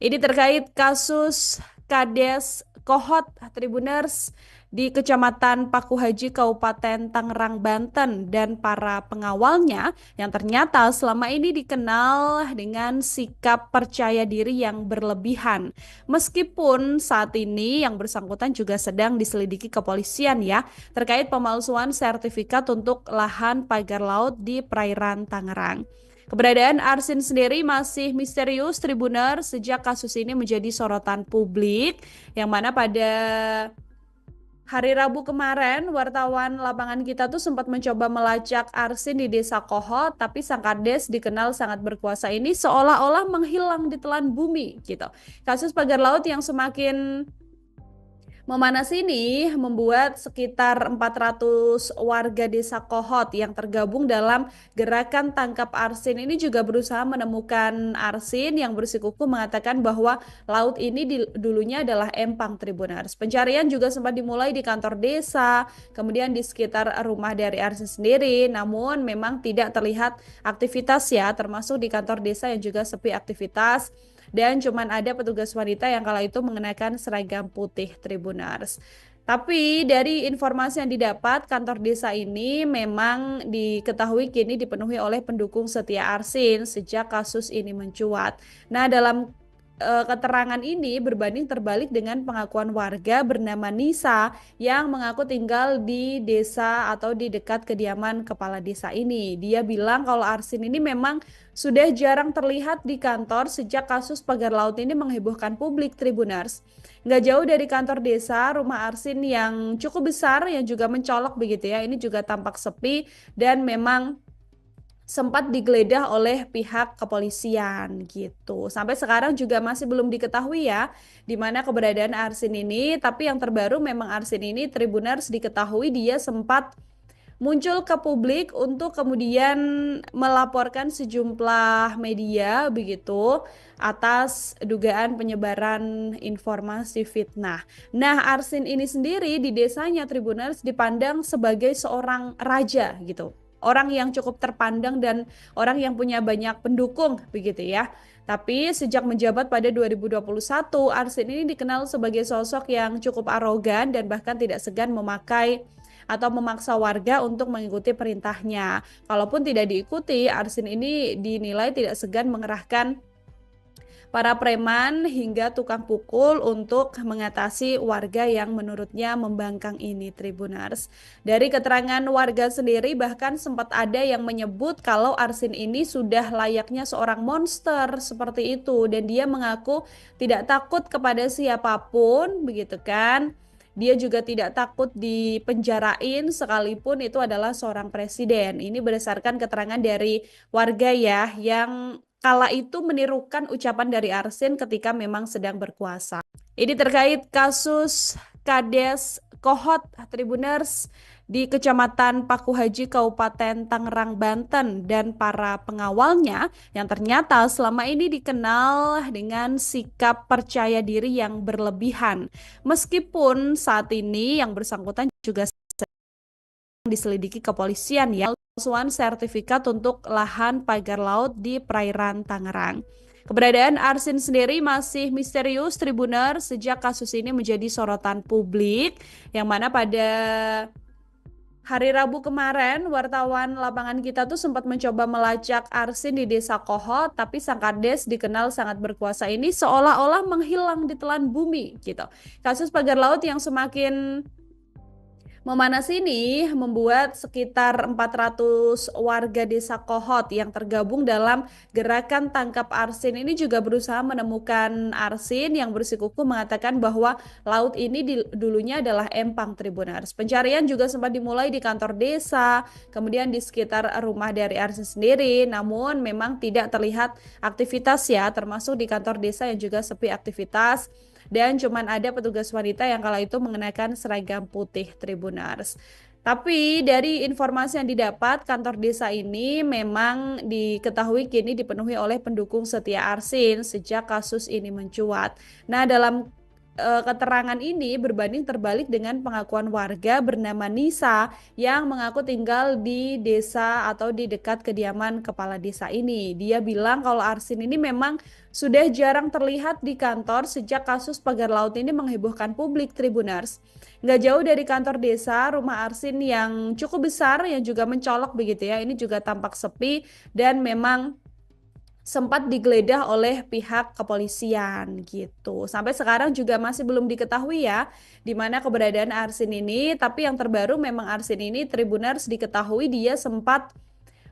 Ini terkait kasus Kades Kohot Tribuners di Kecamatan Paku Haji, Kabupaten Tangerang, Banten, dan para pengawalnya yang ternyata selama ini dikenal dengan sikap percaya diri yang berlebihan. Meskipun saat ini yang bersangkutan juga sedang diselidiki kepolisian ya, terkait pemalsuan sertifikat untuk lahan pagar laut di perairan Tangerang. Keberadaan Arsin sendiri masih misterius Tribuner sejak kasus ini menjadi sorotan publik, yang mana pada hari Rabu kemarin wartawan lapangan kita tuh sempat mencoba melacak Arsin di Desa Kohot, tapi sang Kades dikenal sangat berkuasa ini seolah-olah menghilang di telan bumi gitu. Kasus pagar laut yang semakin memanas ini membuat sekitar 400 warga desa Kohot yang tergabung dalam gerakan tangkap Arsin ini juga berusaha menemukan Arsin yang bersikukuh mengatakan bahwa laut ini dulunya adalah empang Tribuners. Pencarian juga sempat dimulai di kantor desa, kemudian di sekitar rumah dari Arsin sendiri, namun memang tidak terlihat aktivitas ya, termasuk di kantor desa yang juga sepi aktivitas dan cuman ada petugas wanita yang kala itu mengenakan seragam putih Tribuners. Tapi dari informasi yang didapat, kantor desa ini memang diketahui kini dipenuhi oleh pendukung setia Arsin sejak kasus ini mencuat. Nah, dalam keterangan ini berbanding terbalik dengan pengakuan warga bernama Nisa yang mengaku tinggal di desa atau di dekat kediaman kepala desa ini. Dia bilang kalau Arsin ini memang sudah jarang terlihat di kantor sejak kasus pagar laut ini menghebohkan publik Tribuners. Nggak jauh dari kantor desa, rumah Arsin yang cukup besar yang juga mencolok begitu ya, ini juga tampak sepi dan memang sempat digeledah oleh pihak kepolisian gitu. Sampai sekarang juga masih belum diketahui ya di mana keberadaan Arsin ini, tapi yang terbaru memang Arsin ini Tribuners diketahui dia sempat muncul ke publik untuk kemudian melaporkan sejumlah media begitu atas dugaan penyebaran informasi fitnah. Nah, Arsin ini sendiri di desanya Tribuners dipandang sebagai seorang raja gitu. Orang yang cukup terpandang dan orang yang punya banyak pendukung begitu ya. Tapi sejak menjabat pada 2021, Arsin ini dikenal sebagai sosok yang cukup arogan dan bahkan tidak segan memakai atau memaksa warga untuk mengikuti perintahnya. Kalaupun tidak diikuti, Arsin ini dinilai tidak segan mengerahkan para preman hingga tukang pukul untuk mengatasi warga yang menurutnya membangkang ini Tribuners. Dari keterangan warga sendiri bahkan sempat ada yang menyebut kalau Arsin ini sudah layaknya seorang monster seperti itu dan dia mengaku tidak takut kepada siapapun begitu kan. Dia juga tidak takut dipenjarain sekalipun itu adalah seorang presiden. Ini berdasarkan keterangan dari warga ya yang kala itu menirukan ucapan dari Arsin ketika memang sedang berkuasa. Ini terkait kasus Kades Kohot Tribuners di Kecamatan Paku Haji, Kabupaten Tangerang, Banten, dan para pengawalnya yang ternyata selama ini dikenal dengan sikap percaya diri yang berlebihan. Meskipun saat ini yang bersangkutan juga diselidiki kepolisian ya, pemalsuan sertifikat untuk lahan pagar laut di perairan Tangerang. Keberadaan Arsin sendiri masih misterius Tribuner sejak kasus ini menjadi sorotan publik, yang mana pada hari Rabu kemarin wartawan lapangan kita tuh sempat mencoba melacak Arsin di Desa Kohot, tapi sang Kades dikenal sangat berkuasa ini seolah-olah menghilang di telan bumi gitu. Kasus pagar laut yang semakin memanas ini membuat sekitar 400 warga desa Kohot yang tergabung dalam gerakan tangkap Arsin ini juga berusaha menemukan Arsin yang bersikukuh mengatakan bahwa laut ini dulunya adalah empang Tribuners. Pencarian juga sempat dimulai di kantor desa, kemudian di sekitar rumah dari Arsin sendiri, namun memang tidak terlihat aktivitas ya, termasuk di kantor desa yang juga sepi aktivitas dan cuman ada petugas wanita yang kala itu mengenakan seragam putih Tribuners. Tapi dari informasi yang didapat, kantor desa ini memang diketahui kini dipenuhi oleh pendukung setia Arsin sejak kasus ini mencuat. Nah, dalam keterangan ini berbanding terbalik dengan pengakuan warga bernama Nisa yang mengaku tinggal di desa atau di dekat kediaman kepala desa ini. Dia bilang kalau Arsin ini memang sudah jarang terlihat di kantor sejak kasus pagar laut ini menghebohkan publik, Tribuners. Nggak jauh dari kantor desa, rumah Arsin yang cukup besar yang juga mencolok begitu ya. Ini juga tampak sepi dan memang sempat digeledah oleh pihak kepolisian gitu. Sampai sekarang juga masih belum diketahui ya di mana keberadaan Arsin ini, tapi yang terbaru memang Arsin ini Tribuners diketahui dia sempat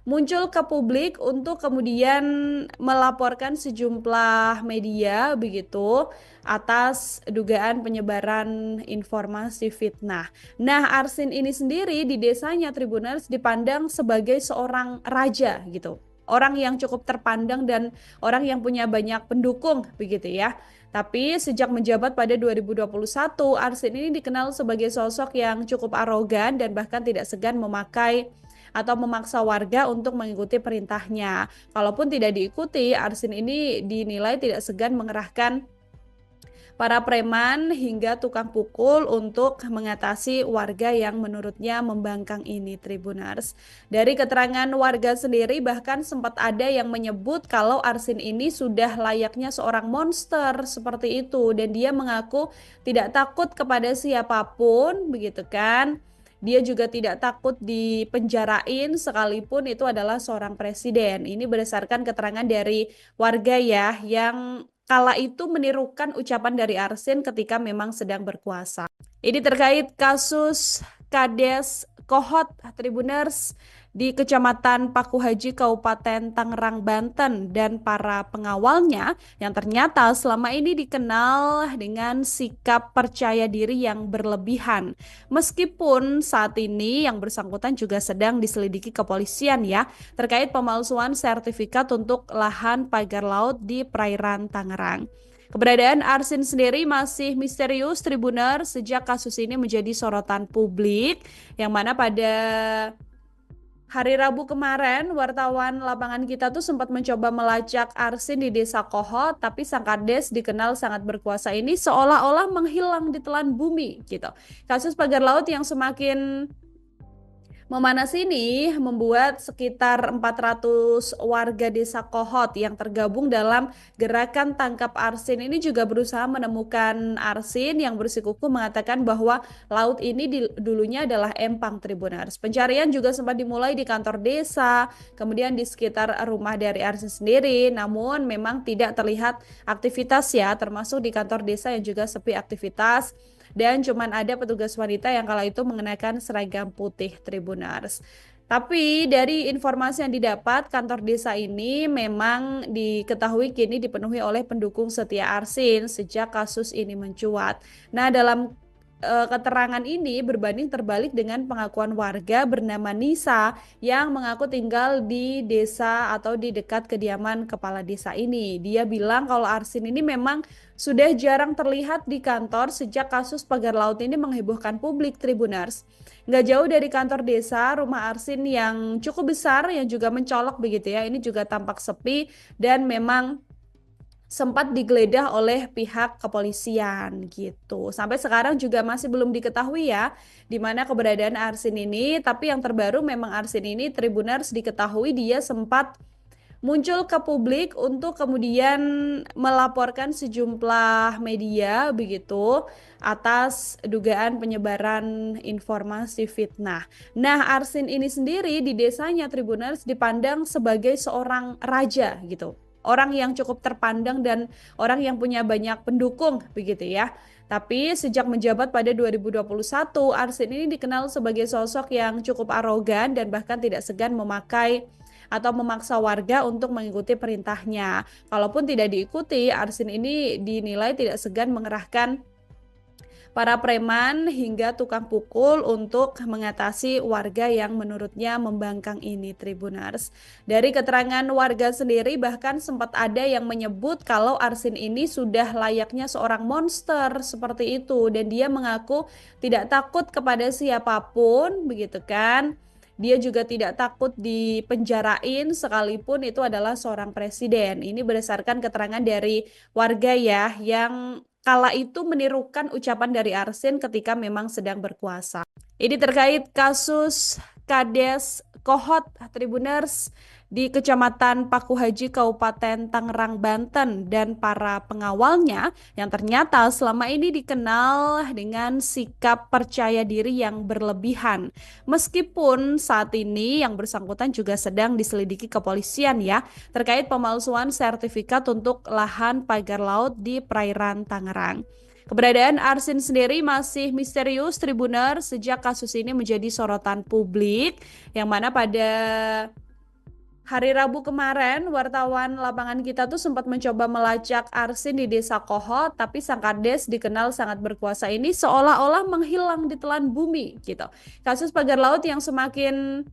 muncul ke publik untuk kemudian melaporkan sejumlah media begitu atas dugaan penyebaran informasi fitnah. Nah, Arsin ini sendiri di desanya Tribuners dipandang sebagai seorang raja gitu. Orang yang cukup terpandang dan orang yang punya banyak pendukung begitu ya. Tapi sejak menjabat pada 2021, Arsin ini dikenal sebagai sosok yang cukup arogan dan bahkan tidak segan memakai atau memaksa warga untuk mengikuti perintahnya. Kalaupun tidak diikuti, Arsin ini dinilai tidak segan mengerahkan para preman hingga tukang pukul untuk mengatasi warga yang menurutnya membangkang ini, Tribuners. Dari keterangan warga sendiri bahkan sempat ada yang menyebut kalau Arsin ini sudah layaknya seorang monster seperti itu dan dia mengaku tidak takut kepada siapapun begitu kan. Dia juga tidak takut dipenjarain sekalipun itu adalah seorang presiden. Ini berdasarkan keterangan dari warga ya yang kala itu menirukan ucapan dari Arsin ketika memang sedang berkuasa. Ini terkait kasus Kades Kohot Tribuners di Kecamatan Pakuhaji Kabupaten Tangerang Banten dan para pengawalnya yang ternyata selama ini dikenal dengan sikap percaya diri yang berlebihan. Meskipun saat ini yang bersangkutan juga sedang diselidiki kepolisian ya terkait pemalsuan sertifikat untuk lahan pagar laut di perairan Tangerang. Keberadaan Arsin sendiri masih misterius Tribuner sejak kasus ini menjadi sorotan publik yang mana pada hari Rabu kemarin wartawan lapangan kita tuh sempat mencoba melacak Arsin di Desa Kohot tapi sang Kades dikenal sangat berkuasa ini seolah-olah menghilang di telan bumi gitu. Kasus pagar laut yang semakin memanas ini membuat sekitar 400 warga desa Kohot yang tergabung dalam gerakan tangkap Arsin ini juga berusaha menemukan Arsin yang bersikukuh mengatakan bahwa laut ini dulunya adalah empang, Tribuners. Pencarian juga sempat dimulai di kantor desa, kemudian di sekitar rumah dari Arsin sendiri, namun memang tidak terlihat aktivitas ya, termasuk di kantor desa yang juga sepi aktivitas. Dan cuman ada petugas wanita yang kala itu mengenakan seragam putih, Tribuners. Tapi dari informasi yang didapat, kantor desa ini memang diketahui kini dipenuhi oleh pendukung setia Arsin sejak kasus ini mencuat. Nah, dalam keterangan ini berbanding terbalik dengan pengakuan warga bernama Nisa yang mengaku tinggal di desa atau di dekat kediaman kepala desa ini. Dia bilang kalau Arsin ini memang sudah jarang terlihat di kantor sejak kasus pagar laut ini menghebohkan publik, Tribuners. Nggak jauh dari kantor desa, rumah Arsin yang cukup besar yang juga mencolok begitu ya. Ini juga tampak sepi dan memang sempat digeledah oleh pihak kepolisian gitu. Sampai sekarang juga masih belum diketahui ya di mana keberadaan Arsin ini, tapi yang terbaru memang Arsin ini Tribuners diketahui dia sempat muncul ke publik untuk kemudian melaporkan sejumlah media begitu atas dugaan penyebaran informasi fitnah. Nah, Arsin ini sendiri di desanya Tribuners dipandang sebagai seorang raja gitu. Orang yang cukup terpandang dan orang yang punya banyak pendukung begitu ya. Tapi sejak menjabat pada 2021, Arsin ini dikenal sebagai sosok yang cukup arogan dan bahkan tidak segan memakai atau memaksa warga untuk mengikuti perintahnya. Kalaupun tidak diikuti, Arsin ini dinilai tidak segan mengerahkan para preman hingga tukang pukul untuk mengatasi warga yang menurutnya membangkang ini, Tribuners. Dari keterangan warga sendiri bahkan sempat ada yang menyebut kalau Arsin ini sudah layaknya seorang monster seperti itu dan dia mengaku tidak takut kepada siapapun begitu kan. Dia juga tidak takut dipenjarain sekalipun itu adalah seorang presiden. Ini berdasarkan keterangan dari warga ya yang kala itu menirukan ucapan dari Arsin ketika memang sedang berkuasa. Ini terkait kasus Kades Kohot Tribuners di Kecamatan Pakuhaji Kabupaten Tangerang Banten dan para pengawalnya yang ternyata selama ini dikenal dengan sikap percaya diri yang berlebihan. Meskipun saat ini yang bersangkutan juga sedang diselidiki kepolisian ya terkait pemalsuan sertifikat untuk lahan pagar laut di perairan Tangerang. Keberadaan Arsin sendiri masih misterius Tribuner sejak kasus ini menjadi sorotan publik yang mana pada hari Rabu kemarin wartawan lapangan kita tuh sempat mencoba melacak Arsin di Desa Kohot tapi sang Kades dikenal sangat berkuasa ini seolah-olah menghilang di telan bumi gitu. Kasus pagar laut yang semakin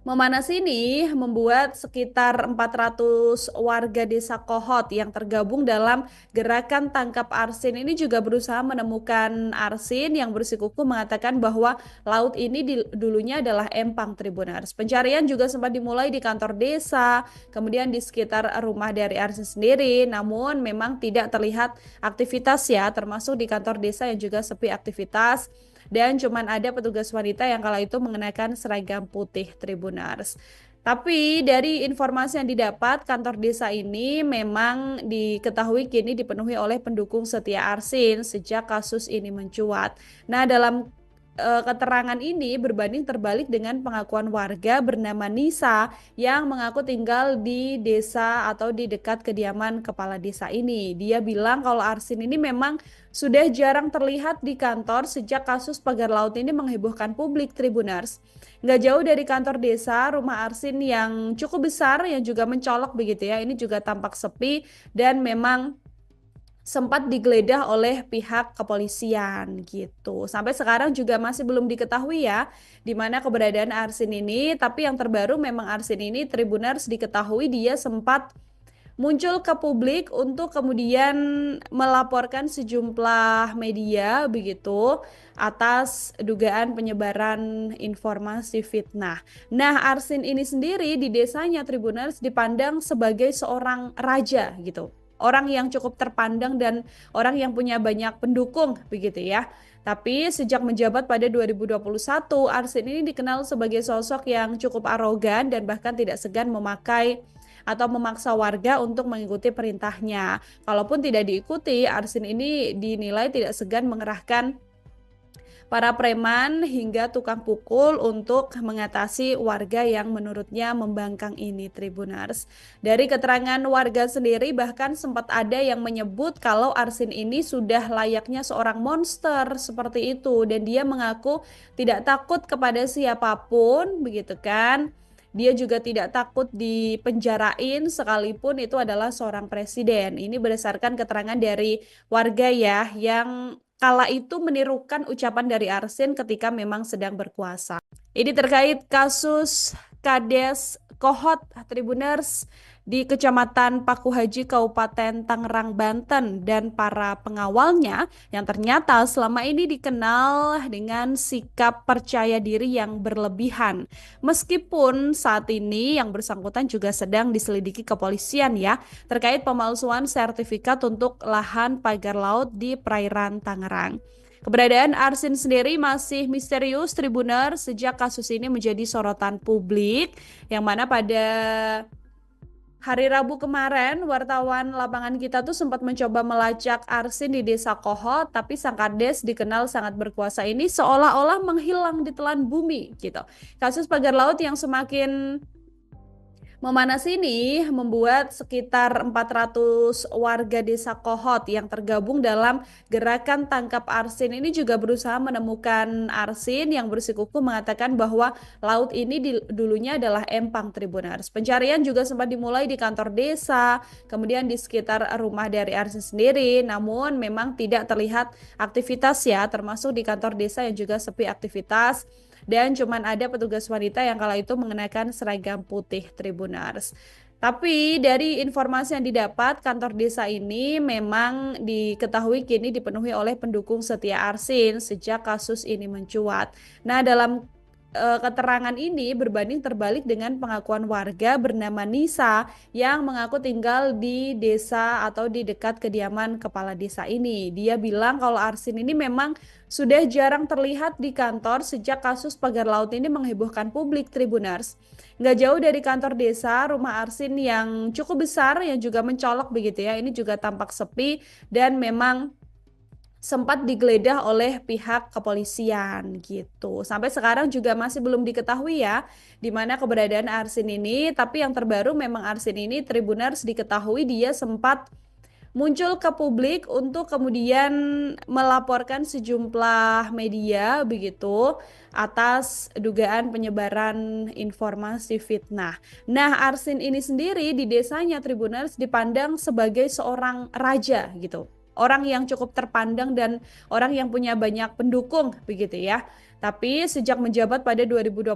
memanas ini membuat sekitar 400 warga desa Kohot yang tergabung dalam gerakan tangkap Arsin ini juga berusaha menemukan Arsin yang bersikukuh mengatakan bahwa laut ini dulunya adalah empang Tribuners. Pencarian juga sempat dimulai di kantor desa, kemudian di sekitar rumah dari Arsin sendiri, namun memang tidak terlihat aktivitas ya, termasuk di kantor desa yang juga sepi aktivitas. Dan cuman ada petugas wanita yang kala itu mengenakan seragam putih Tribuners. Tapi dari informasi yang didapat, kantor desa ini memang diketahui kini dipenuhi oleh pendukung setia Arsin sejak kasus ini mencuat. Nah, dalam keterangan ini berbanding terbalik dengan pengakuan warga bernama Nisa yang mengaku tinggal di desa atau di dekat kediaman kepala desa ini. Dia bilang kalau Arsin ini memang sudah jarang terlihat di kantor sejak kasus pagar laut ini menghebohkan publik Tribuners. Nggak jauh dari kantor desa, rumah Arsin yang cukup besar yang juga mencolok begitu ya, ini juga tampak sepi dan memang sempat digeledah oleh pihak kepolisian gitu. Sampai sekarang juga masih belum diketahui ya di mana keberadaan Arsin ini, tapi yang terbaru memang Arsin ini Tribuners diketahui dia sempat muncul ke publik untuk kemudian melaporkan sejumlah media begitu atas dugaan penyebaran informasi fitnah. Nah, Arsin ini sendiri di desanya Tribuners dipandang sebagai seorang raja gitu. Orang yang cukup terpandang dan orang yang punya banyak pendukung begitu ya. Tapi sejak menjabat pada 2021, Arsin ini dikenal sebagai sosok yang cukup arogan dan bahkan tidak segan memakai atau memaksa warga untuk mengikuti perintahnya. Kalaupun tidak diikuti, Arsin ini dinilai tidak segan mengerahkan para preman hingga tukang pukul untuk mengatasi warga yang menurutnya membangkang ini Tribuners. Dari keterangan warga sendiri bahkan sempat ada yang menyebut kalau Arsin ini sudah layaknya seorang monster seperti itu dan dia mengaku tidak takut kepada siapapun begitu kan. Dia juga tidak takut dipenjarain sekalipun itu adalah seorang presiden. Ini berdasarkan keterangan dari warga ya yang kala itu menirukan ucapan dari Arsin ketika memang sedang berkuasa. Ini terkait kasus Kades Kohot Tribuners di Kecamatan Pakuhaji Kabupaten Tangerang Banten dan para pengawalnya yang ternyata selama ini dikenal dengan sikap percaya diri yang berlebihan. Meskipun saat ini yang bersangkutan juga sedang diselidiki kepolisian ya terkait pemalsuan sertifikat untuk lahan pagar laut di perairan Tangerang. Keberadaan Arsin sendiri masih misterius Tribuner sejak kasus ini menjadi sorotan publik yang mana pada hari Rabu kemarin wartawan lapangan kita tuh sempat mencoba melacak Arsin di Desa Kohot tapi sang Kades dikenal sangat berkuasa ini seolah-olah menghilang di telan bumi gitu. Kasus pagar laut yang semakin memanas ini membuat sekitar 400 warga desa Kohot yang tergabung dalam gerakan tangkap Arsin ini juga berusaha menemukan Arsin yang bersikukuh mengatakan bahwa laut ini dulunya adalah empang Tribuners. Pencarian juga sempat dimulai di kantor desa, kemudian di sekitar rumah dari Arsin sendiri, namun memang tidak terlihat aktivitas ya, termasuk di kantor desa yang juga sepi aktivitas. Dan cuman ada petugas wanita yang kala itu mengenakan seragam putih Tribuners. Tapi dari informasi yang didapat, kantor desa ini memang diketahui kini dipenuhi oleh pendukung setia Arsin sejak kasus ini mencuat. Nah, dalam keterangan ini berbanding terbalik dengan pengakuan warga bernama Nisa yang mengaku tinggal di desa atau di dekat kediaman kepala desa ini. Dia bilang kalau Arsin ini memang sudah jarang terlihat di kantor sejak kasus pagar laut ini menghebohkan publik, Tribuners. Nggak jauh dari kantor desa, rumah Arsin yang cukup besar yang juga mencolok begitu ya. Ini juga tampak sepi dan memang sempat digeledah oleh pihak kepolisian gitu. Sampai sekarang juga masih belum diketahui ya di mana keberadaan Arsin ini, tapi yang terbaru memang Arsin ini Tribuners diketahui dia sempat muncul ke publik untuk kemudian melaporkan sejumlah media begitu atas dugaan penyebaran informasi fitnah. Nah, Arsin ini sendiri di desanya Tribuners dipandang sebagai seorang raja gitu. Orang yang cukup terpandang dan orang yang punya banyak pendukung begitu ya. Tapi sejak menjabat pada 2021,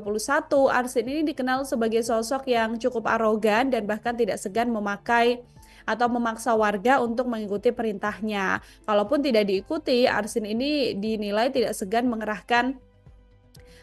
Arsin ini dikenal sebagai sosok yang cukup arogan dan bahkan tidak segan memakai atau memaksa warga untuk mengikuti perintahnya. Kalaupun tidak diikuti, Arsin ini dinilai tidak segan mengerahkan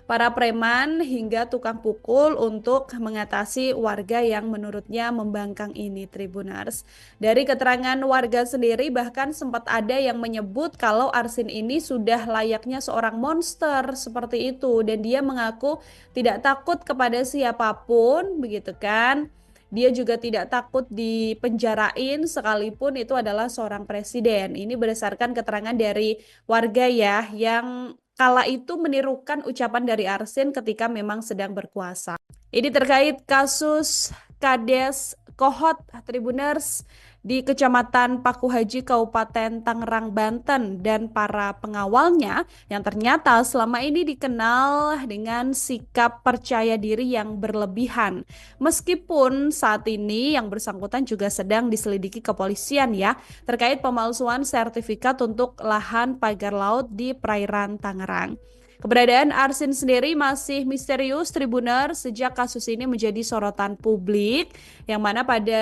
para preman hingga tukang pukul untuk mengatasi warga yang menurutnya membangkang ini, Tribuners. Dari keterangan warga sendiri bahkan sempat ada yang menyebut kalau Arsin ini sudah layaknya seorang monster seperti itu dan dia mengaku tidak takut kepada siapapun, begitu kan? Dia juga tidak takut dipenjarain sekalipun itu adalah seorang presiden. Ini berdasarkan keterangan dari warga ya yang kala itu menirukan ucapan dari Arsin ketika memang sedang berkuasa. Ini terkait kasus Kades Kohot, Tribuners, di Kecamatan Pakuhaji, Kabupaten Tangerang, Banten, dan para pengawalnya yang ternyata selama ini dikenal dengan sikap percaya diri yang berlebihan. Meskipun saat ini yang bersangkutan juga sedang diselidiki kepolisian ya, terkait pemalsuan sertifikat untuk lahan pagar laut di perairan Tangerang. Keberadaan Arsin sendiri masih misterius, Tribuner, sejak kasus ini menjadi sorotan publik, yang mana pada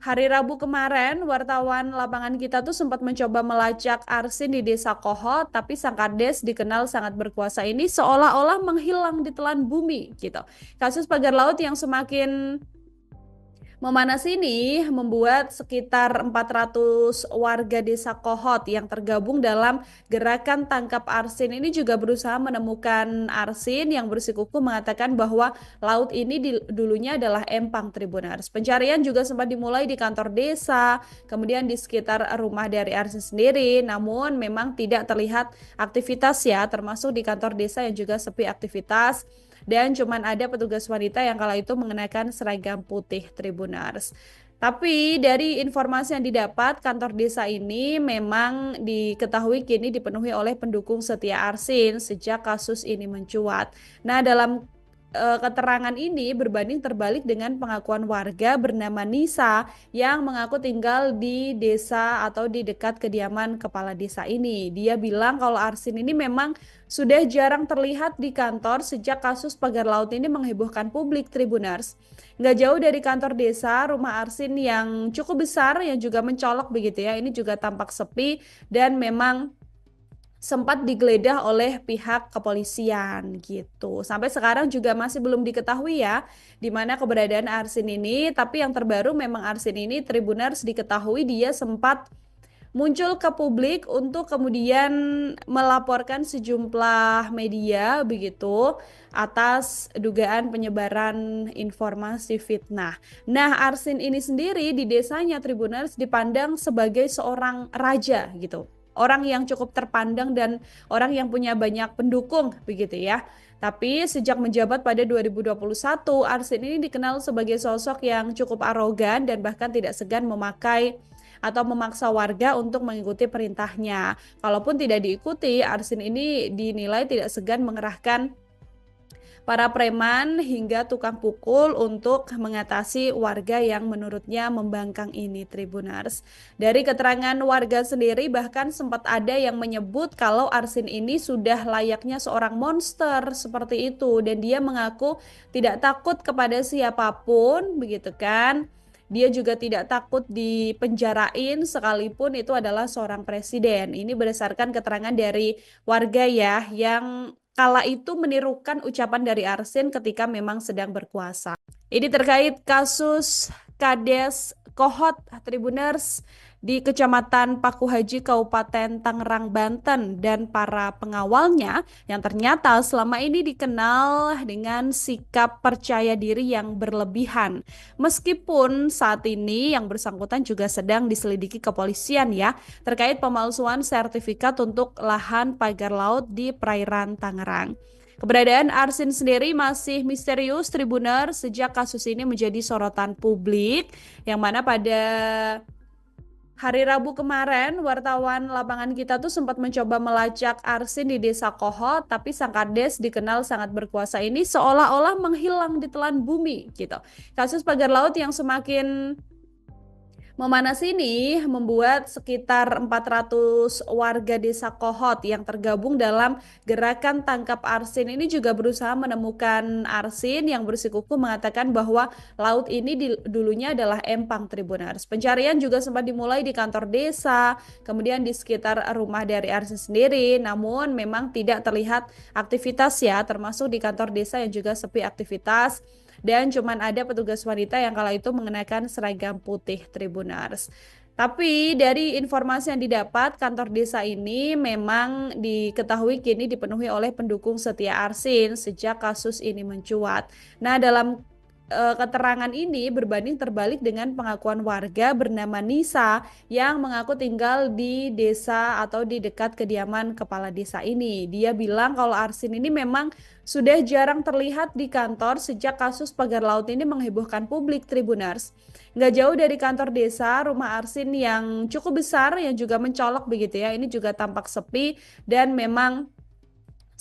hari Rabu kemarin, wartawan lapangan kita tuh sempat mencoba melacak Arsin di Desa Kohot, tapi sang Kades dikenal sangat berkuasa ini seolah-olah menghilang di telan bumi gitu. Kasus pagar laut yang semakin memanas ini membuat sekitar 400 warga desa Kohot yang tergabung dalam gerakan tangkap Arsin ini juga berusaha menemukan Arsin yang bersikukuh mengatakan bahwa laut ini dulunya adalah empang, Tribuners. Pencarian juga sempat dimulai di kantor desa, kemudian di sekitar rumah dari Arsin sendiri, namun memang tidak terlihat aktivitas ya, termasuk di kantor desa yang juga sepi aktivitas. Dan cuman ada petugas wanita yang kala itu mengenakan seragam putih, Tribuners. Tapi dari informasi yang didapat, kantor desa ini memang diketahui kini dipenuhi oleh pendukung setia Arsin sejak kasus ini mencuat. Nah, dalam keterangan ini berbanding terbalik dengan pengakuan warga bernama Nisa yang mengaku tinggal di desa atau di dekat kediaman kepala desa ini. Dia bilang kalau Arsin ini memang sudah jarang terlihat di kantor sejak kasus pagar laut ini menghebohkan publik, Tribuners. Nggak jauh dari kantor desa, rumah Arsin yang cukup besar yang juga mencolok begitu ya. Ini juga tampak sepi dan memang sempat digeledah oleh pihak kepolisian gitu. Sampai sekarang juga masih belum diketahui ya di mana keberadaan Arsin ini, tapi yang terbaru memang Arsin ini Tribuners diketahui dia sempat muncul ke publik untuk kemudian melaporkan sejumlah media begitu atas dugaan penyebaran informasi fitnah. Nah, Arsin ini sendiri di desanya Tribuners dipandang sebagai seorang raja gitu. Orang yang cukup terpandang dan orang yang punya banyak pendukung begitu ya. Tapi sejak menjabat pada 2021, Arsin ini dikenal sebagai sosok yang cukup arogan dan bahkan tidak segan memakai atau memaksa warga untuk mengikuti perintahnya. Kalaupun tidak diikuti, Arsin ini dinilai tidak segan mengerahkan para preman hingga tukang pukul untuk mengatasi warga yang menurutnya membangkang ini, Tribuners. Dari keterangan warga sendiri bahkan sempat ada yang menyebut kalau Arsin ini sudah layaknya seorang monster seperti itu dan dia mengaku tidak takut kepada siapapun, begitu kan? Dia juga tidak takut dipenjarain sekalipun itu adalah seorang presiden. Ini berdasarkan keterangan dari warga ya yang kala itu menirukan ucapan dari Arsin ketika memang sedang berkuasa. Ini terkait kasus Kades Kohot Tribuners di Kecamatan Pakuhaji Kabupaten Tangerang Banten dan para pengawalnya yang ternyata selama ini dikenal dengan sikap percaya diri yang berlebihan. Meskipun saat ini yang bersangkutan juga sedang diselidiki kepolisian ya terkait pemalsuan sertifikat untuk lahan pagar laut di perairan Tangerang. Keberadaan Arsin sendiri masih misterius Tribuner sejak kasus ini menjadi sorotan publik yang mana pada hari Rabu kemarin wartawan lapangan kita tuh sempat mencoba melacak Arsin di Desa Kohot tapi sang Kades dikenal sangat berkuasa ini seolah-olah menghilang di telan bumi gitu. Kasus pagar laut yang semakin memanas ini membuat sekitar 400 warga desa Kohot yang tergabung dalam gerakan tangkap Arsin ini juga berusaha menemukan Arsin yang bersikukuh mengatakan bahwa laut ini dulunya adalah empang Tribuners. Pencarian juga sempat dimulai di kantor desa, kemudian di sekitar rumah dari Arsin sendiri, namun memang tidak terlihat aktivitas ya, termasuk di kantor desa yang juga sepi aktivitas. Dan cuman ada petugas wanita yang kala itu mengenakan seragam putih Tribuners. Tapi dari informasi yang didapat, kantor desa ini memang diketahui kini dipenuhi oleh pendukung setia Arsin sejak kasus ini mencuat. Nah, dalam keterangan ini berbanding terbalik dengan pengakuan warga bernama Nisa yang mengaku tinggal di desa atau di dekat kediaman kepala desa ini. Dia bilang kalau Arsin ini memang sudah jarang terlihat di kantor sejak kasus pagar laut ini menghebohkan publik Tribuners. Nggak jauh dari kantor desa, rumah Arsin yang cukup besar yang juga mencolok begitu ya, ini juga tampak sepi dan memang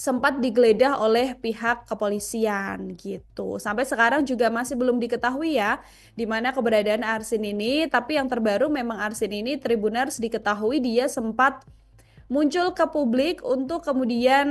sempat digeledah oleh pihak kepolisian gitu. Sampai sekarang juga masih belum diketahui ya di mana keberadaan Arsin ini, tapi yang terbaru memang Arsin ini Tribuners diketahui dia sempat muncul ke publik untuk kemudian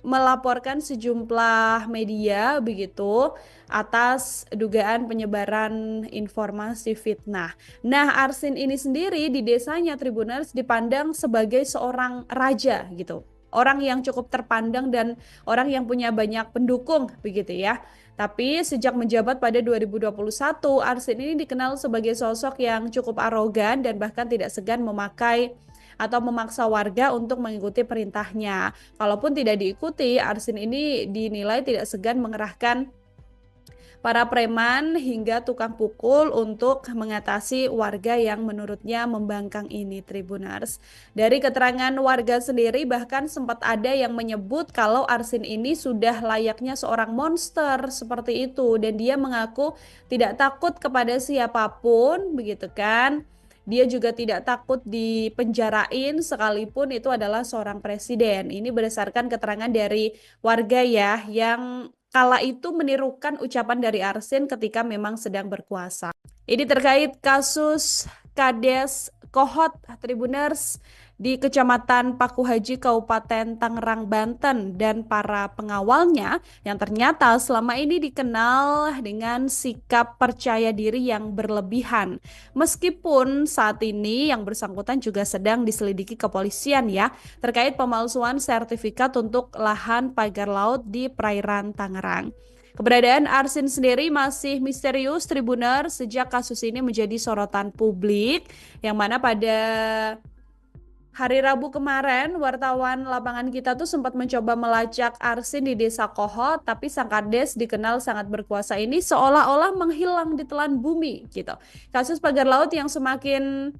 melaporkan sejumlah media begitu atas dugaan penyebaran informasi fitnah. Nah, Arsin ini sendiri di desanya Tribuners dipandang sebagai seorang raja gitu. Orang yang cukup terpandang dan orang yang punya banyak pendukung begitu ya. Tapi sejak menjabat pada 2021, Arsin ini dikenal sebagai sosok yang cukup arogan dan bahkan tidak segan memakai atau memaksa warga untuk mengikuti perintahnya. Kalaupun tidak diikuti, Arsin ini dinilai tidak segan mengerahkan para preman hingga tukang pukul untuk mengatasi warga yang menurutnya membangkang ini Tribuners. Dari keterangan warga sendiri bahkan sempat ada yang menyebut kalau Arsin ini sudah layaknya seorang monster seperti itu dan dia mengaku tidak takut kepada siapapun begitu kan. Dia juga tidak takut dipenjarain sekalipun itu adalah seorang presiden. Ini berdasarkan keterangan dari warga ya yang kala itu menirukan ucapan dari Arsin ketika memang sedang berkuasa. Ini terkait kasus Kades Kohot Tribuners di Kecamatan Pakuhaji Kabupaten Tangerang Banten dan para pengawalnya yang ternyata selama ini dikenal dengan sikap percaya diri yang berlebihan. Meskipun saat ini yang bersangkutan juga sedang diselidiki kepolisian ya terkait pemalsuan sertifikat untuk lahan pagar laut di perairan Tangerang. Keberadaan Arsin sendiri masih misterius Tribuner sejak kasus ini menjadi sorotan publik yang mana pada hari Rabu kemarin wartawan lapangan kita tuh sempat mencoba melacak Arsin di Desa Kohot tapi sang Kades dikenal sangat berkuasa ini seolah-olah menghilang di telan bumi gitu. Kasus pagar laut yang semakin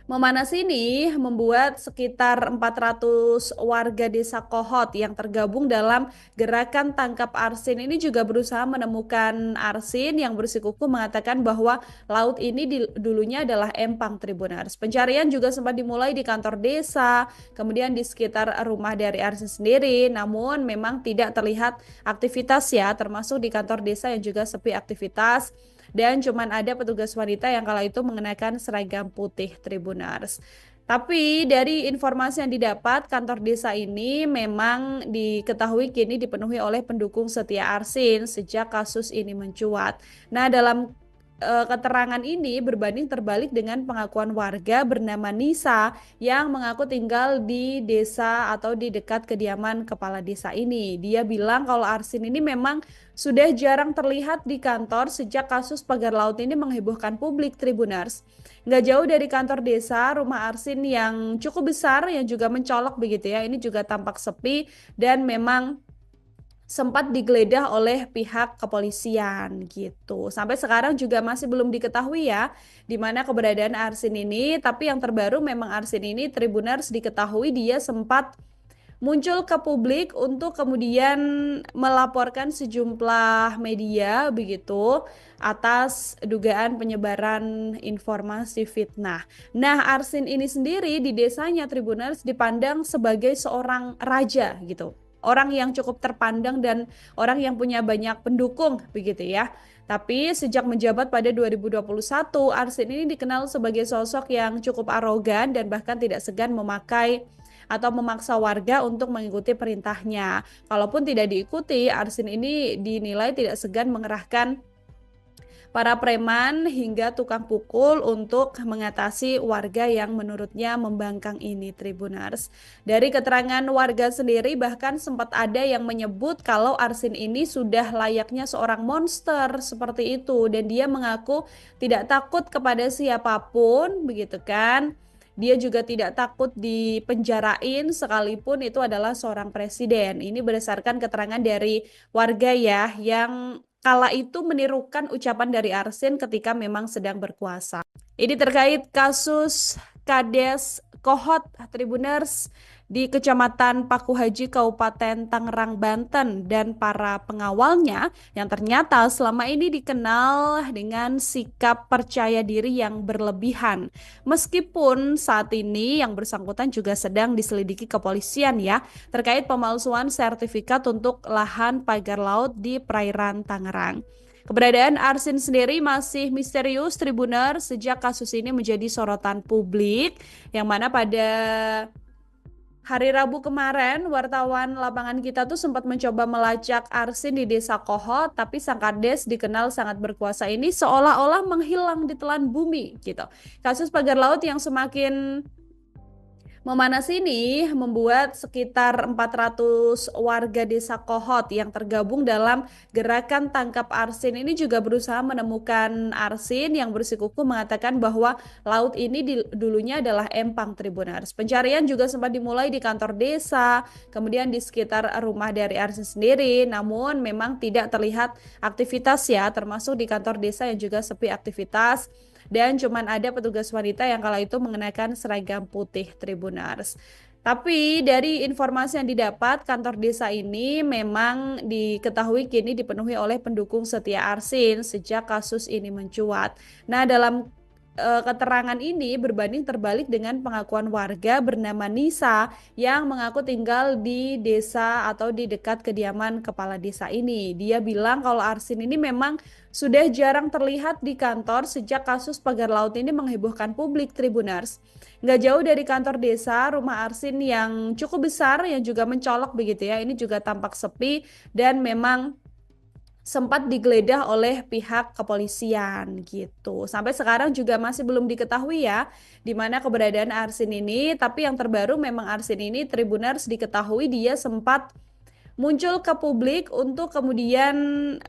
memanas ini membuat sekitar 400 warga desa Kohot yang tergabung dalam gerakan tangkap Arsin ini juga berusaha menemukan Arsin yang bersikukuh mengatakan bahwa laut ini dulunya adalah empang Tribuners. Pencarian juga sempat dimulai di kantor desa, kemudian di sekitar rumah dari Arsin sendiri, namun memang tidak terlihat aktivitas ya, termasuk di kantor desa yang juga sepi aktivitas. Dan cuman ada petugas wanita yang kala itu mengenakan seragam putih Tribuners. Tapi dari informasi yang didapat, kantor desa ini memang diketahui kini dipenuhi oleh pendukung setia Arsin sejak kasus ini mencuat. Nah, dalam keterangan ini berbanding terbalik dengan pengakuan warga bernama Nisa yang mengaku tinggal di desa atau di dekat kediaman kepala desa ini. Dia bilang kalau Arsin ini memang sudah jarang terlihat di kantor sejak kasus pagar laut ini menghebohkan publik, Tribuners. Nggak jauh dari kantor desa, rumah Arsin yang cukup besar yang juga mencolok begitu ya. Ini juga tampak sepi dan memang sempat digeledah oleh pihak kepolisian gitu. Sampai sekarang juga masih belum diketahui ya di mana keberadaan Arsin ini, tapi yang terbaru memang Arsin ini Tribuners diketahui dia sempat muncul ke publik untuk kemudian melaporkan sejumlah media begitu atas dugaan penyebaran informasi fitnah. Nah, Arsin ini sendiri di desanya Tribuners dipandang sebagai seorang raja gitu. Orang yang cukup terpandang dan orang yang punya banyak pendukung begitu ya. Tapi sejak menjabat pada 2021, Arsin ini dikenal sebagai sosok yang cukup arogan dan bahkan tidak segan memakai atau memaksa warga untuk mengikuti perintahnya. Kalaupun tidak diikuti, Arsin ini dinilai tidak segan mengerahkan para preman hingga tukang pukul untuk mengatasi warga yang menurutnya membangkang ini, Tribuners. Dari keterangan warga sendiri bahkan sempat ada yang menyebut kalau Arsin ini sudah layaknya seorang monster seperti itu dan dia mengaku tidak takut kepada siapapun begitu kan. Dia juga tidak takut dipenjarain sekalipun itu adalah seorang presiden. Ini berdasarkan keterangan dari warga ya yang kala itu menirukan ucapan dari Arsin ketika memang sedang berkuasa. Ini terkait kasus Kades Kohot Tribuners di Kecamatan Pakuhaji Kabupaten Tangerang Banten dan para pengawalnya yang ternyata selama ini dikenal dengan sikap percaya diri yang berlebihan. Meskipun saat ini yang bersangkutan juga sedang diselidiki kepolisian ya terkait pemalsuan sertifikat untuk lahan pagar laut di perairan Tangerang. Keberadaan Arsin sendiri masih misterius Tribuners sejak kasus ini menjadi sorotan publik yang mana pada hari Rabu kemarin, wartawan lapangan kita tuh sempat mencoba melacak Arsin di Desa Kohot, tapi sang Kades dikenal sangat berkuasa ini seolah-olah menghilang di telan bumi gitu. Kasus pagar laut yang semakin memanas ini membuat sekitar 400 warga desa Kohot yang tergabung dalam gerakan tangkap Arsin ini juga berusaha menemukan Arsin yang bersikukuh mengatakan bahwa laut ini dulunya adalah empang, Tribuners. Pencarian juga sempat dimulai di kantor desa, kemudian di sekitar rumah dari Arsin sendiri, namun memang tidak terlihat aktivitas ya, termasuk di kantor desa yang juga sepi aktivitas. Dan cuman ada petugas wanita yang kala itu mengenakan seragam putih, Tribuners. Tapi dari informasi yang didapat, kantor desa ini memang diketahui kini dipenuhi oleh pendukung setia Arsin sejak kasus ini mencuat. Nah, dalam keterangan ini berbanding terbalik dengan pengakuan warga bernama Nisa yang mengaku tinggal di desa atau di dekat kediaman kepala desa ini. Dia bilang kalau Arsin ini memang sudah jarang terlihat di kantor sejak kasus pagar laut ini menghebohkan publik, Tribuners. Nggak jauh dari kantor desa, rumah Arsin yang cukup besar yang juga mencolok begitu ya. Ini juga tampak sepi dan memang sempat digeledah oleh pihak kepolisian gitu. Sampai sekarang juga masih belum diketahui ya di mana keberadaan Arsin ini, tapi yang terbaru memang Arsin ini Tribuners diketahui dia sempat muncul ke publik untuk kemudian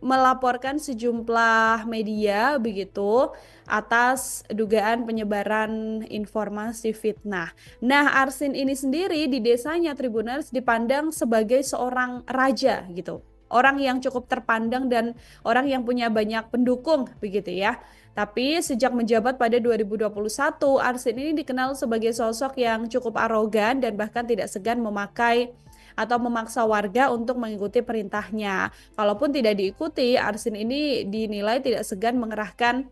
melaporkan sejumlah media begitu atas dugaan penyebaran informasi fitnah. Nah, Arsin ini sendiri di desanya Tribuners dipandang sebagai seorang raja gitu. Orang yang cukup terpandang dan orang yang punya banyak pendukung begitu ya. Tapi sejak menjabat pada 2021, Arsin ini dikenal sebagai sosok yang cukup arogan dan bahkan tidak segan memakai atau memaksa warga untuk mengikuti perintahnya. Kalaupun tidak diikuti, Arsin ini dinilai tidak segan mengerahkan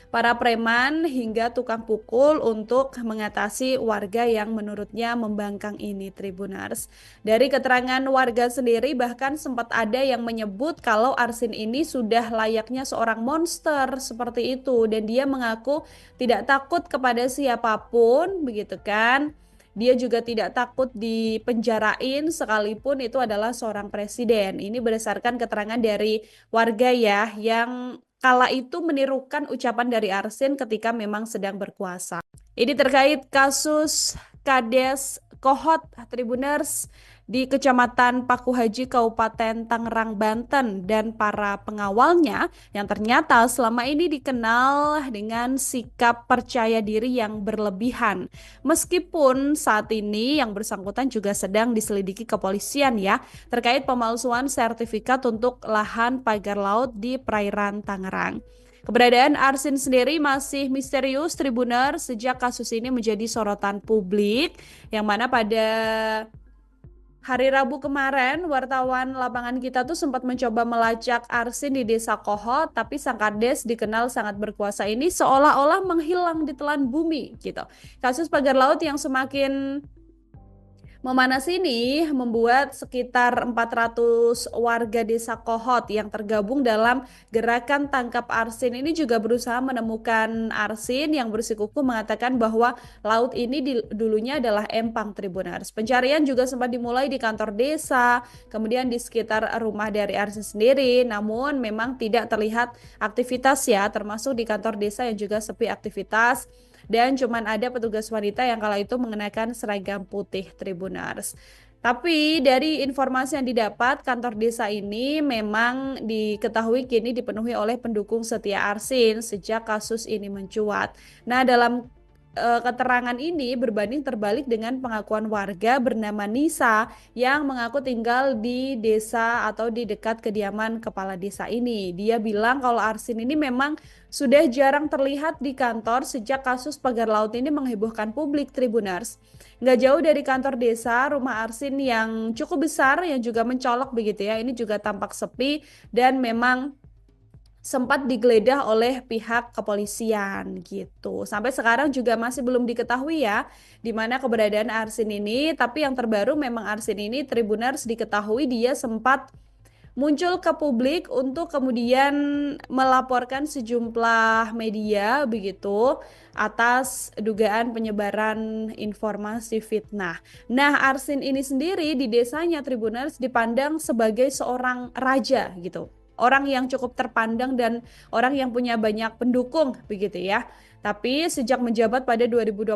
para preman hingga tukang pukul untuk mengatasi warga yang menurutnya membangkang ini, Tribuners. Dari keterangan warga sendiri bahkan sempat ada yang menyebut kalau Arsin ini sudah layaknya seorang monster seperti itu dan dia mengaku tidak takut kepada siapapun begitu kan. Dia juga tidak takut dipenjarain sekalipun itu adalah seorang presiden. Ini berdasarkan keterangan dari warga ya yang kala itu menirukan ucapan dari Arsin ketika memang sedang berkuasa. Ini terkait kasus Kades Kohot Tribuners di Kecamatan Pakuhaji Kabupaten Tangerang Banten dan para pengawalnya yang ternyata selama ini dikenal dengan sikap percaya diri yang berlebihan. Meskipun saat ini yang bersangkutan juga sedang diselidiki kepolisian ya terkait pemalsuan sertifikat untuk lahan pagar laut di perairan Tangerang. Keberadaan Arsin sendiri masih misterius Tribuner sejak kasus ini menjadi sorotan publik yang mana pada hari Rabu kemarin wartawan lapangan kita tuh sempat mencoba melacak Arsin di Desa Kohot, tapi sang Kades dikenal sangat berkuasa ini seolah-olah menghilang di telan bumi gitu. Kasus pagar laut yang semakin memanas ini membuat sekitar 400 warga desa Kohot yang tergabung dalam gerakan tangkap Arsin ini juga berusaha menemukan Arsin yang bersikukuh mengatakan bahwa laut ini dulunya adalah empang Tribuners. Pencarian juga sempat dimulai di kantor desa, kemudian di sekitar rumah dari Arsin sendiri, namun memang tidak terlihat aktivitas ya, termasuk di kantor desa yang juga sepi aktivitas. Dan cuman ada petugas wanita yang kala itu mengenakan seragam putih Tribuners. Tapi dari informasi yang didapat, kantor desa ini memang diketahui kini dipenuhi oleh pendukung setia Arsin sejak kasus ini mencuat. Nah, dalam keterangan ini berbanding terbalik dengan pengakuan warga bernama Nisa yang mengaku tinggal di desa atau di dekat kediaman kepala desa ini. Dia bilang kalau Arsin ini memang sudah jarang terlihat di kantor sejak kasus pagar laut ini menghebohkan publik Tribuners. Nggak jauh dari kantor desa, rumah Arsin yang cukup besar yang juga mencolok begitu ya, ini juga tampak sepi dan memang sempat digeledah oleh pihak kepolisian gitu. Sampai sekarang juga masih belum diketahui ya di mana keberadaan Arsin ini, tapi yang terbaru memang Arsin ini Tribuners diketahui dia sempat muncul ke publik untuk kemudian melaporkan sejumlah media begitu atas dugaan penyebaran informasi fitnah. Nah, Arsin ini sendiri di desanya Tribuners dipandang sebagai seorang raja gitu. Orang yang cukup terpandang dan orang yang punya banyak pendukung begitu ya. Tapi sejak menjabat pada 2021,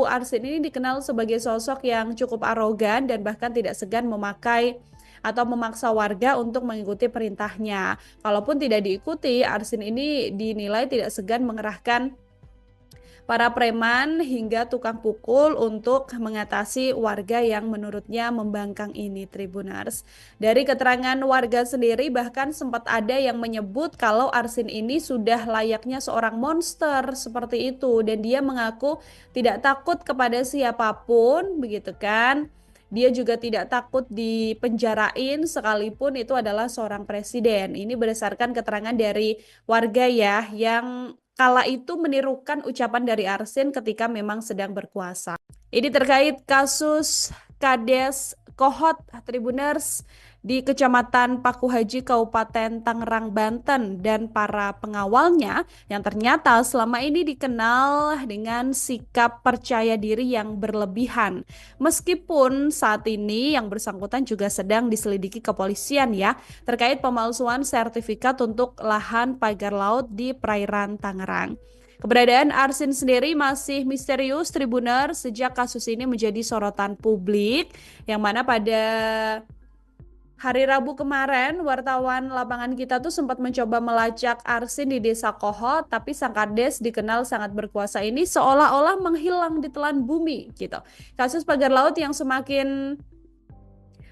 Arsin ini dikenal sebagai sosok yang cukup arogan dan bahkan tidak segan memakai atau memaksa warga untuk mengikuti perintahnya. Kalaupun tidak diikuti, Arsin ini dinilai tidak segan mengerahkan para preman hingga tukang pukul untuk mengatasi warga yang menurutnya membangkang ini Tribuners. Dari keterangan warga sendiri bahkan sempat ada yang menyebut kalau Arsin ini sudah layaknya seorang monster seperti itu dan dia mengaku tidak takut kepada siapapun begitu kan. Dia juga tidak takut dipenjarain sekalipun itu adalah seorang presiden. Ini berdasarkan keterangan dari warga ya yang kala itu menirukan ucapan dari Arsin ketika memang sedang berkuasa. Ini terkait kasus Kades Kohot Tribuners di Kecamatan Pakuhaji Kabupaten Tangerang Banten dan para pengawalnya yang ternyata selama ini dikenal dengan sikap percaya diri yang berlebihan. Meskipun saat ini yang bersangkutan juga sedang diselidiki kepolisian ya terkait pemalsuan sertifikat untuk lahan pagar laut di perairan Tangerang. Keberadaan Arsin sendiri masih misterius Tribuner sejak kasus ini menjadi sorotan publik yang mana pada hari Rabu kemarin wartawan lapangan kita tuh sempat mencoba melacak Arsin di Desa Kohot, tapi sang Kades dikenal sangat berkuasa ini seolah-olah menghilang di telan bumi gitu. Kasus pagar laut yang semakin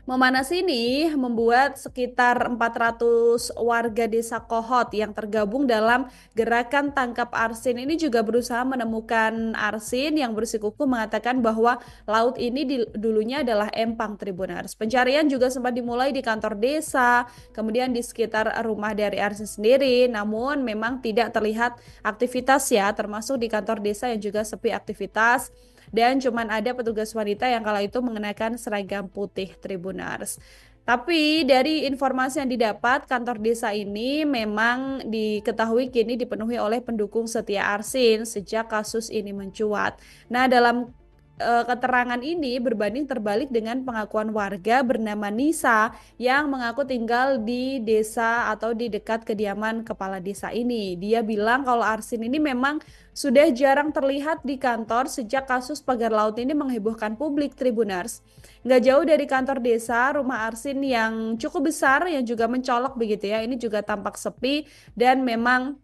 memanas ini membuat sekitar 400 warga desa Kohot yang tergabung dalam gerakan tangkap Arsin ini juga berusaha menemukan Arsin yang bersikukuh mengatakan bahwa laut ini dulunya adalah empang Tribuners. Pencarian juga sempat dimulai di kantor desa, kemudian di sekitar rumah dari Arsin sendiri, namun memang tidak terlihat aktivitas ya, termasuk di kantor desa yang juga sepi aktivitas. Dan cuman ada petugas wanita yang kala itu mengenakan seragam putih Tribuners. Tapi dari informasi yang didapat, kantor desa ini memang diketahui kini dipenuhi oleh pendukung setia Arsin sejak kasus ini mencuat. Nah, dalam keterangan ini berbanding terbalik dengan pengakuan warga bernama Nisa yang mengaku tinggal di desa atau di dekat kediaman kepala desa ini. Dia bilang kalau Arsin ini memang sudah jarang terlihat di kantor sejak kasus pagar laut ini menghebohkan publik, Tribuners. Nggak jauh dari kantor desa, rumah Arsin yang cukup besar yang juga mencolok begitu ya. Ini juga tampak sepi dan memang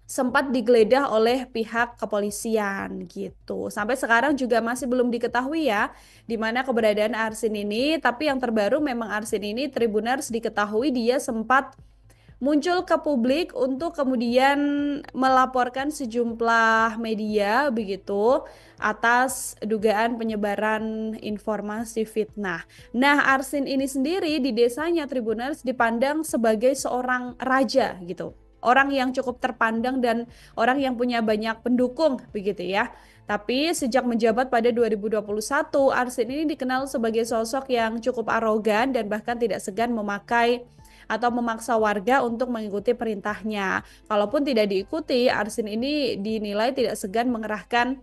sempat digeledah oleh pihak kepolisian gitu. Sampai sekarang juga masih belum diketahui ya di mana keberadaan Arsin ini, tapi yang terbaru memang Arsin ini Tribuners diketahui dia sempat muncul ke publik untuk kemudian melaporkan sejumlah media begitu atas dugaan penyebaran informasi fitnah. Nah, Arsin ini sendiri di desanya Tribuners dipandang sebagai seorang raja gitu. Orang yang cukup terpandang dan orang yang punya banyak pendukung begitu ya. Tapi sejak menjabat pada 2021, Arsin ini dikenal sebagai sosok yang cukup arogan dan bahkan tidak segan memakai atau memaksa warga untuk mengikuti perintahnya. Kalaupun tidak diikuti, Arsin ini dinilai tidak segan mengerahkan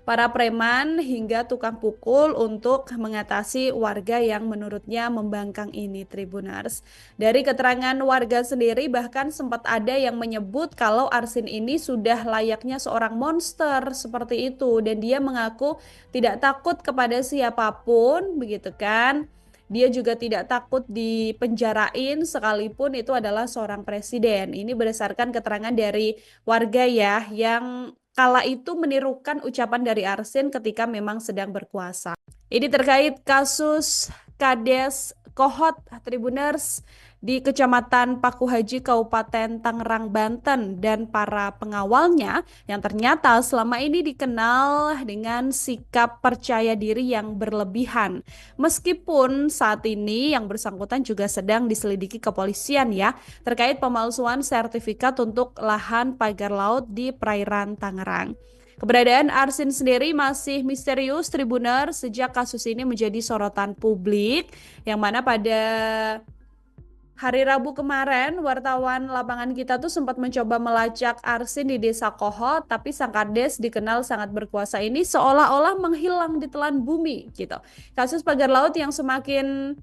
para preman hingga tukang pukul untuk mengatasi warga yang menurutnya membangkang ini, Tribuners. Dari keterangan warga sendiri bahkan sempat ada yang menyebut kalau Arsin ini sudah layaknya seorang monster seperti itu dan dia mengaku tidak takut kepada siapapun begitu kan. Dia juga tidak takut dipenjarain sekalipun itu adalah seorang presiden. Ini berdasarkan keterangan dari warga ya yang kala itu menirukan ucapan dari Arsin ketika memang sedang berkuasa. Ini terkait kasus Kades Kohot, Tribuners, di Kecamatan Pakuhaji, Kabupaten Tangerang, Banten, dan para pengawalnya yang ternyata selama ini dikenal dengan sikap percaya diri yang berlebihan. Meskipun saat ini yang bersangkutan juga sedang diselidiki kepolisian ya, terkait pemalsuan sertifikat untuk lahan pagar laut di perairan Tangerang. Keberadaan Arsin sendiri masih misterius, Tribuner, sejak kasus ini menjadi sorotan publik, yang mana pada hari Rabu kemarin, wartawan lapangan kita tuh sempat mencoba melacak Arsin di Desa Kohot, tapi sang Kades dikenal sangat berkuasa ini seolah-olah menghilang di telan bumi gitu. Kasus pagar laut yang semakin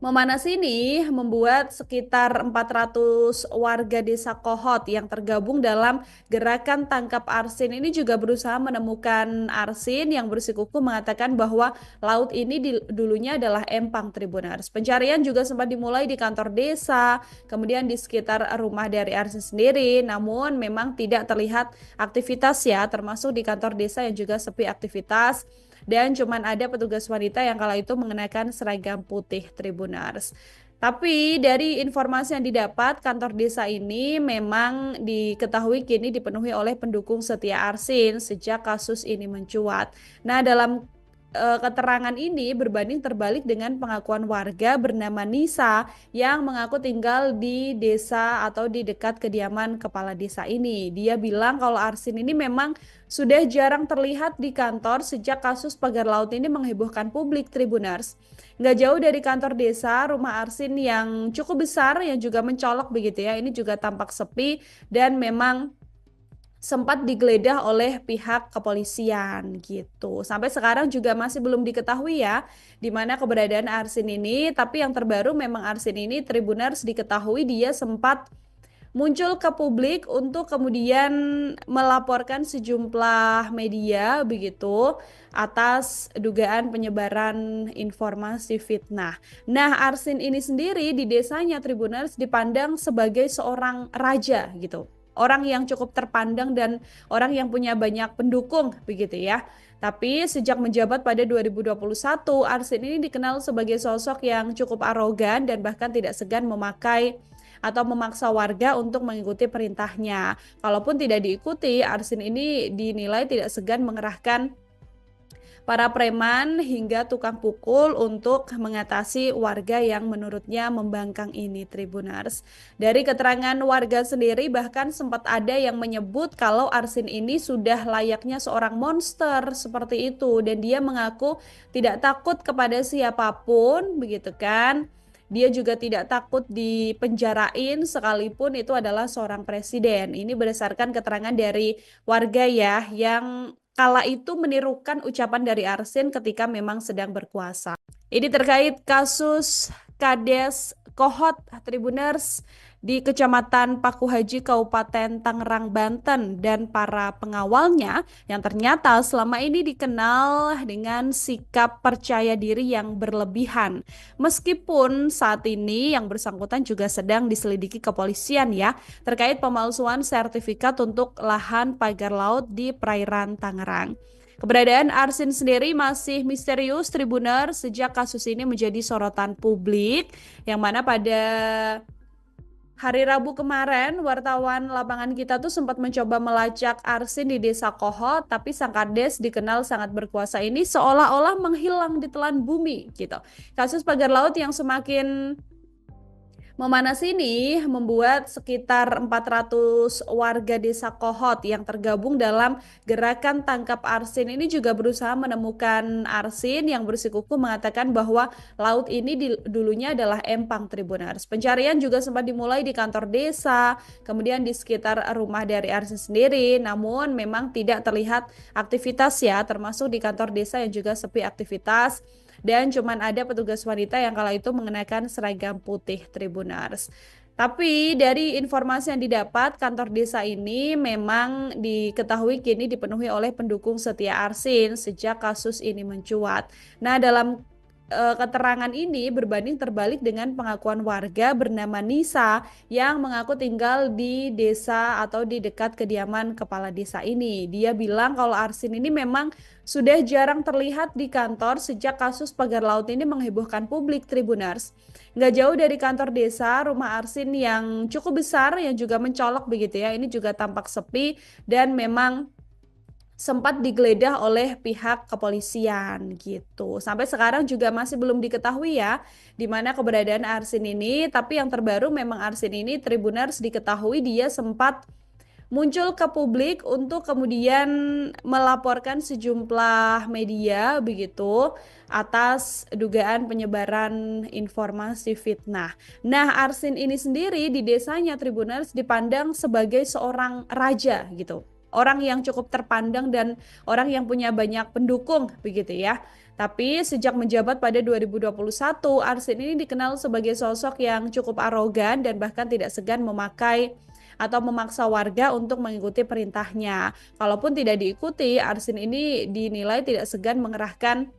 memanas ini membuat sekitar 400 warga desa Kohot yang tergabung dalam gerakan tangkap Arsin ini juga berusaha menemukan Arsin yang bersikukuh mengatakan bahwa laut ini dulunya adalah empang, Tribuners. Pencarian juga sempat dimulai di kantor desa, kemudian di sekitar rumah dari Arsin sendiri, namun memang tidak terlihat aktivitas ya, termasuk di kantor desa yang juga sepi aktivitas. Dan cuman ada petugas wanita yang kala itu mengenakan seragam putih, Tribuners. Tapi dari informasi yang didapat, kantor desa ini memang diketahui kini dipenuhi oleh pendukung setia Arsin sejak kasus ini mencuat. Nah, dalam keterangan ini berbanding terbalik dengan pengakuan warga bernama Nisa yang mengaku tinggal di desa atau di dekat kediaman kepala desa ini. Dia bilang kalau Arsin ini memang sudah jarang terlihat di kantor sejak kasus pagar laut ini menghebohkan publik, Tribuners. Nggak jauh dari kantor desa, rumah Arsin yang cukup besar yang juga mencolok begitu ya. Ini juga tampak sepi dan memang sempat digeledah oleh pihak kepolisian gitu. Sampai sekarang juga masih belum diketahui ya di mana keberadaan Arsin ini, tapi yang terbaru memang Arsin ini Tribuners diketahui dia sempat muncul ke publik untuk kemudian melaporkan sejumlah media begitu atas dugaan penyebaran informasi fitnah. Nah, Arsin ini sendiri di desanya Tribuners dipandang sebagai seorang raja gitu. Orang yang cukup terpandang dan orang yang punya banyak pendukung begitu ya. Tapi sejak menjabat pada 2021, Arsin ini dikenal sebagai sosok yang cukup arogan dan bahkan tidak segan memakai atau memaksa warga untuk mengikuti perintahnya. Kalaupun tidak diikuti, Arsin ini dinilai tidak segan mengerahkan para preman hingga tukang pukul untuk mengatasi warga yang menurutnya membangkang ini, Tribuners. Dari keterangan warga sendiri bahkan sempat ada yang menyebut kalau Arsin ini sudah layaknya seorang monster seperti itu dan dia mengaku tidak takut kepada siapapun begitu kan. Dia juga tidak takut dipenjarain sekalipun itu adalah seorang presiden. Ini berdasarkan keterangan dari warga ya yang kala itu menirukan ucapan dari Arsin ketika memang sedang berkuasa. Ini terkait kasus Kades Kohot Tribuners di Kecamatan Pakuhaji Kabupaten Tangerang Banten dan para pengawalnya yang ternyata selama ini dikenal dengan sikap percaya diri yang berlebihan. Meskipun saat ini yang bersangkutan juga sedang diselidiki kepolisian ya terkait pemalsuan sertifikat untuk lahan pagar laut di perairan Tangerang. Keberadaan Arsin sendiri masih misterius Tribuner sejak kasus ini menjadi sorotan publik yang mana pada hari Rabu kemarin wartawan lapangan kita tuh sempat mencoba melacak Arsin di Desa Kohot tapi sang kades dikenal sangat berkuasa ini seolah-olah menghilang di telan bumi gitu. Kasus pagar laut yang semakin memanas ini membuat sekitar 400 warga desa Kohot yang tergabung dalam gerakan tangkap Arsin ini juga berusaha menemukan Arsin yang bersikukuh mengatakan bahwa laut ini dulunya adalah empang Tribuners. Pencarian juga sempat dimulai di kantor desa, kemudian di sekitar rumah dari Arsin sendiri, namun memang tidak terlihat aktivitas ya, termasuk di kantor desa yang juga sepi aktivitas. Dan cuman ada petugas wanita yang kala itu mengenakan seragam putih Tribuners. Tapi dari informasi yang didapat, kantor desa ini memang diketahui kini dipenuhi oleh pendukung setia Arsin sejak kasus ini mencuat. Nah, dalam keterangan ini berbanding terbalik dengan pengakuan warga bernama Nisa yang mengaku tinggal di desa atau di dekat kediaman kepala desa ini. Dia bilang kalau Arsin ini memang sudah jarang terlihat di kantor sejak kasus pagar laut ini menghebohkan publik Tribuners. Nggak jauh dari kantor desa, rumah Arsin yang cukup besar yang juga mencolok begitu ya, ini juga tampak sepi dan memang sempat digeledah oleh pihak kepolisian gitu. Sampai sekarang juga masih belum diketahui ya di mana keberadaan Arsin ini, tapi yang terbaru memang Arsin ini Tribuners diketahui dia sempat muncul ke publik untuk kemudian melaporkan sejumlah media begitu atas dugaan penyebaran informasi fitnah. Nah, Arsin ini sendiri di desanya Tribuners dipandang sebagai seorang raja gitu. Orang yang cukup terpandang dan orang yang punya banyak pendukung begitu ya. Tapi sejak menjabat pada 2021, Arsin ini dikenal sebagai sosok yang cukup arogan dan bahkan tidak segan memakai atau memaksa warga untuk mengikuti perintahnya. Kalaupun tidak diikuti, Arsin ini dinilai tidak segan mengerahkan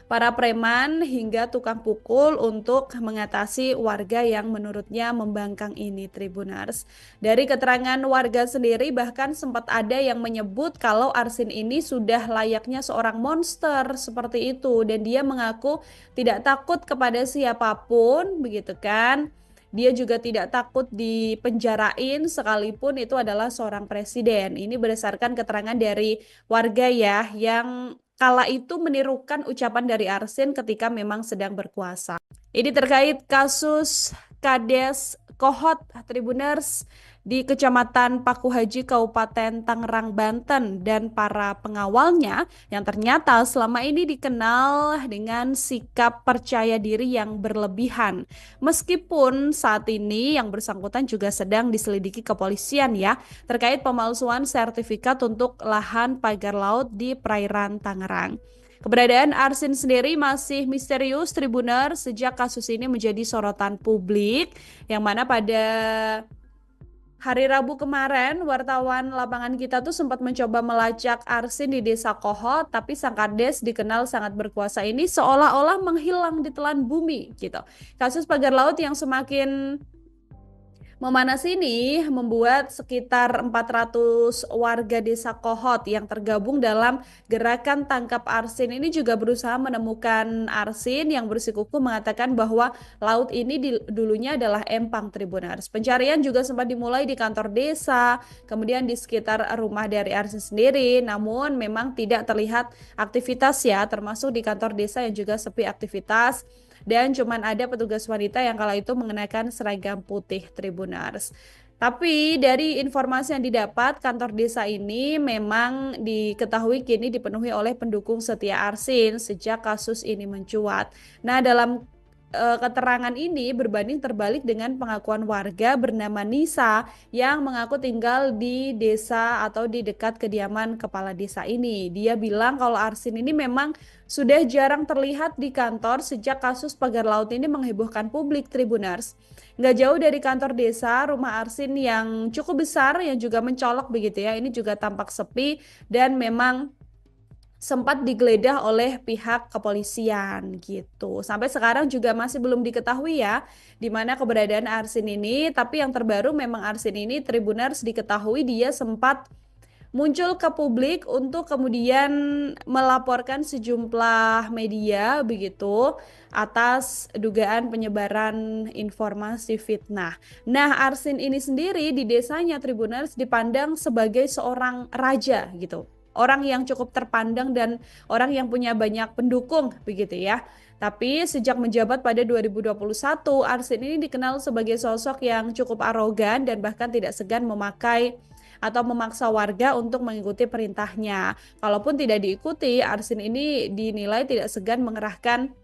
para preman hingga tukang pukul untuk mengatasi warga yang menurutnya membangkang ini Tribuners. Dari keterangan warga sendiri bahkan sempat ada yang menyebut kalau Arsin ini sudah layaknya seorang monster seperti itu dan dia mengaku tidak takut kepada siapapun begitu kan. Dia juga tidak takut dipenjarain sekalipun itu adalah seorang presiden. Ini berdasarkan keterangan dari warga ya yang kala itu menirukan ucapan dari Arsin ketika memang sedang berkuasa. Ini terkait kasus Kades Kohot Tribuners di Kecamatan Pakuhaji Kabupaten Tangerang Banten dan para pengawalnya yang ternyata selama ini dikenal dengan sikap percaya diri yang berlebihan. Meskipun saat ini yang bersangkutan juga sedang diselidiki kepolisian ya terkait pemalsuan sertifikat untuk lahan pagar laut di perairan Tangerang. Keberadaan Arsin sendiri masih misterius Tribuner sejak kasus ini menjadi sorotan publik yang mana pada hari Rabu kemarin wartawan lapangan kita tuh sempat mencoba melacak Arsin di Desa Kohot tapi sang kades dikenal sangat berkuasa ini seolah-olah menghilang di telan bumi gitu. Kasus pagar laut yang semakin memanas ini membuat sekitar 400 warga desa Kohot yang tergabung dalam gerakan tangkap Arsin ini juga berusaha menemukan Arsin yang bersikukuh mengatakan bahwa laut ini dulunya adalah empang Tribuners. Pencarian juga sempat dimulai di kantor desa, kemudian di sekitar rumah dari Arsin sendiri, namun memang tidak terlihat aktivitas ya, termasuk di kantor desa yang juga sepi aktivitas. Dan cuman ada petugas wanita yang kala itu mengenakan seragam putih Tribuners. Tapi dari informasi yang didapat, kantor desa ini memang diketahui kini dipenuhi oleh pendukung setia Arsin sejak kasus ini mencuat. Nah, dalam keterangan ini berbanding terbalik dengan pengakuan warga bernama Nisa yang mengaku tinggal di desa atau di dekat kediaman kepala desa ini. Dia bilang kalau Arsin ini memang sudah jarang terlihat di kantor sejak kasus pagar laut ini menghebohkan publik, Tribuners. Nggak jauh dari kantor desa, rumah Arsin yang cukup besar yang juga mencolok begitu ya. Ini juga tampak sepi dan memang sempat digeledah oleh pihak kepolisian gitu. Sampai sekarang juga masih belum diketahui ya di mana keberadaan Arsin ini, tapi yang terbaru memang Arsin ini Tribuners diketahui dia sempat muncul ke publik untuk kemudian melaporkan sejumlah media begitu atas dugaan penyebaran informasi fitnah. Nah, Arsin ini sendiri di desanya Tribuners dipandang sebagai seorang raja gitu. Orang yang cukup terpandang dan orang yang punya banyak pendukung begitu ya. Tapi sejak menjabat pada 2021, Arsin ini dikenal sebagai sosok yang cukup arogan dan bahkan tidak segan memakai atau memaksa warga untuk mengikuti perintahnya. Kalaupun tidak diikuti, Arsin ini dinilai tidak segan mengerahkan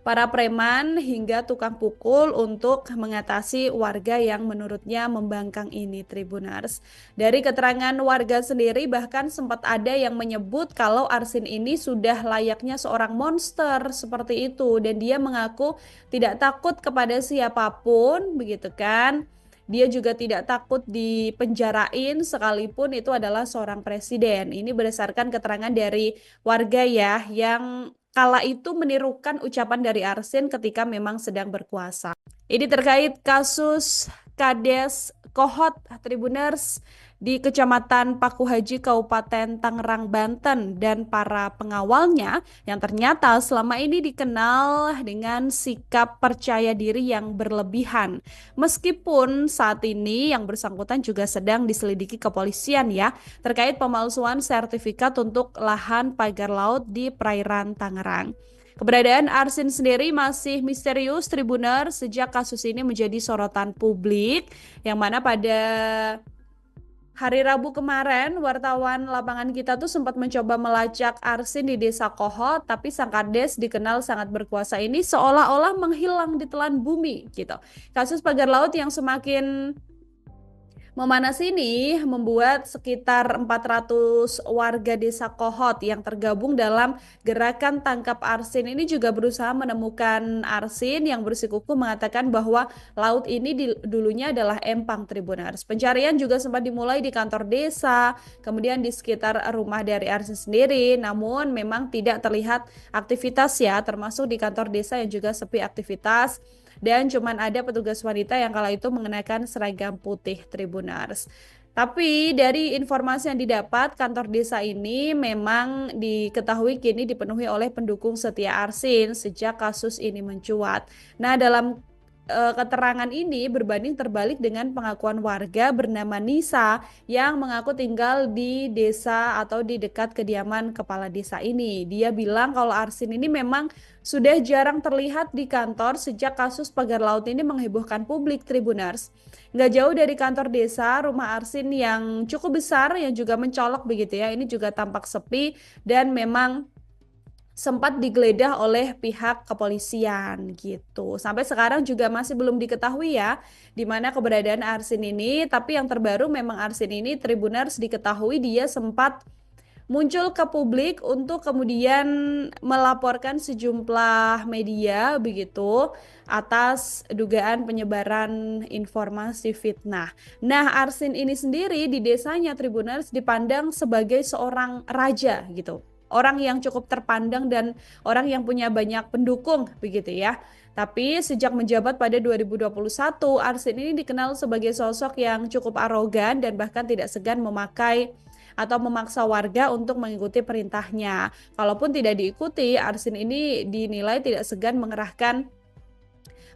para preman hingga tukang pukul untuk mengatasi warga yang menurutnya membangkang ini, Tribuners. Dari keterangan warga sendiri bahkan sempat ada yang menyebut kalau Arsin ini sudah layaknya seorang monster seperti itu dan dia mengaku tidak takut kepada siapapun begitu kan. Dia juga tidak takut dipenjarain sekalipun itu adalah seorang presiden. Ini berdasarkan keterangan dari warga ya yang kala itu menirukan ucapan dari Arsin ketika memang sedang berkuasa. Ini terkait kasus Kades Kohot, Tribuners, di Kecamatan Pakuhaji, Kabupaten Tangerang, Banten, dan para pengawalnya yang ternyata selama ini dikenal dengan sikap percaya diri yang berlebihan. Meskipun saat ini yang bersangkutan juga sedang diselidiki kepolisian ya, terkait pemalsuan sertifikat untuk lahan pagar laut di perairan Tangerang. Keberadaan Arsin sendiri masih misterius, Tribuner, sejak kasus ini menjadi sorotan publik, yang mana pada hari Rabu kemarin, wartawan lapangan kita tuh sempat mencoba melacak Arsin di Desa Kohot, tapi sang Kades dikenal sangat berkuasa ini seolah-olah menghilang di telan bumi gitu. Kasus pagar laut yang semakin memanas ini membuat sekitar 400 warga desa Kohot yang tergabung dalam gerakan tangkap Arsin ini juga berusaha menemukan Arsin yang bersikukuh mengatakan bahwa laut ini dulunya adalah empang, Tribuners. Pencarian juga sempat dimulai di kantor desa, kemudian di sekitar rumah dari Arsin sendiri, namun memang tidak terlihat aktivitas ya, termasuk di kantor desa yang juga sepi aktivitas. Dan cuman ada petugas wanita yang kala itu mengenakan seragam putih, Tribuners. Tapi dari informasi yang didapat, kantor desa ini memang diketahui kini dipenuhi oleh pendukung setia Arsin sejak kasus ini mencuat. Nah, dalam keterangan ini berbanding terbalik dengan pengakuan warga bernama Nisa yang mengaku tinggal di desa atau di dekat kediaman kepala desa ini. Dia bilang kalau Arsin ini memang sudah jarang terlihat di kantor sejak kasus pagar laut ini menghebohkan publik, Tribuners. Nggak jauh dari kantor desa, rumah Arsin yang cukup besar yang juga mencolok begitu ya. Ini juga tampak sepi dan memang sempat digeledah oleh pihak kepolisian gitu. Sampai sekarang juga masih belum diketahui ya di mana keberadaan Arsin ini, tapi yang terbaru memang Arsin ini Tribuners diketahui dia sempat muncul ke publik untuk kemudian melaporkan sejumlah media begitu atas dugaan penyebaran informasi fitnah. Nah, Arsin ini sendiri di desanya Tribuners dipandang sebagai seorang raja gitu. Orang yang cukup terpandang dan orang yang punya banyak pendukung begitu ya. Tapi sejak menjabat pada 2021, Arsin ini dikenal sebagai sosok yang cukup arogan dan bahkan tidak segan memakai atau memaksa warga untuk mengikuti perintahnya. Kalaupun tidak diikuti, Arsin ini dinilai tidak segan mengerahkan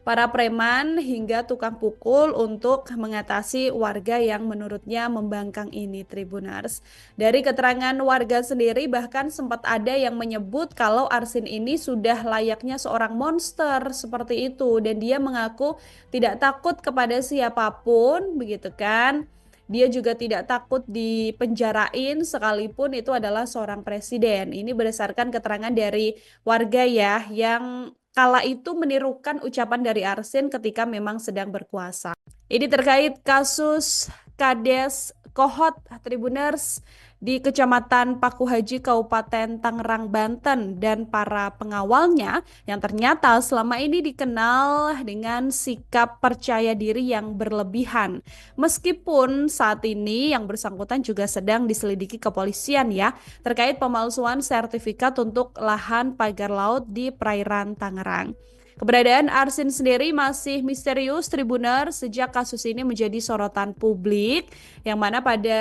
para preman hingga tukang pukul untuk mengatasi warga yang menurutnya membangkang ini, Tribuners. Dari keterangan warga sendiri bahkan sempat ada yang menyebut kalau Arsin ini sudah layaknya seorang monster seperti itu dan dia mengaku tidak takut kepada siapapun begitu kan. Dia juga tidak takut dipenjarain sekalipun itu adalah seorang presiden. Ini berdasarkan keterangan dari warga ya yang kala itu menirukan ucapan dari Arsin ketika memang sedang berkuasa. Ini terkait kasus Kades Kohot Tribuners di Kecamatan Pakuhaji Kabupaten Tangerang Banten dan para pengawalnya yang ternyata selama ini dikenal dengan sikap percaya diri yang berlebihan. Meskipun saat ini yang bersangkutan juga sedang diselidiki kepolisian ya terkait pemalsuan sertifikat untuk lahan pagar laut di perairan Tangerang. Keberadaan Arsin sendiri masih misterius Tribuner sejak kasus ini menjadi sorotan publik yang mana pada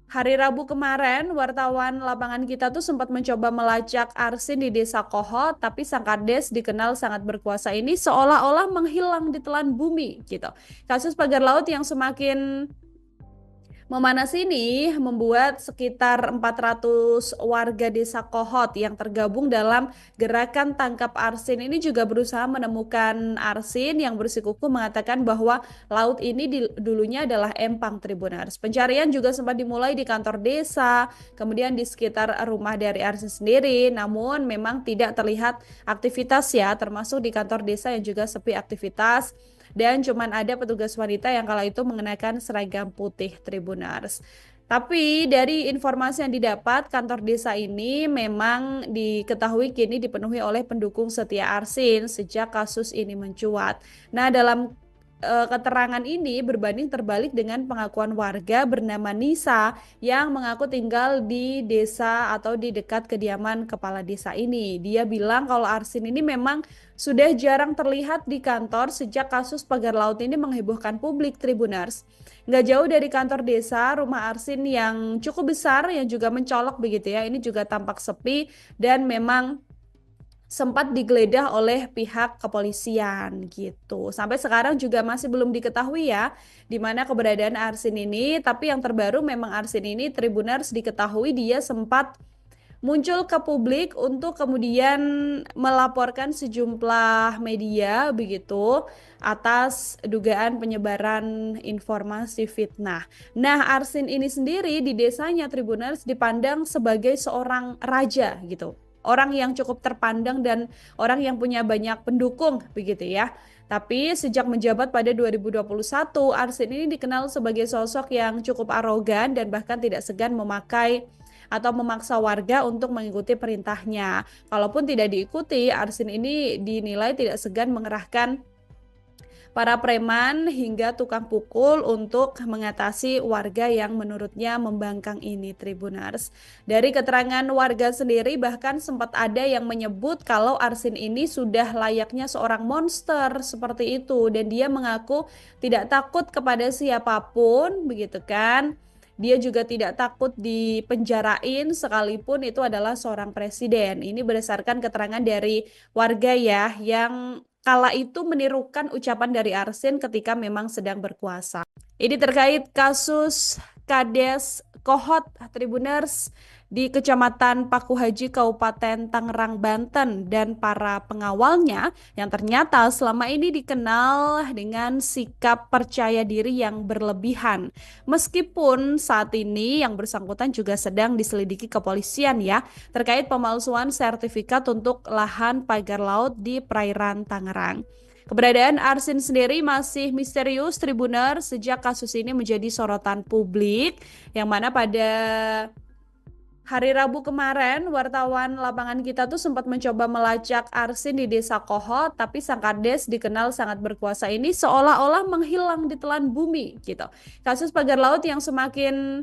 hari Rabu kemarin wartawan lapangan kita tuh sempat mencoba melacak Arsin di Desa Kohot tapi sang kades dikenal sangat berkuasa ini seolah-olah menghilang di telan bumi gitu. Kasus pagar laut yang semakin memanas ini membuat sekitar 400 warga desa Kohot yang tergabung dalam gerakan tangkap Arsin ini juga berusaha menemukan Arsin yang bersikukuh mengatakan bahwa laut ini dulunya adalah empang Tribuners. Pencarian juga sempat dimulai di kantor desa, kemudian di sekitar rumah dari Arsin sendiri, namun memang tidak terlihat aktivitas ya, termasuk di kantor desa yang juga sepi aktivitas. Dan cuman ada petugas wanita yang kala itu mengenakan seragam putih Tribuners. Tapi dari informasi yang didapat, kantor desa ini memang diketahui kini dipenuhi oleh pendukung setia Arsin sejak kasus ini mencuat. Nah, dalam keterangan ini berbanding terbalik dengan pengakuan warga bernama Nisa yang mengaku tinggal di desa atau di dekat kediaman kepala desa ini. Dia bilang kalau Arsin ini memang sudah jarang terlihat di kantor sejak kasus pagar laut ini menghebohkan publik Tribuners. Nggak jauh dari kantor desa, rumah Arsin yang cukup besar yang juga mencolok begitu ya, ini juga tampak sepi dan memang sempat digeledah oleh pihak kepolisian gitu. Sampai sekarang juga masih belum diketahui ya di mana keberadaan Arsin ini, tapi yang terbaru memang Arsin ini Tribuners diketahui dia sempat muncul ke publik untuk kemudian melaporkan sejumlah media begitu atas dugaan penyebaran informasi fitnah. Nah, Arsin ini sendiri di desanya Tribuners dipandang sebagai seorang raja gitu. Orang yang cukup terpandang dan orang yang punya banyak pendukung begitu ya. Tapi sejak menjabat pada 2021, Arsin ini dikenal sebagai sosok yang cukup arogan dan bahkan tidak segan memakai atau memaksa warga untuk mengikuti perintahnya. Kalaupun tidak diikuti, Arsin ini dinilai tidak segan mengerahkan para preman hingga tukang pukul untuk mengatasi warga yang menurutnya membangkang ini Tribuners. Dari keterangan warga sendiri bahkan sempat ada yang menyebut kalau Arsin ini sudah layaknya seorang monster seperti itu dan dia mengaku tidak takut kepada siapapun begitu kan. Dia juga tidak takut dipenjarain sekalipun itu adalah seorang presiden. Ini berdasarkan keterangan dari warga ya yang kala itu menirukan ucapan dari Arsin ketika memang sedang berkuasa. Ini terkait kasus Kades Kohot Tribuners di Kecamatan Pakuhaji Kabupaten Tangerang Banten dan para pengawalnya yang ternyata selama ini dikenal dengan sikap percaya diri yang berlebihan. Meskipun saat ini yang bersangkutan juga sedang diselidiki kepolisian ya terkait pemalsuan sertifikat untuk lahan pagar laut di perairan Tangerang. Keberadaan Arsin sendiri masih misterius Tribuner sejak kasus ini menjadi sorotan publik yang mana pada hari Rabu kemarin wartawan lapangan kita tuh sempat mencoba melacak Arsin di Desa Kohot tapi sang kades dikenal sangat berkuasa ini seolah-olah menghilang di telan bumi gitu. Kasus pagar laut yang semakin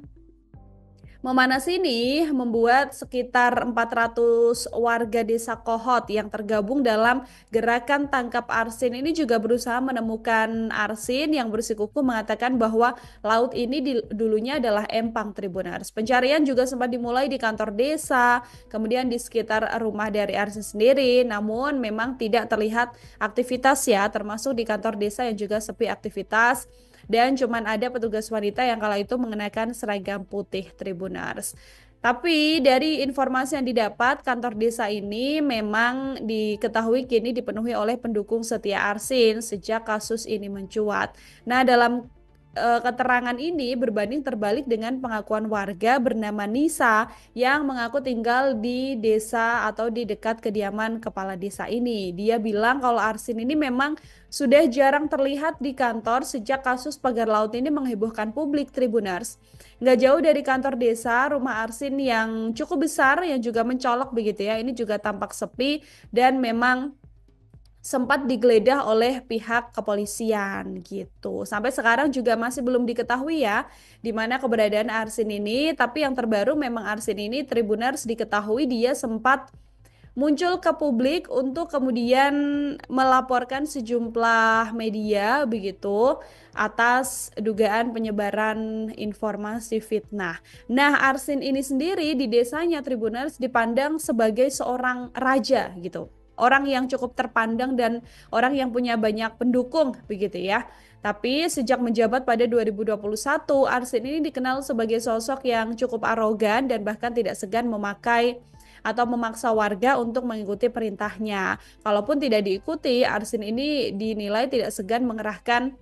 memanas ini membuat sekitar 400 warga desa Kohot yang tergabung dalam gerakan tangkap Arsin ini juga berusaha menemukan Arsin yang bersikukuh mengatakan bahwa laut ini dulunya adalah empang Tribuners. Pencarian juga sempat dimulai di kantor desa, kemudian di sekitar rumah dari Arsin sendiri, namun memang tidak terlihat aktivitas ya, termasuk di kantor desa yang juga sepi aktivitas. Dan cuman ada petugas wanita yang kala itu mengenakan seragam putih Tribuners. Tapi dari informasi yang didapat, kantor desa ini memang diketahui kini dipenuhi oleh pendukung setia Arsin sejak kasus ini mencuat. Nah, dalam keterangan ini berbanding terbalik dengan pengakuan warga bernama Nisa yang mengaku tinggal di desa atau di dekat kediaman kepala desa ini. Dia bilang kalau Arsin ini memang sudah jarang terlihat di kantor sejak kasus pagar laut ini menghebohkan publik, Tribuners. Nggak jauh dari kantor desa, rumah Arsin yang cukup besar yang juga mencolok begitu ya, ini juga tampak sepi dan memang sempat digeledah oleh pihak kepolisian gitu. Sampai sekarang juga masih belum diketahui ya di mana keberadaan Arsin ini, tapi yang terbaru memang Arsin ini Tribuners diketahui dia sempat muncul ke publik untuk kemudian melaporkan sejumlah media begitu atas dugaan penyebaran informasi fitnah. Nah, Arsin ini sendiri di desanya Tribuners dipandang sebagai seorang raja gitu. Orang yang cukup terpandang dan orang yang punya banyak pendukung begitu ya. Tapi sejak menjabat pada 2021, Arsin ini dikenal sebagai sosok yang cukup arogan dan bahkan tidak segan memakai atau memaksa warga untuk mengikuti perintahnya. Kalaupun tidak diikuti, Arsin ini dinilai tidak segan mengerahkan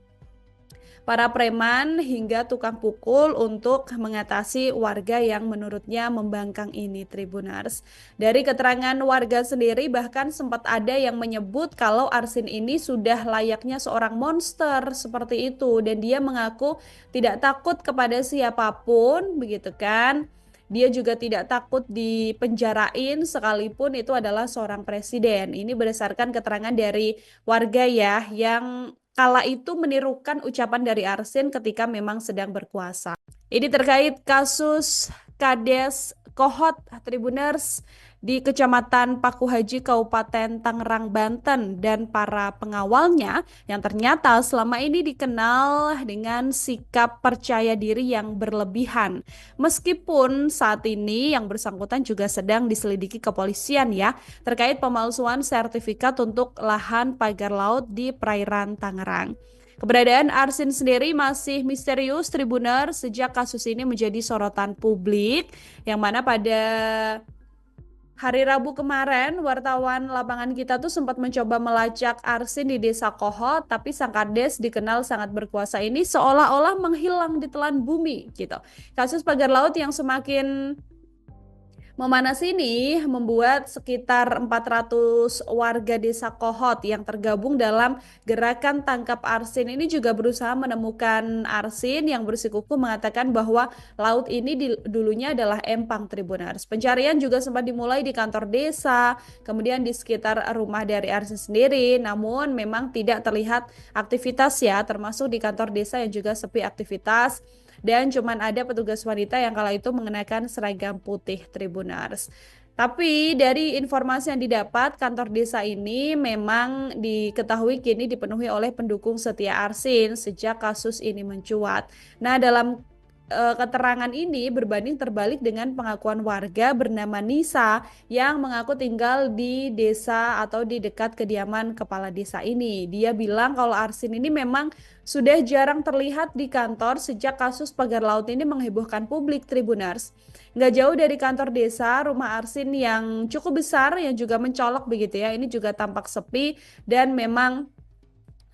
para preman hingga tukang pukul untuk mengatasi warga yang menurutnya membangkang ini, Tribuners. Dari keterangan warga sendiri bahkan sempat ada yang menyebut kalau Arsin ini sudah layaknya seorang monster seperti itu dan dia mengaku tidak takut kepada siapapun begitu kan. Dia juga tidak takut dipenjarain sekalipun itu adalah seorang presiden. Ini berdasarkan keterangan dari warga ya yang kala itu menirukan ucapan dari Arsin ketika memang sedang berkuasa. Ini terkait kasus Kades Kohot, Tribuners, di Kecamatan Pakuhaji, Kabupaten Tangerang, Banten, dan para pengawalnya yang ternyata selama ini dikenal dengan sikap percaya diri yang berlebihan. Meskipun saat ini yang bersangkutan juga sedang diselidiki kepolisian ya, terkait pemalsuan sertifikat untuk lahan pagar laut di perairan Tangerang. Keberadaan Arsin sendiri masih misterius, Tribuner, sejak kasus ini menjadi sorotan publik, yang mana pada hari Rabu kemarin, wartawan lapangan kita tuh sempat mencoba melacak Arsin di Desa Kohot, tapi sang Kades dikenal sangat berkuasa ini seolah-olah menghilang di telan bumi gitu. Kasus pagar laut yang semakin memanas ini membuat sekitar 400 warga desa Kohot yang tergabung dalam gerakan tangkap Arsin ini juga berusaha menemukan Arsin yang bersikukuh mengatakan bahwa laut ini dulunya adalah empang, Tribuners. Pencarian juga sempat dimulai di kantor desa, kemudian di sekitar rumah dari Arsin sendiri, namun memang tidak terlihat aktivitas ya, termasuk di kantor desa yang juga sepi aktivitas. Dan cuman ada petugas wanita yang kala itu mengenakan seragam putih, Tribuners. Tapi dari informasi yang didapat, kantor desa ini memang diketahui kini dipenuhi oleh pendukung setia Arsin sejak kasus ini mencuat. Nah, dalam keterangan ini berbanding terbalik dengan pengakuan warga bernama Nisa yang mengaku tinggal di desa atau di dekat kediaman kepala desa ini. Dia bilang kalau Arsin ini memang sudah jarang terlihat di kantor sejak kasus pagar laut ini menghebohkan publik, Tribuners. Nggak jauh dari kantor desa, rumah Arsin yang cukup besar yang juga mencolok begitu ya, ini juga tampak sepi dan memang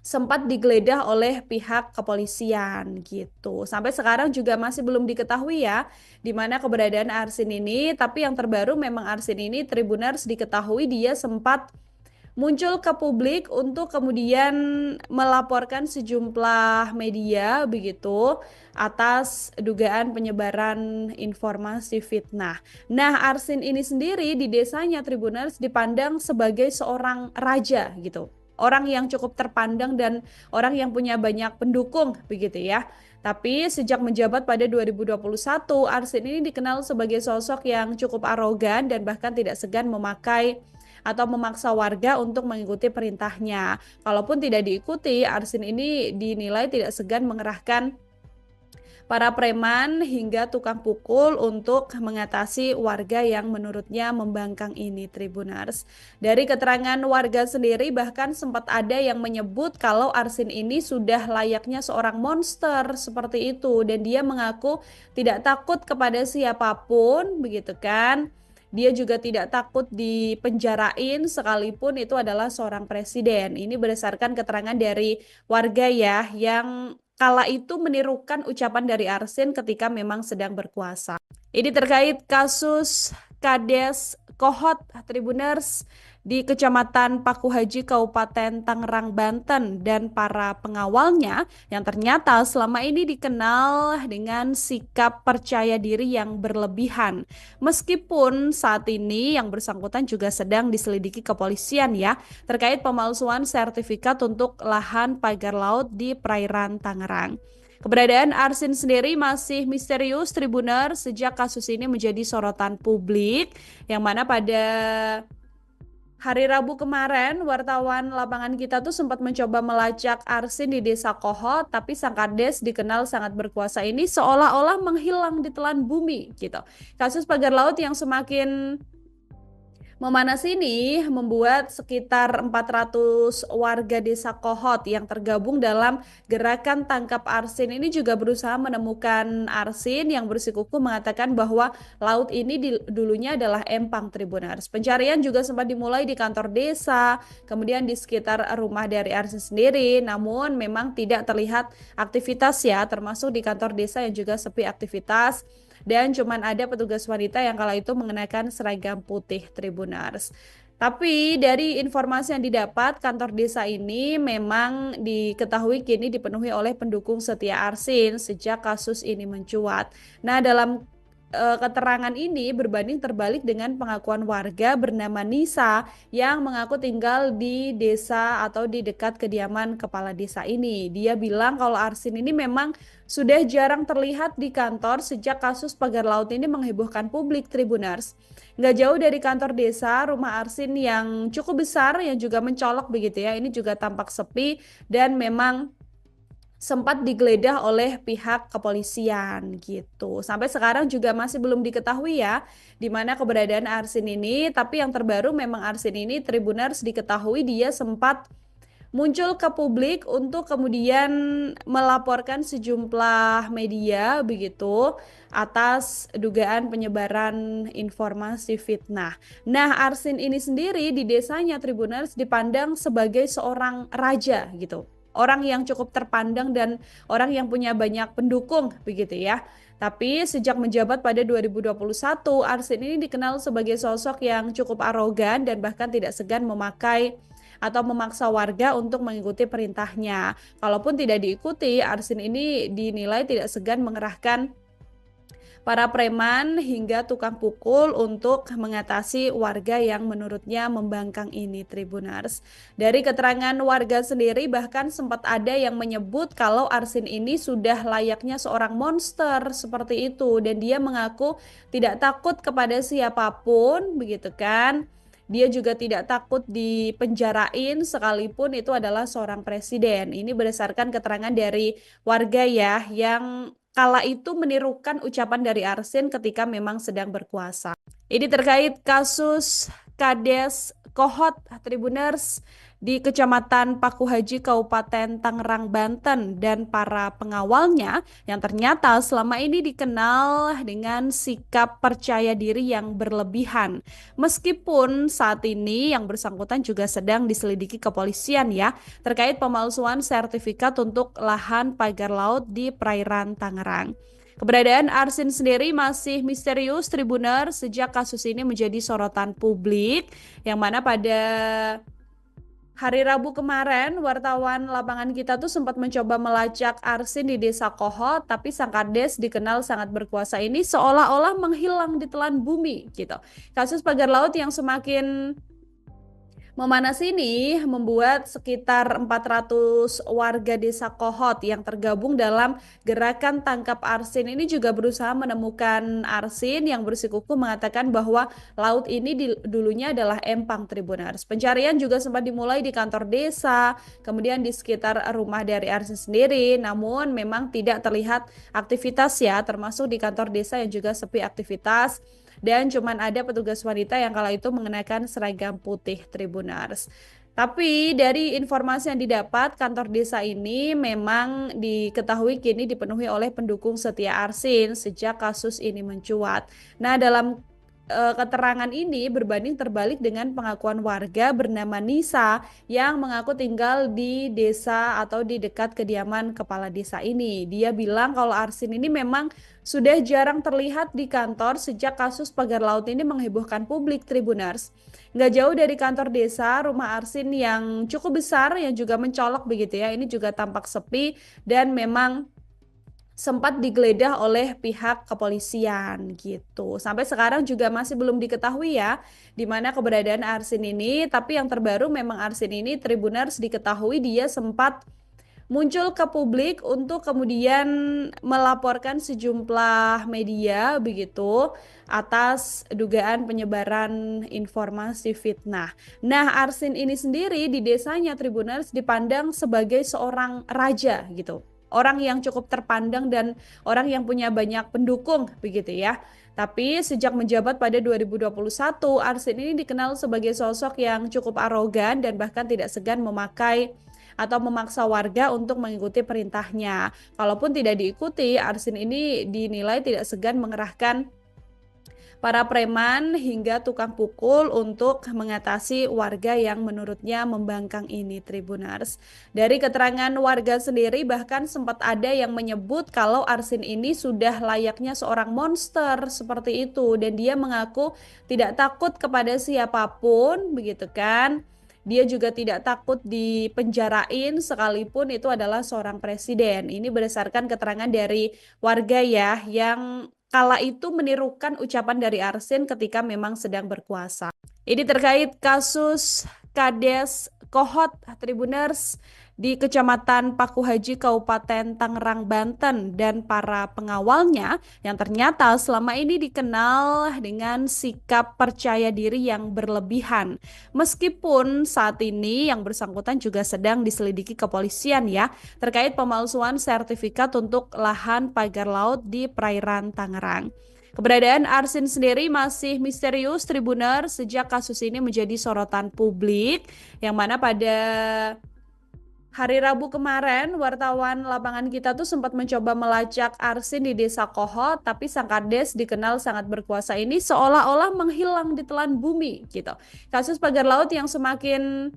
sempat digeledah oleh pihak kepolisian gitu. Sampai sekarang juga masih belum diketahui ya di mana keberadaan Arsin ini, tapi yang terbaru memang Arsin ini Tribuners diketahui dia sempat muncul ke publik untuk kemudian melaporkan sejumlah media begitu atas dugaan penyebaran informasi fitnah. Nah, Arsin ini sendiri di desanya Tribuners dipandang sebagai seorang raja gitu. Orang yang cukup terpandang dan orang yang punya banyak pendukung begitu ya. Tapi sejak menjabat pada 2021, Arsin ini dikenal sebagai sosok yang cukup arogan dan bahkan tidak segan memakai atau memaksa warga untuk mengikuti perintahnya. Kalaupun tidak diikuti, Arsin ini dinilai tidak segan mengerahkan para preman hingga tukang pukul untuk mengatasi warga yang menurutnya membangkang ini, Tribuners. Dari keterangan warga sendiri bahkan sempat ada yang menyebut kalau Arsin ini sudah layaknya seorang monster seperti itu dan dia mengaku tidak takut kepada siapapun begitu kan. Dia juga tidak takut dipenjarain sekalipun itu adalah seorang presiden. Ini berdasarkan keterangan dari warga ya yang kala itu menirukan ucapan dari Arsin ketika memang sedang berkuasa. Ini terkait kasus Kades Kohot Tribuners di Kecamatan Pakuhaji Kabupaten Tangerang Banten dan para pengawalnya yang ternyata selama ini dikenal dengan sikap percaya diri yang berlebihan. Meskipun saat ini yang bersangkutan juga sedang diselidiki kepolisian ya terkait pemalsuan sertifikat untuk lahan pagar laut di perairan Tangerang. Keberadaan Arsin sendiri masih misterius Tribuner sejak kasus ini menjadi sorotan publik yang mana pada hari Rabu kemarin wartawan lapangan kita tuh sempat mencoba melacak Arsin di Desa Kohot, tapi sang kades dikenal sangat berkuasa ini seolah-olah menghilang di telan bumi gitu. Kasus pagar laut yang semakin memanas ini membuat sekitar 400 warga desa Kohot yang tergabung dalam gerakan tangkap Arsin ini juga berusaha menemukan Arsin yang bersikukuh mengatakan bahwa laut ini dulunya adalah empang Tribuners. Pencarian juga sempat dimulai di kantor desa, kemudian di sekitar rumah dari Arsin sendiri, namun memang tidak terlihat aktivitas ya, termasuk di kantor desa yang juga sepi aktivitas. Dan cuman ada petugas wanita yang kala itu mengenakan seragam putih Tribuners. Tapi dari informasi yang didapat, kantor desa ini memang diketahui kini dipenuhi oleh pendukung setia Arsin sejak kasus ini mencuat. Nah, dalam keterangan ini berbanding terbalik dengan pengakuan warga bernama Nisa yang mengaku tinggal di desa atau di dekat kediaman kepala desa ini. Dia bilang kalau Arsin ini memang sudah jarang terlihat di kantor sejak kasus pagar laut ini menghebohkan publik Tribuners. Nggak jauh dari kantor desa, rumah Arsin yang cukup besar yang juga mencolok begitu ya, ini juga tampak sepi dan memang sempat digeledah oleh pihak kepolisian gitu. Sampai sekarang juga masih belum diketahui ya di mana keberadaan Arsin ini, tapi yang terbaru memang Arsin ini Tribuners diketahui dia sempat muncul ke publik untuk kemudian melaporkan sejumlah media begitu atas dugaan penyebaran informasi fitnah. Nah, Arsin ini sendiri di desanya Tribuners dipandang sebagai seorang raja gitu. Orang yang cukup terpandang dan orang yang punya banyak pendukung begitu ya. Tapi sejak menjabat pada 2021, Arsin ini dikenal sebagai sosok yang cukup arogan dan bahkan tidak segan memakai atau memaksa warga untuk mengikuti perintahnya. Kalaupun tidak diikuti, Arsin ini dinilai tidak segan mengerahkan para preman hingga tukang pukul untuk mengatasi warga yang menurutnya membangkang ini Tribuners. Dari keterangan warga sendiri bahkan sempat ada yang menyebut kalau Arsin ini sudah layaknya seorang monster seperti itu dan dia mengaku tidak takut kepada siapapun begitu kan. Dia juga tidak takut dipenjarain sekalipun itu adalah seorang presiden. Ini berdasarkan keterangan dari warga ya yang kala itu menirukan ucapan dari Arsin ketika memang sedang berkuasa. Ini terkait kasus Kades Kohot Tribuners di Kecamatan Pakuhaji Kabupaten Tangerang Banten dan para pengawalnya yang ternyata selama ini dikenal dengan sikap percaya diri yang berlebihan. Meskipun saat ini yang bersangkutan juga sedang diselidiki kepolisian ya terkait pemalsuan sertifikat untuk lahan pagar laut di perairan Tangerang. Keberadaan Arsin sendiri masih misterius Tribuner sejak kasus ini menjadi sorotan publik yang mana pada hari Rabu kemarin wartawan lapangan kita tuh sempat mencoba melacak Arsin di Desa Kohot, tapi sang kades dikenal sangat berkuasa ini seolah-olah menghilang di telan bumi gitu. Kasus pagar laut yang semakin memanas ini membuat sekitar 400 warga desa Kohot yang tergabung dalam gerakan tangkap Arsin ini juga berusaha menemukan Arsin yang bersikukuh mengatakan bahwa laut ini dulunya adalah empang Tribuners. Pencarian juga sempat dimulai di kantor desa, kemudian di sekitar rumah dari Arsin sendiri, namun memang tidak terlihat aktivitas ya, termasuk di kantor desa yang juga sepi aktivitas. Dan cuman ada petugas wanita yang kala itu mengenakan seragam putih Tribuners. Tapi dari informasi yang didapat, kantor desa ini memang diketahui kini dipenuhi oleh pendukung setia Arsin sejak kasus ini mencuat. Nah, dalam keterangan ini berbanding terbalik dengan pengakuan warga bernama Nisa yang mengaku tinggal di desa atau di dekat kediaman kepala desa ini. Dia bilang kalau Arsin ini memang sudah jarang terlihat di kantor sejak kasus pagar laut ini menghebohkan publik, Tribuners. Nggak jauh dari kantor desa, rumah Arsin yang cukup besar yang juga mencolok begitu ya, ini juga tampak sepi dan memang sempat digeledah oleh pihak kepolisian gitu. Sampai sekarang juga masih belum diketahui ya di mana keberadaan Arsin ini, tapi yang terbaru memang Arsin ini Tribuners diketahui dia sempat muncul ke publik untuk kemudian melaporkan sejumlah media begitu atas dugaan penyebaran informasi fitnah. Nah, Arsin ini sendiri di desanya Tribuners dipandang sebagai seorang raja gitu. Orang yang cukup terpandang dan orang yang punya banyak pendukung begitu ya. Tapi sejak menjabat pada 2021, Arsin ini dikenal sebagai sosok yang cukup arogan dan bahkan tidak segan memakai atau memaksa warga untuk mengikuti perintahnya. Kalaupun tidak diikuti, Arsin ini dinilai tidak segan mengerahkan para preman hingga tukang pukul untuk mengatasi warga yang menurutnya membangkang ini, Tribuners. Dari keterangan warga sendiri bahkan sempat ada yang menyebut kalau Arsin ini sudah layaknya seorang monster seperti itu dan dia mengaku tidak takut kepada siapapun begitu kan. Dia juga tidak takut dipenjarain sekalipun itu adalah seorang presiden. Ini berdasarkan keterangan dari warga ya yang kala itu menirukan ucapan dari Arsin ketika memang sedang berkuasa. Ini terkait kasus Kades Kohot Tribuners di Kecamatan Pakuhaji Kabupaten Tangerang Banten dan para pengawalnya yang ternyata selama ini dikenal dengan sikap percaya diri yang berlebihan. Meskipun saat ini yang bersangkutan juga sedang diselidiki kepolisian ya terkait pemalsuan sertifikat untuk lahan pagar laut di perairan Tangerang. Keberadaan Arsin sendiri masih misterius Tribuner sejak kasus ini menjadi sorotan publik yang mana pada hari Rabu kemarin, wartawan lapangan kita tuh sempat mencoba melacak Arsin di Desa Kohot, tapi sang Kades dikenal sangat berkuasa ini seolah-olah menghilang di telan bumi gitu. Kasus pagar laut yang semakin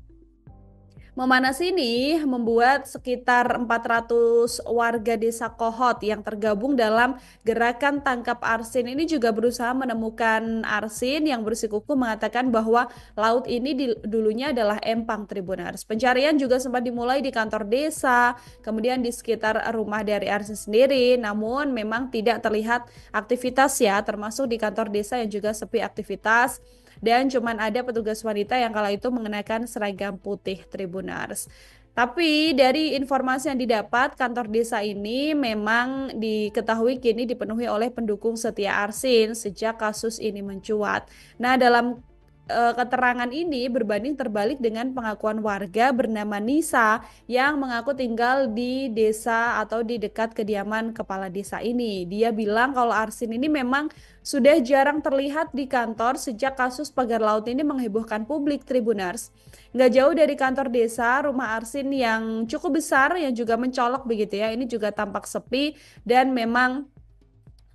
memanas ini membuat sekitar 400 warga desa Kohot yang tergabung dalam gerakan tangkap Arsin ini juga berusaha menemukan Arsin yang bersikukuh mengatakan bahwa laut ini dulunya adalah empang, Tribuners. Pencarian juga sempat dimulai di kantor desa, kemudian di sekitar rumah dari Arsin sendiri, namun memang tidak terlihat aktivitas ya, termasuk di kantor desa yang juga sepi aktivitas. Dan cuman ada petugas wanita yang kala itu mengenakan seragam putih, Tribuners. Tapi dari informasi yang didapat, kantor desa ini memang diketahui kini dipenuhi oleh pendukung setia Arsin sejak kasus ini mencuat. Nah, dalam keterangan ini berbanding terbalik dengan pengakuan warga bernama Nisa yang mengaku tinggal di desa atau di dekat kediaman kepala desa ini. Dia bilang kalau Arsin ini memang sudah jarang terlihat di kantor sejak kasus pagar laut ini menghebohkan publik, Tribuners. Nggak jauh dari kantor desa, rumah Arsin yang cukup besar yang juga mencolok begitu ya, ini juga tampak sepi dan memang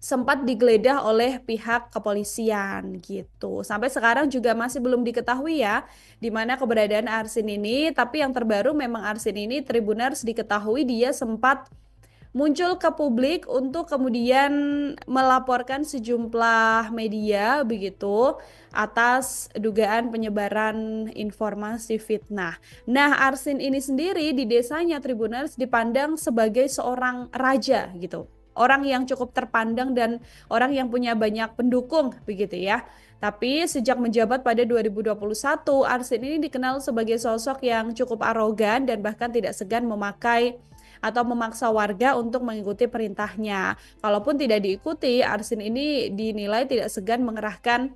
sempat digeledah oleh pihak kepolisian gitu. Sampai sekarang juga masih belum diketahui ya di mana keberadaan Arsin ini, tapi yang terbaru memang Arsin ini Tribuners diketahui dia sempat muncul ke publik untuk kemudian melaporkan sejumlah media begitu atas dugaan penyebaran informasi fitnah. Nah, Arsin ini sendiri di desanya Tribuners dipandang sebagai seorang raja gitu. Orang yang cukup terpandang dan orang yang punya banyak pendukung begitu ya. Tapi sejak menjabat pada 2021, Arsin ini dikenal sebagai sosok yang cukup arogan dan bahkan tidak segan memakai atau memaksa warga untuk mengikuti perintahnya. Kalaupun tidak diikuti, Arsin ini dinilai tidak segan mengerahkan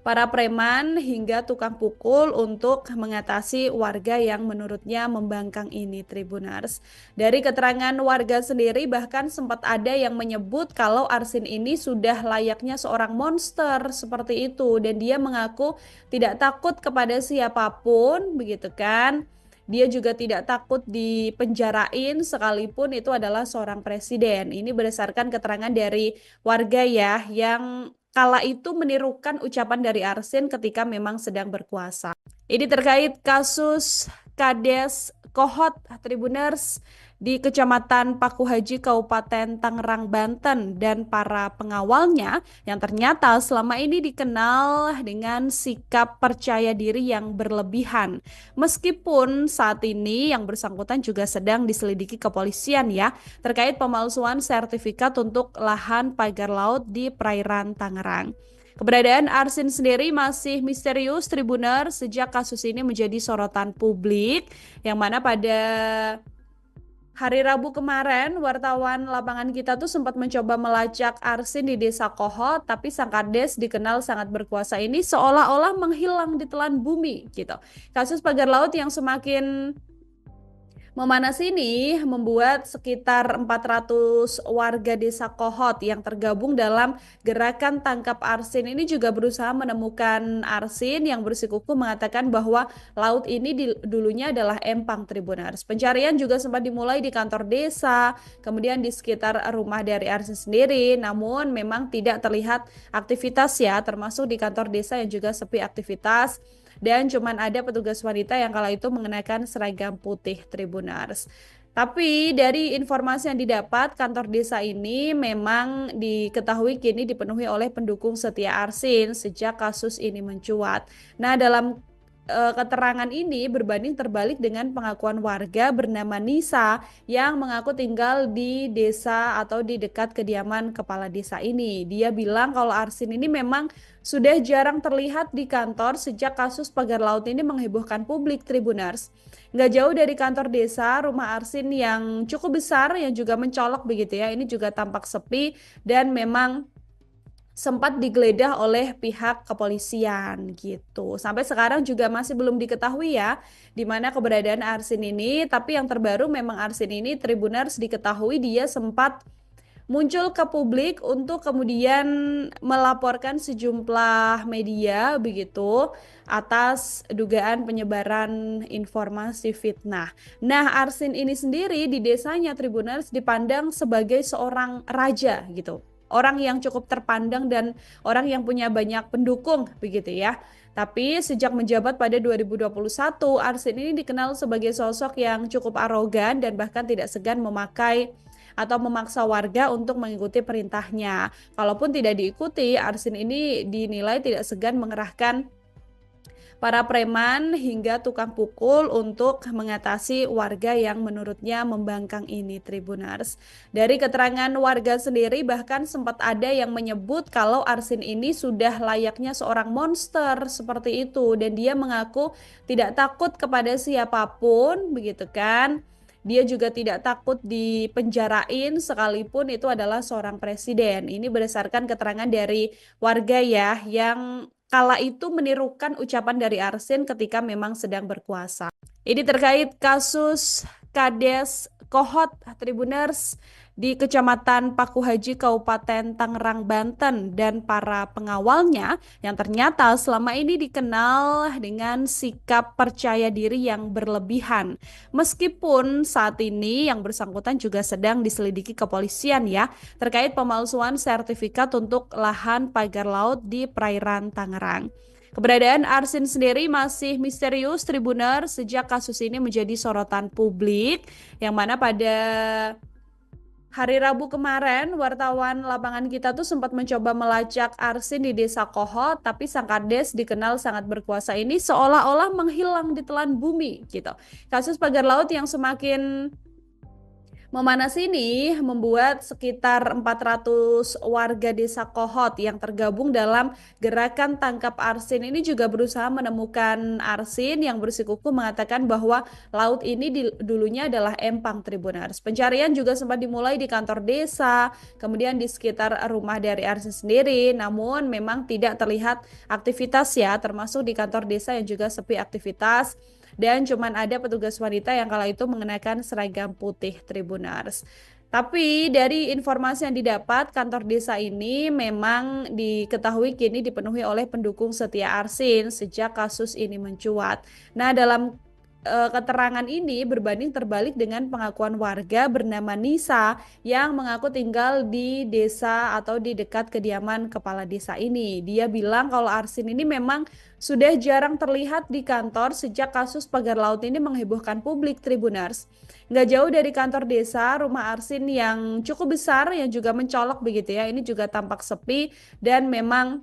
para preman hingga tukang pukul untuk mengatasi warga yang menurutnya membangkang ini, Tribuners. Dari keterangan warga sendiri bahkan sempat ada yang menyebut kalau Arsin ini sudah layaknya seorang monster seperti itu dan dia mengaku tidak takut kepada siapapun begitu kan. Dia juga tidak takut dipenjarain sekalipun itu adalah seorang presiden. Ini berdasarkan keterangan dari warga ya yang kala itu menirukan ucapan dari Arsin ketika memang sedang berkuasa. Ini terkait kasus Kades Kohot Tribuners di Kecamatan Pakuhaji Kabupaten Tangerang Banten dan para pengawalnya yang ternyata selama ini dikenal dengan sikap percaya diri yang berlebihan. Meskipun saat ini yang bersangkutan juga sedang diselidiki kepolisian ya terkait pemalsuan sertifikat untuk lahan pagar laut di perairan Tangerang. Keberadaan Arsin sendiri masih misterius Tribuner sejak kasus ini menjadi sorotan publik yang mana pada hari Rabu kemarin, wartawan lapangan kita tuh sempat mencoba melacak Arsin di Desa Kohot, tapi sang kades dikenal sangat berkuasa ini seolah-olah menghilang di telan bumi gitu. Kasus pagar laut yang semakin memanas ini membuat sekitar 400 warga desa Kohot yang tergabung dalam gerakan tangkap Arsin ini juga berusaha menemukan Arsin yang bersikukuh mengatakan bahwa laut ini dulunya adalah empang Tribuners. Pencarian juga sempat dimulai di kantor desa, kemudian di sekitar rumah dari Arsin sendiri, namun memang tidak terlihat aktivitas ya, termasuk di kantor desa yang juga sepi aktivitas. Dan cuman ada petugas wanita yang kala itu mengenakan seragam putih Tribuners. Tapi dari informasi yang didapat, kantor desa ini memang diketahui kini dipenuhi oleh pendukung setia Arsin sejak kasus ini mencuat. Nah, dalam keterangan ini berbanding terbalik dengan pengakuan warga bernama Nisa yang mengaku tinggal di desa atau di dekat kediaman kepala desa ini. Dia bilang kalau Arsin ini memang sudah jarang terlihat di kantor sejak kasus pagar laut ini menghebohkan publik Tribuners. Nggak jauh dari kantor desa, rumah Arsin yang cukup besar yang juga mencolok begitu ya, ini juga tampak sepi dan memang sempat digeledah oleh pihak kepolisian gitu. Sampai sekarang juga masih belum diketahui ya di mana keberadaan Arsin ini, tapi yang terbaru memang Arsin ini Tribuners diketahui dia sempat muncul ke publik untuk kemudian melaporkan sejumlah media begitu atas dugaan penyebaran informasi fitnah. Nah, Arsin ini sendiri di desanya Tribuners dipandang sebagai seorang raja gitu. Orang yang cukup terpandang dan orang yang punya banyak pendukung begitu ya. Tapi sejak menjabat pada 2021, Arsin ini dikenal sebagai sosok yang cukup arogan dan bahkan tidak segan memakai atau memaksa warga untuk mengikuti perintahnya. Kalaupun tidak diikuti, Arsin ini dinilai tidak segan mengerahkan para preman hingga tukang pukul untuk mengatasi warga yang menurutnya membangkang ini Tribuners. Dari keterangan warga sendiri bahkan sempat ada yang menyebut kalau Arsin ini sudah layaknya seorang monster seperti itu dan dia mengaku tidak takut kepada siapapun begitu kan. Dia juga tidak takut dipenjarain sekalipun itu adalah seorang presiden. Ini berdasarkan keterangan dari warga ya yang kala itu menirukan ucapan dari Arsin ketika memang sedang berkuasa. Ini terkait kasus Kades Kohot Tribuners di Kecamatan Pakuhaji Kabupaten Tangerang Banten dan para pengawalnya yang ternyata selama ini dikenal dengan sikap percaya diri yang berlebihan. Meskipun saat ini yang bersangkutan juga sedang diselidiki kepolisian ya terkait pemalsuan sertifikat untuk lahan pagar laut di perairan Tangerang. Keberadaan Arsin sendiri masih misterius Tribuner sejak kasus ini menjadi sorotan publik yang mana pada hari Rabu kemarin, wartawan lapangan kita tuh sempat mencoba melacak Arsin di Desa Kohot, tapi sang kades dikenal sangat berkuasa ini seolah-olah menghilang di telan bumi gitu. Kasus pagar laut yang semakin memanas ini membuat sekitar 400 warga desa Kohot yang tergabung dalam gerakan tangkap Arsin ini juga berusaha menemukan Arsin yang bersikukuh mengatakan bahwa laut ini dulunya adalah empang Tribuners. Pencarian juga sempat dimulai di kantor desa, kemudian di sekitar rumah dari Arsin sendiri, namun memang tidak terlihat aktivitas ya, termasuk di kantor desa yang juga sepi aktivitas. Dan cuman ada petugas wanita yang kala itu mengenakan seragam putih Tribuners. Tapi dari informasi yang didapat, kantor desa ini memang diketahui kini dipenuhi oleh pendukung setia Arsin sejak kasus ini mencuat. Nah, dalam keterangan ini berbanding terbalik dengan pengakuan warga bernama Nisa yang mengaku tinggal di desa atau di dekat kediaman kepala desa ini. Dia bilang kalau Arsin ini memang sudah jarang terlihat di kantor sejak kasus pagar laut ini menghebohkan publik, Tribuners. Nggak jauh dari kantor desa, rumah Arsin yang cukup besar yang juga mencolok begitu ya, ini juga tampak sepi dan memang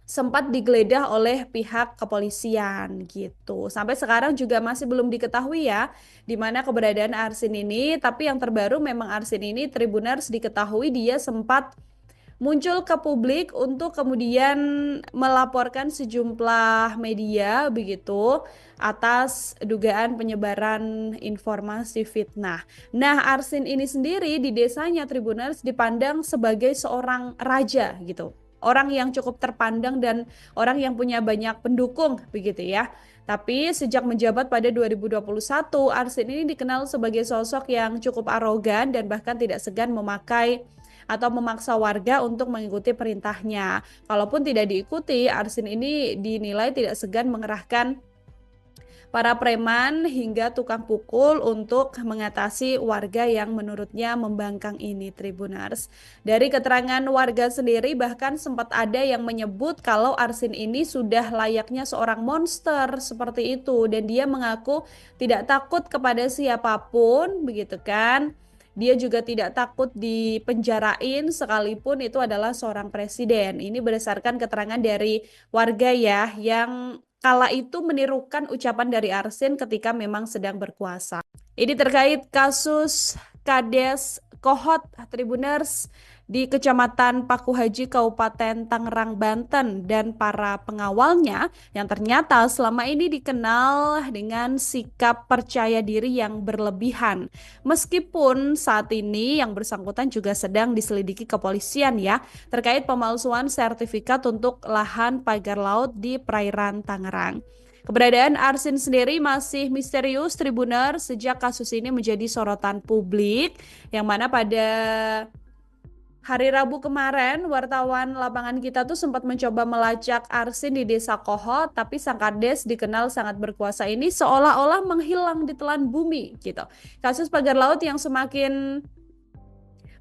sempat digeledah oleh pihak kepolisian gitu. Sampai sekarang juga masih belum diketahui ya di mana keberadaan Arsin ini, tapi yang terbaru memang Arsin ini Tribuners diketahui dia sempat muncul ke publik untuk kemudian melaporkan sejumlah media begitu atas dugaan penyebaran informasi fitnah. Nah, Arsin ini sendiri di desanya Tribuners dipandang sebagai seorang raja gitu. Orang yang cukup terpandang dan orang yang punya banyak pendukung begitu ya. Tapi sejak menjabat pada 2021, Arsin ini dikenal sebagai sosok yang cukup arogan dan bahkan tidak segan memakai atau memaksa warga untuk mengikuti perintahnya. Kalaupun tidak diikuti, Arsin ini dinilai tidak segan mengerahkan para preman hingga tukang pukul untuk mengatasi warga yang menurutnya membangkang ini, Tribuners. Dari keterangan warga sendiri bahkan sempat ada yang menyebut kalau Arsin ini sudah layaknya seorang monster seperti itu dan dia mengaku tidak takut kepada siapapun begitu kan. Dia juga tidak takut dipenjarain sekalipun itu adalah seorang presiden. Ini berdasarkan keterangan dari warga ya yang kala itu menirukan ucapan dari Arsin ketika memang sedang berkuasa. Ini terkait kasus Kades Kohot Tribuners di Kecamatan Pakuhaji Kabupaten Tangerang Banten dan para pengawalnya yang ternyata selama ini dikenal dengan sikap percaya diri yang berlebihan. Meskipun saat ini yang bersangkutan juga sedang diselidiki kepolisian ya terkait pemalsuan sertifikat untuk lahan pagar laut di perairan Tangerang. Keberadaan Arsin sendiri masih misterius Tribuner sejak kasus ini menjadi sorotan publik yang mana pada hari Rabu kemarin, wartawan lapangan kita tuh sempat mencoba melacak Arsin di Desa Kohot, tapi sang Kades dikenal sangat berkuasa ini seolah-olah menghilang di telan bumi gitu. Kasus pagar laut yang semakin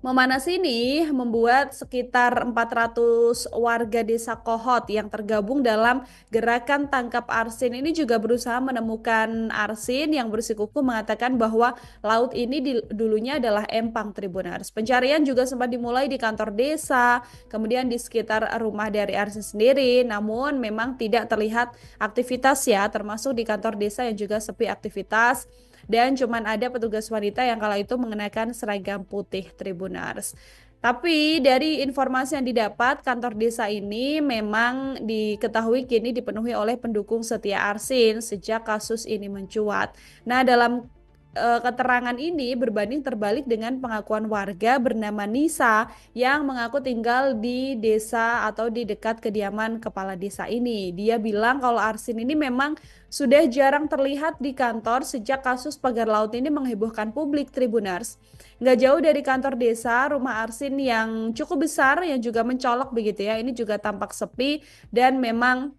memanas ini membuat sekitar 400 warga desa Kohot yang tergabung dalam gerakan tangkap Arsin ini juga berusaha menemukan Arsin yang bersikukuh mengatakan bahwa laut ini dulunya adalah empang, Tribuners. Pencarian juga sempat dimulai di kantor desa, kemudian di sekitar rumah dari Arsin sendiri, namun memang tidak terlihat aktivitas ya, termasuk di kantor desa yang juga sepi aktivitas. Dan cuman ada petugas wanita yang kala itu mengenakan seragam putih, Tribuners. Tapi dari informasi yang didapat, kantor desa ini memang diketahui kini dipenuhi oleh pendukung setia Arsin sejak kasus ini mencuat. Nah, dalam keterangan ini berbanding terbalik dengan pengakuan warga bernama Nisa yang mengaku tinggal di desa atau di dekat kediaman kepala desa ini. Dia bilang kalau Arsin ini memang sudah jarang terlihat di kantor sejak kasus pagar laut ini menghebohkan publik, Tribuners. Nggak jauh dari kantor desa, rumah Arsin yang cukup besar yang juga mencolok begitu ya, ini juga tampak sepi dan memang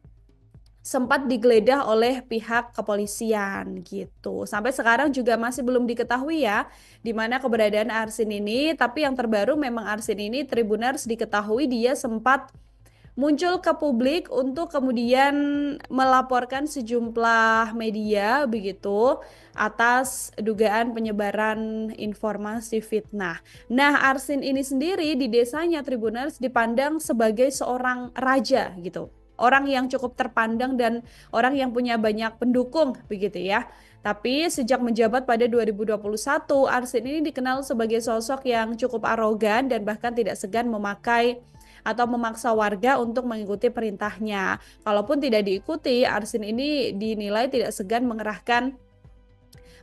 sempat digeledah oleh pihak kepolisian gitu. Sampai sekarang juga masih belum diketahui ya di mana keberadaan Arsin ini, tapi yang terbaru memang Arsin ini Tribuners diketahui dia sempat muncul ke publik untuk kemudian melaporkan sejumlah media begitu atas dugaan penyebaran informasi fitnah. Nah, Arsin ini sendiri di desanya Tribuners dipandang sebagai seorang raja gitu. Orang yang cukup terpandang dan orang yang punya banyak pendukung begitu ya. Tapi sejak menjabat pada 2021, Arsin ini dikenal sebagai sosok yang cukup arogan dan bahkan tidak segan memakai atau memaksa warga untuk mengikuti perintahnya. Kalaupun tidak diikuti, Arsin ini dinilai tidak segan mengerahkan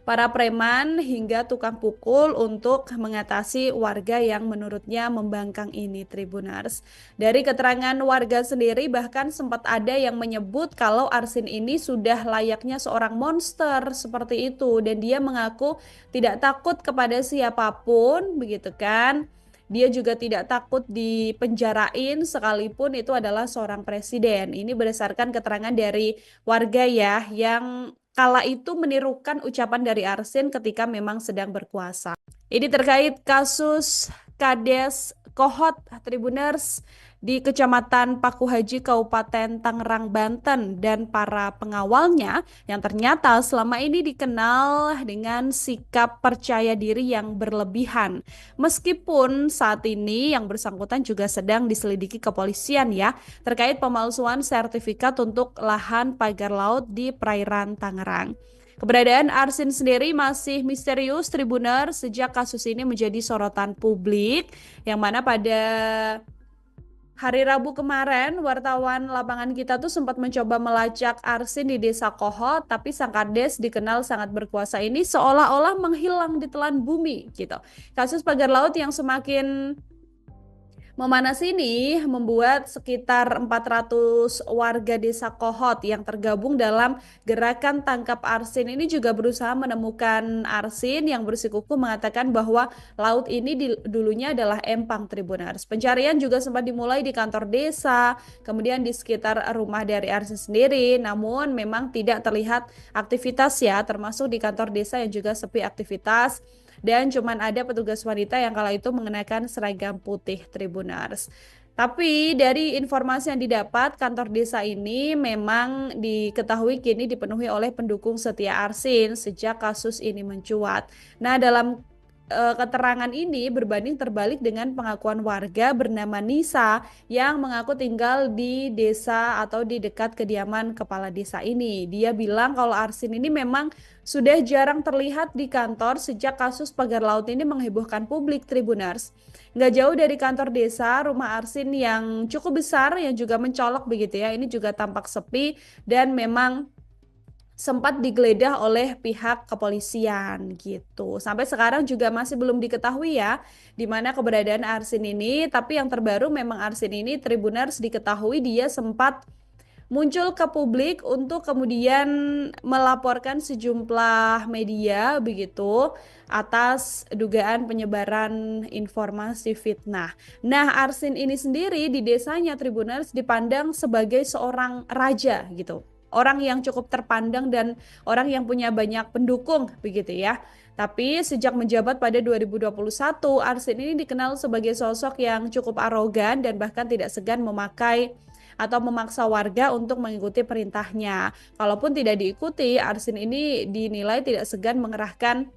para preman hingga tukang pukul untuk mengatasi warga yang menurutnya membangkang ini, Tribuners. Dari keterangan warga sendiri bahkan sempat ada yang menyebut kalau Arsin ini sudah layaknya seorang monster seperti itu dan dia mengaku tidak takut kepada siapapun begitu kan. Dia juga tidak takut dipenjarain sekalipun itu adalah seorang presiden. Ini berdasarkan keterangan dari warga ya yang kala itu menirukan ucapan dari Arsin ketika memang sedang berkuasa. Ini terkait kasus Kades Kohot Tribuners di Kecamatan Pakuhaji Kabupaten Tangerang Banten dan para pengawalnya yang ternyata selama ini dikenal dengan sikap percaya diri yang berlebihan. Meskipun saat ini yang bersangkutan juga sedang diselidiki kepolisian ya terkait pemalsuan sertifikat untuk lahan pagar laut di perairan Tangerang. Keberadaan Arsin sendiri masih misterius Tribuner sejak kasus ini menjadi sorotan publik yang mana pada hari Rabu kemarin wartawan lapangan kita tuh sempat mencoba melacak Arsin di Desa Kohot tapi sang kades dikenal sangat berkuasa ini seolah-olah menghilang di telan bumi gitu. Kasus pagar laut yang semakin memanas ini membuat sekitar 400 warga desa Kohot yang tergabung dalam gerakan tangkap Arsin ini juga berusaha menemukan Arsin yang bersikukuh mengatakan bahwa laut ini dulunya adalah empang Tribuners. Pencarian juga sempat dimulai di kantor desa, kemudian di sekitar rumah dari Arsin sendiri, namun memang tidak terlihat aktivitas ya, termasuk di kantor desa yang juga sepi aktivitas. Dan cuman ada petugas wanita yang kala itu mengenakan seragam putih Tribuners. Tapi dari informasi yang didapat, kantor desa ini memang diketahui kini dipenuhi oleh pendukung setia Arsin sejak kasus ini mencuat. Nah, dalam keterangan ini berbanding terbalik dengan pengakuan warga bernama Nisa yang mengaku tinggal di desa atau di dekat kediaman kepala desa ini. Dia bilang kalau Arsin ini memang sudah jarang terlihat di kantor sejak kasus pagar laut ini menghebohkan publik Tribuners. Nggak jauh dari kantor desa, rumah Arsin yang cukup besar yang juga mencolok begitu ya, ini juga tampak sepi dan memang sempat digeledah oleh pihak kepolisian gitu. Sampai sekarang juga masih belum diketahui ya di mana keberadaan Arsin ini, tapi yang terbaru memang Arsin ini Tribuners diketahui dia sempat muncul ke publik untuk kemudian melaporkan sejumlah media begitu atas dugaan penyebaran informasi fitnah. Nah, Arsin ini sendiri di desanya Tribuners dipandang sebagai seorang raja gitu. Orang yang cukup terpandang dan orang yang punya banyak pendukung begitu ya. Tapi sejak menjabat pada 2021, Arsin ini dikenal sebagai sosok yang cukup arogan dan bahkan tidak segan memakai atau memaksa warga untuk mengikuti perintahnya. Kalaupun tidak diikuti, Arsin ini dinilai tidak segan mengerahkan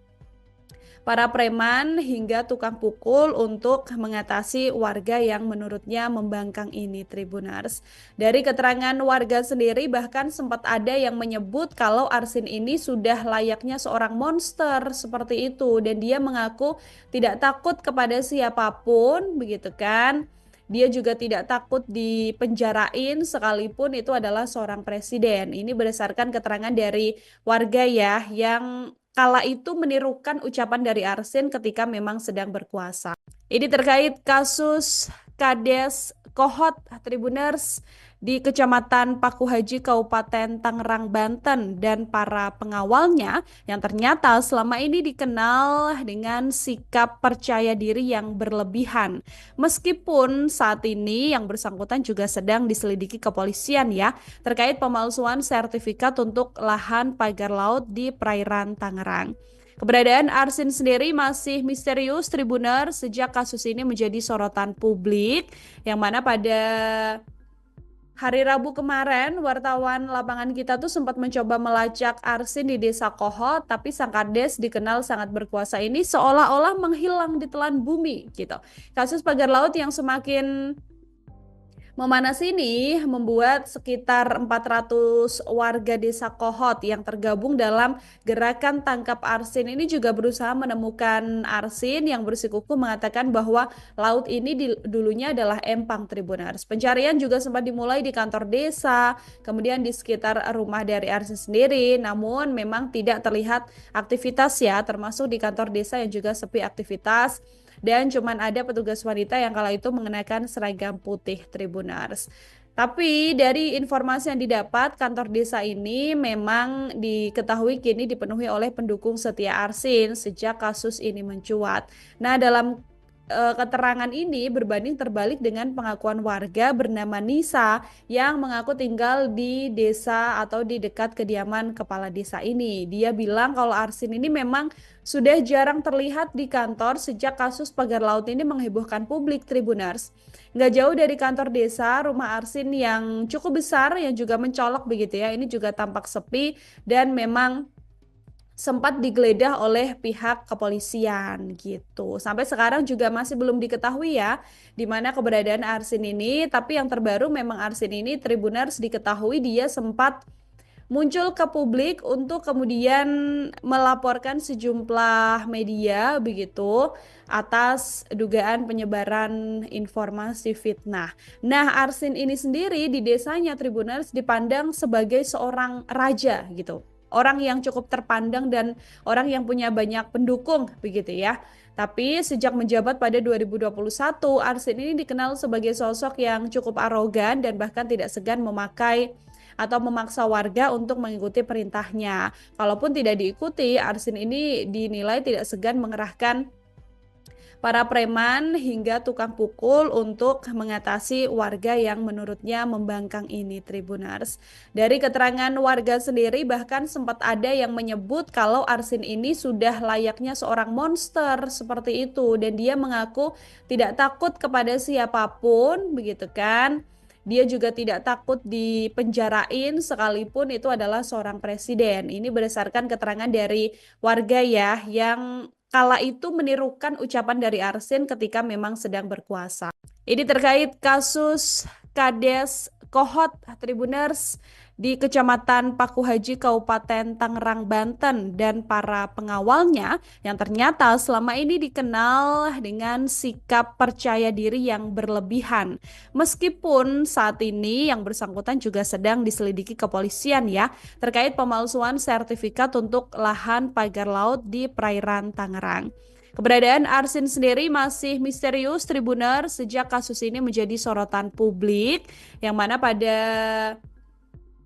para preman hingga tukang pukul untuk mengatasi warga yang menurutnya membangkang ini Tribuners. Dari keterangan warga sendiri bahkan sempat ada yang menyebut kalau Arsin ini sudah layaknya seorang monster seperti itu dan dia mengaku tidak takut kepada siapapun begitu kan. Dia juga tidak takut dipenjarain sekalipun itu adalah seorang presiden. Ini berdasarkan keterangan dari warga ya yang kala itu menirukan ucapan dari Arsin ketika memang sedang berkuasa. Ini terkait kasus Kades Kohot Tribuners di Kecamatan Pakuhaji Kabupaten Tangerang Banten dan para pengawalnya yang ternyata selama ini dikenal dengan sikap percaya diri yang berlebihan. Meskipun saat ini yang bersangkutan juga sedang diselidiki kepolisian ya terkait pemalsuan sertifikat untuk lahan pagar laut di perairan Tangerang. Keberadaan Arsin sendiri masih misterius Tribuner sejak kasus ini menjadi sorotan publik yang mana pada hari Rabu kemarin wartawan lapangan kita tuh sempat mencoba melacak Arsin di Desa Kohot tapi sang kades dikenal sangat berkuasa ini seolah-olah menghilang di telan bumi gitu. Kasus pagar laut yang semakin memanas ini membuat sekitar 400 warga desa Kohot yang tergabung dalam gerakan tangkap Arsin ini juga berusaha menemukan Arsin yang bersikukuh mengatakan bahwa laut ini dulunya adalah empang Tribuners. Pencarian juga sempat dimulai di kantor desa, kemudian di sekitar rumah dari Arsin sendiri, namun memang tidak terlihat aktivitas ya, termasuk di kantor desa yang juga sepi aktivitas. Dan cuman ada petugas wanita yang kala itu mengenakan seragam putih Tribuners. Tapi dari informasi yang didapat, kantor desa ini memang diketahui kini dipenuhi oleh pendukung setia Arsin sejak kasus ini mencuat. Nah, dalam keterangan ini berbanding terbalik dengan pengakuan warga bernama Nisa yang mengaku tinggal di desa atau di dekat kediaman kepala desa ini. Dia bilang kalau Arsin ini memang sudah jarang terlihat di kantor sejak kasus pagar laut ini menghebohkan publik, Tribuners. Nggak jauh dari kantor desa, rumah Arsin yang cukup besar yang juga mencolok begitu ya, ini juga tampak sepi dan memang sempat digeledah oleh pihak kepolisian gitu. Sampai sekarang juga masih belum diketahui ya di mana keberadaan Arsin ini, tapi yang terbaru memang Arsin ini Tribuners diketahui dia sempat muncul ke publik untuk kemudian melaporkan sejumlah media begitu atas dugaan penyebaran informasi fitnah. Nah, Arsin ini sendiri di desanya Tribuners dipandang sebagai seorang raja gitu. Orang yang cukup terpandang dan orang yang punya banyak pendukung begitu ya. Tapi sejak menjabat pada 2021, Arsin ini dikenal sebagai sosok yang cukup arogan dan bahkan tidak segan memakai atau memaksa warga untuk mengikuti perintahnya. Kalaupun tidak diikuti, Arsin ini dinilai tidak segan mengerahkan para preman hingga tukang pukul untuk mengatasi warga yang menurutnya membangkang ini, Tribuners. Dari keterangan warga sendiri bahkan sempat ada yang menyebut kalau Arsin ini sudah layaknya seorang monster seperti itu dan dia mengaku tidak takut kepada siapapun begitu kan. Dia juga tidak takut dipenjarain sekalipun itu adalah seorang presiden. Ini berdasarkan keterangan dari warga ya yang kala itu menirukan ucapan dari Arsin ketika memang sedang berkuasa. Ini terkait kasus Kades Kohot Tribuners di Kecamatan Pakuhaji Kabupaten Tangerang Banten dan para pengawalnya yang ternyata selama ini dikenal dengan sikap percaya diri yang berlebihan. Meskipun saat ini yang bersangkutan juga sedang diselidiki kepolisian ya terkait pemalsuan sertifikat untuk lahan pagar laut di perairan Tangerang. Keberadaan Arsin sendiri masih misterius Tribuner sejak kasus ini menjadi sorotan publik yang mana pada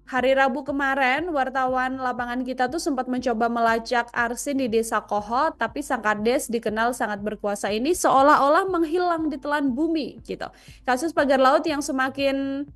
hari Rabu kemarin, wartawan lapangan kita tuh sempat mencoba melacak Arsin di Desa Kohot, tapi sang Kades dikenal sangat berkuasa ini seolah-olah menghilang di telan bumi gitu. Kasus pagar laut yang semakin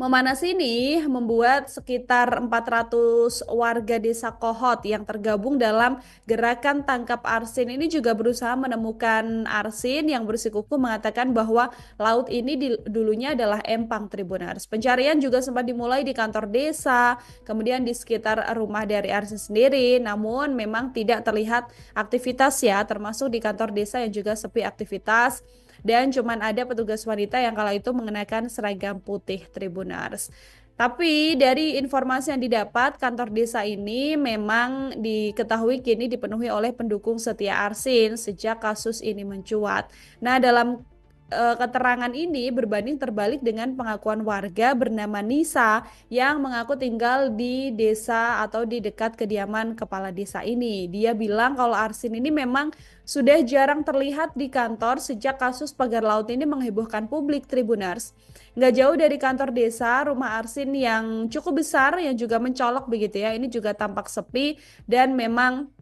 memanas ini membuat sekitar 400 warga desa Kohot yang tergabung dalam gerakan tangkap Arsin ini juga berusaha menemukan Arsin yang bersikukuh mengatakan bahwa laut ini dulunya adalah empang, Tribuners. Pencarian juga sempat dimulai di kantor desa, kemudian di sekitar rumah dari Arsin sendiri, namun memang tidak terlihat aktivitas ya, termasuk di kantor desa yang juga sepi aktivitas dan cuman ada petugas wanita yang kala itu mengenakan seragam putih, Tribuners. Tapi dari informasi yang didapat, kantor desa ini memang diketahui kini dipenuhi oleh pendukung setia Arsin sejak kasus ini mencuat. Nah, dalam keterangan ini berbanding terbalik dengan pengakuan warga bernama Nisa yang mengaku tinggal di desa atau di dekat kediaman kepala desa ini. Dia bilang kalau Arsin ini memang sudah jarang terlihat di kantor sejak kasus pagar laut ini menghebohkan publik, Tribuners. Nggak jauh dari kantor desa, rumah Arsin yang cukup besar yang juga mencolok begitu ya, ini juga tampak sepi dan memang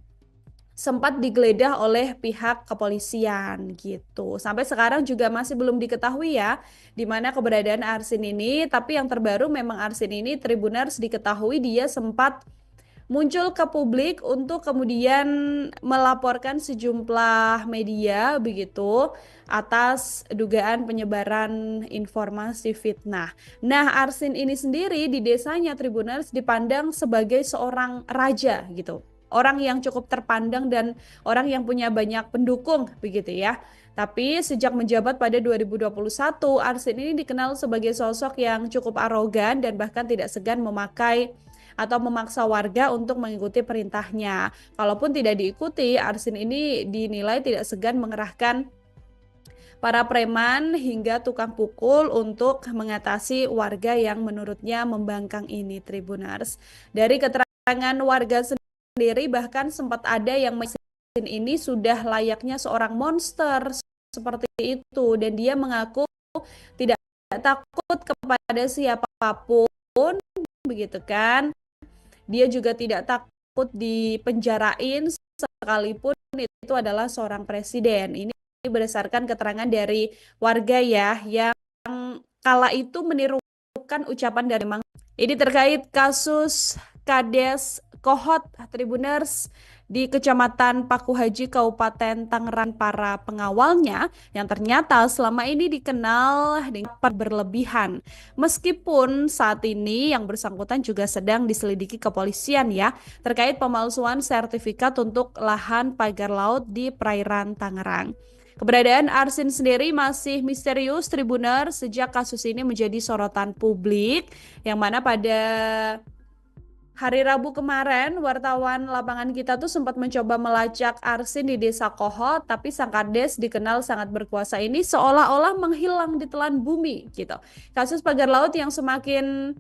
sempat digeledah oleh pihak kepolisian gitu. Sampai sekarang juga masih belum diketahui ya di mana keberadaan Arsin ini, tapi yang terbaru memang Arsin ini Tribuners diketahui dia sempat muncul ke publik untuk kemudian melaporkan sejumlah media begitu atas dugaan penyebaran informasi fitnah. Nah, Arsin ini sendiri di desanya Tribuners dipandang sebagai seorang raja gitu. Orang yang cukup terpandang dan orang yang punya banyak pendukung begitu ya. Tapi sejak menjabat pada 2021, Arsin ini dikenal sebagai sosok yang cukup arogan dan bahkan tidak segan memakai atau memaksa warga untuk mengikuti perintahnya. Kalaupun tidak diikuti, Arsin ini dinilai tidak segan mengerahkan para preman hingga tukang pukul untuk mengatasi warga yang menurutnya membangkang ini, Tribuners. Dari keterangan warga sendiri bahkan sempat ada yang mesin ini sudah layaknya seorang monster seperti itu dan dia mengaku tidak takut kepada siapapun begitu kan. Dia juga tidak takut dipenjarain sekalipun itu adalah seorang presiden. Ini berdasarkan keterangan dari warga ya yang kala itu menirukan ucapan dari Mang. Ini terkait kasus Kades Kohot Tribuners di Kecamatan Paku Haji Kabupaten Tangerang para pengawalnya yang ternyata selama ini dikenal dengan berlebihan. Meskipun saat ini yang bersangkutan juga sedang diselidiki kepolisian ya terkait pemalsuan sertifikat untuk lahan pagar laut di perairan Tangerang. Keberadaan Arsin sendiri masih misterius Tribuner sejak kasus ini menjadi sorotan publik yang mana pada hari Rabu kemarin wartawan lapangan kita tuh sempat mencoba melacak Arsin di Desa Kohot tapi sang Kades dikenal sangat berkuasa ini seolah-olah menghilang di telan bumi gitu. Kasus pagar laut yang semakin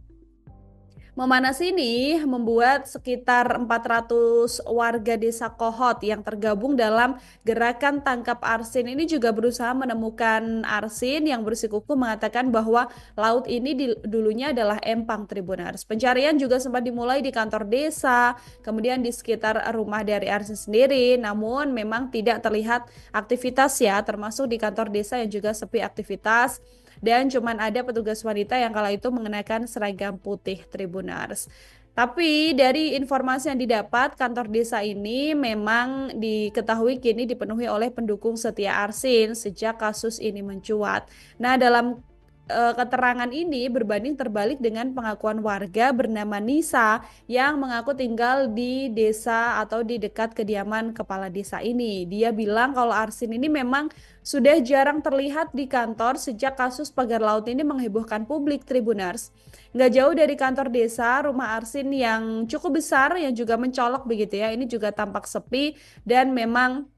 memanas ini membuat sekitar 400 warga desa Kohot yang tergabung dalam gerakan tangkap Arsin ini juga berusaha menemukan Arsin yang bersikukuh mengatakan bahwa laut ini dulunya adalah empang Tribuners. Pencarian juga sempat dimulai di kantor desa, kemudian di sekitar rumah dari Arsin sendiri, namun memang tidak terlihat aktivitas ya, termasuk di kantor desa yang juga sepi aktivitas. Dan cuman ada petugas wanita yang kala itu mengenakan seragam putih Tribuners. Tapi dari informasi yang didapat, kantor desa ini memang diketahui kini dipenuhi oleh pendukung setia Arsin sejak kasus ini mencuat. Nah, dalam keterangan ini berbanding terbalik dengan pengakuan warga bernama Nisa yang mengaku tinggal di desa atau di dekat kediaman kepala desa ini. Dia bilang kalau Arsin ini memang sudah jarang terlihat di kantor sejak kasus pagar laut ini menghebohkan publik Tribuners. Nggak jauh dari kantor desa, rumah Arsin yang cukup besar yang juga mencolok begitu ya, ini juga tampak sepi dan memang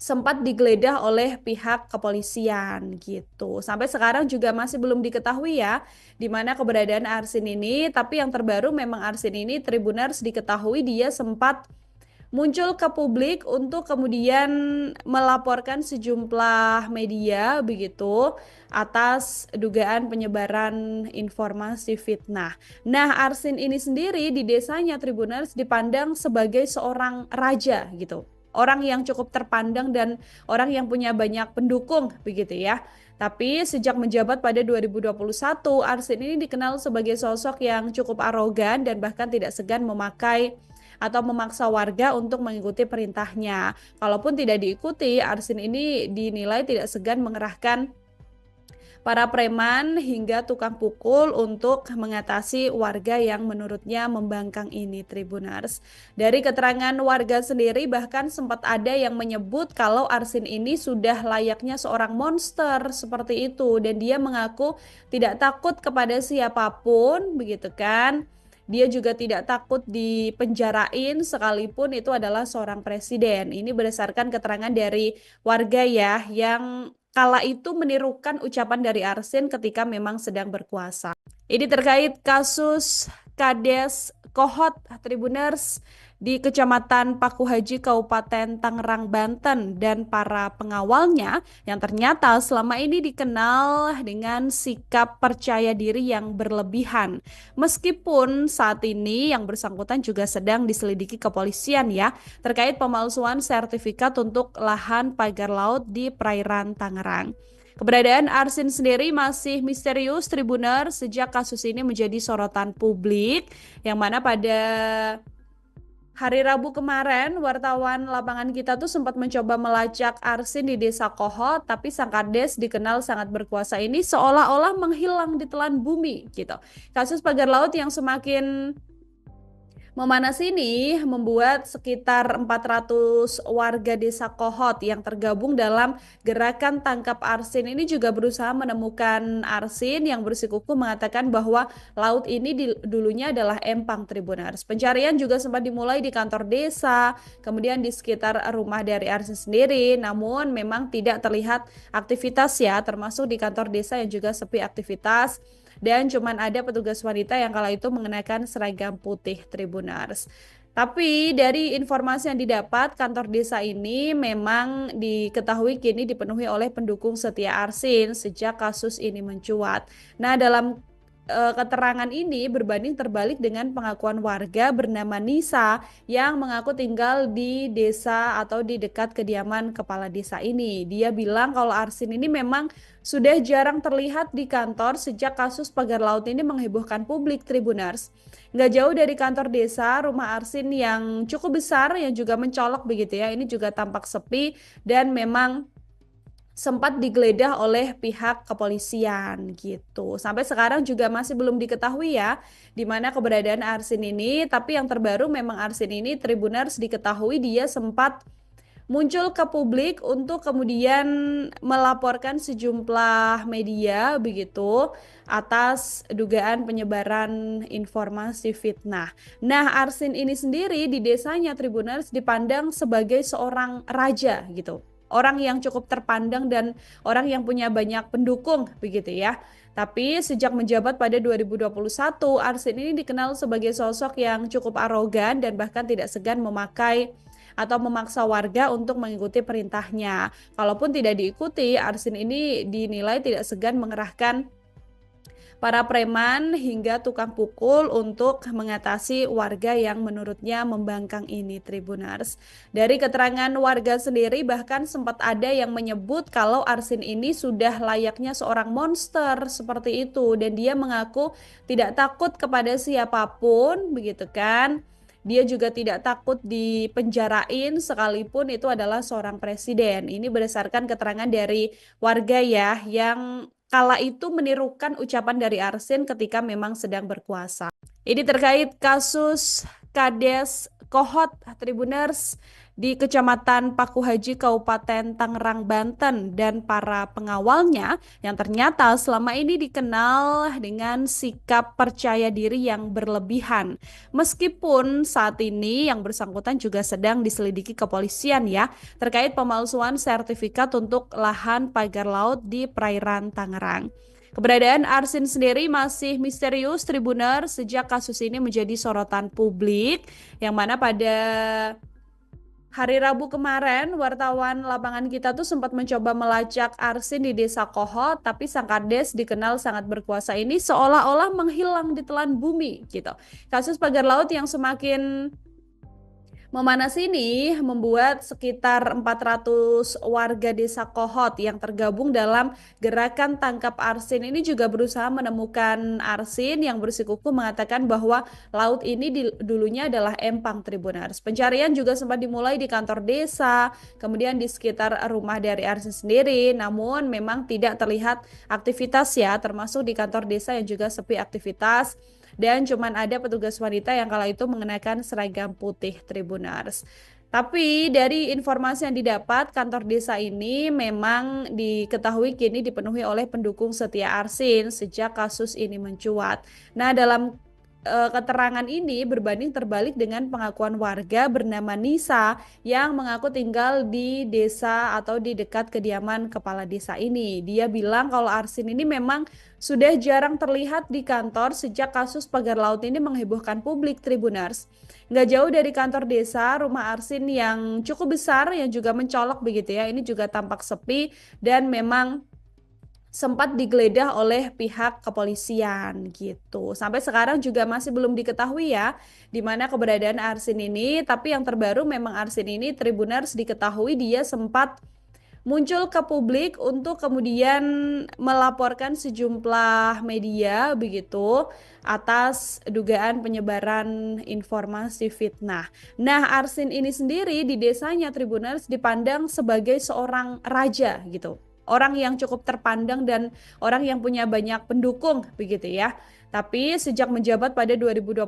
sempat digeledah oleh pihak kepolisian gitu. Sampai sekarang juga masih belum diketahui ya di mana keberadaan Arsin ini, tapi yang terbaru memang Arsin ini Tribuners diketahui dia sempat muncul ke publik untuk kemudian melaporkan sejumlah media begitu atas dugaan penyebaran informasi fitnah. Nah, Arsin ini sendiri di desanya Tribuners dipandang sebagai seorang raja gitu. Orang yang cukup terpandang dan orang yang punya banyak pendukung begitu ya. Tapi sejak menjabat pada 2021, Arsin ini dikenal sebagai sosok yang cukup arogan dan bahkan tidak segan memakai atau memaksa warga untuk mengikuti perintahnya. Kalaupun tidak diikuti, Arsin ini dinilai tidak segan mengerahkan para preman hingga tukang pukul untuk mengatasi warga yang menurutnya membangkang ini Tribuners. Dari keterangan warga sendiri bahkan sempat ada yang menyebut kalau Arsin ini sudah layaknya seorang monster seperti itu dan dia mengaku tidak takut kepada siapapun begitu kan. Dia juga tidak takut dipenjarain sekalipun itu adalah seorang presiden. Ini berdasarkan keterangan dari warga ya yang kala itu menirukan ucapan dari Arsin ketika memang sedang berkuasa. Ini terkait kasus Kades Kohot Tribuners di Kecamatan Paku Haji Kabupaten Tangerang Banten dan para pengawalnya yang ternyata selama ini dikenal dengan sikap percaya diri yang berlebihan. Meskipun saat ini yang bersangkutan juga sedang diselidiki kepolisian ya terkait pemalsuan sertifikat untuk lahan pagar laut di perairan Tangerang. Keberadaan Arsin sendiri masih misterius Tribuner sejak kasus ini menjadi sorotan publik yang mana pada hari Rabu kemarin wartawan lapangan kita tuh sempat mencoba melacak Arsin di Desa Kohot tapi sang Kades dikenal sangat berkuasa ini seolah-olah menghilang di telan bumi gitu. Kasus pagar laut yang semakin memanas ini membuat sekitar 400 warga desa Kohot yang tergabung dalam gerakan tangkap Arsin ini juga berusaha menemukan Arsin yang bersikukuh mengatakan bahwa laut ini dulunya adalah empang Tribuners. Pencarian juga sempat dimulai di kantor desa, kemudian di sekitar rumah dari Arsin sendiri, namun memang tidak terlihat aktivitas ya, termasuk di kantor desa yang juga sepi aktivitas. Dan cuman ada petugas wanita yang kala itu mengenakan seragam putih Tribuners. Tapi dari informasi yang didapat, kantor desa ini memang diketahui kini dipenuhi oleh pendukung setia Arsin sejak kasus ini mencuat. Nah, dalam keterangan ini berbanding terbalik dengan pengakuan warga bernama Nisa yang mengaku tinggal di desa atau di dekat kediaman kepala desa ini. Dia bilang kalau Arsin ini memang sudah jarang terlihat di kantor sejak kasus pagar laut ini menghebohkan publik, Tribuners. Nggak jauh dari kantor desa, rumah Arsin yang cukup besar yang juga mencolok begitu ya. Ini juga tampak sepi dan memang sempat digeledah oleh pihak kepolisian gitu. Sampai sekarang juga masih belum diketahui ya di mana keberadaan Arsin ini, tapi yang terbaru memang Arsin ini Tribuners diketahui dia sempat muncul ke publik untuk kemudian melaporkan sejumlah media begitu atas dugaan penyebaran informasi fitnah. Nah, Arsin ini sendiri di desanya Tribuners dipandang sebagai seorang raja gitu. Orang yang cukup terpandang dan orang yang punya banyak pendukung begitu ya. Tapi sejak menjabat pada 2021, Arsin ini dikenal sebagai sosok yang cukup arogan dan bahkan tidak segan memakai atau memaksa warga untuk mengikuti perintahnya. Kalaupun tidak diikuti, Arsin ini dinilai tidak segan mengerahkan para preman hingga tukang pukul untuk mengatasi warga yang menurutnya membangkang ini, Tribuners. Dari keterangan warga sendiri bahkan sempat ada yang menyebut kalau Arsin ini sudah layaknya seorang monster seperti itu dan dia mengaku tidak takut kepada siapapun begitu kan. Dia juga tidak takut dipenjarain sekalipun itu adalah seorang presiden. Ini berdasarkan keterangan dari warga ya yang kala itu menirukan ucapan dari Arsin ketika memang sedang berkuasa. Ini terkait kasus Kades Kohot Tribuners di Kecamatan Pakuhaji Kabupaten Tangerang Banten dan para pengawalnya yang ternyata selama ini dikenal dengan sikap percaya diri yang berlebihan. Meskipun saat ini yang bersangkutan juga sedang diselidiki kepolisian ya terkait pemalsuan sertifikat untuk lahan pagar laut di perairan Tangerang. Keberadaan Arsin sendiri masih misterius Tribuner sejak kasus ini menjadi sorotan publik yang mana pada hari Rabu kemarin wartawan lapangan kita tuh sempat mencoba melacak Arsin di Desa Kohot tapi sang Kades dikenal sangat berkuasa ini seolah-olah menghilang di telan bumi gitu. Kasus pagar laut yang semakin memanas ini membuat sekitar 400 warga desa Kohot yang tergabung dalam gerakan tangkap Arsin ini juga berusaha menemukan Arsin yang bersikukuh mengatakan bahwa laut ini dulunya adalah empang, Tribuners. Pencarian juga sempat dimulai di kantor desa, kemudian di sekitar rumah dari Arsin sendiri, namun memang tidak terlihat aktivitas ya, termasuk di kantor desa yang juga sepi aktivitas. Dan cuman ada petugas wanita yang kala itu mengenakan seragam putih, Tribuners. Tapi dari informasi yang didapat, kantor desa ini memang diketahui kini dipenuhi oleh pendukung setia Arsin sejak kasus ini mencuat. Nah, dalam keterangan ini berbanding terbalik dengan pengakuan warga bernama Nisa yang mengaku tinggal di desa atau di dekat kediaman kepala desa ini. Dia bilang kalau Arsin ini memang sudah jarang terlihat di kantor sejak kasus pagar laut ini menghebohkan publik, Tribuners. Nggak jauh dari kantor desa, rumah Arsin yang cukup besar yang juga mencolok begitu ya. Ini juga tampak sepi dan memang sempat digeledah oleh pihak kepolisian gitu. Sampai sekarang juga masih belum diketahui ya di mana keberadaan Arsin ini, tapi yang terbaru memang Arsin ini Tribuners diketahui dia sempat muncul ke publik untuk kemudian melaporkan sejumlah media begitu atas dugaan penyebaran informasi fitnah. Nah, Arsin ini sendiri di desanya Tribuners dipandang sebagai seorang raja gitu. Orang yang cukup terpandang dan orang yang punya banyak pendukung begitu ya. Tapi sejak menjabat pada 2021,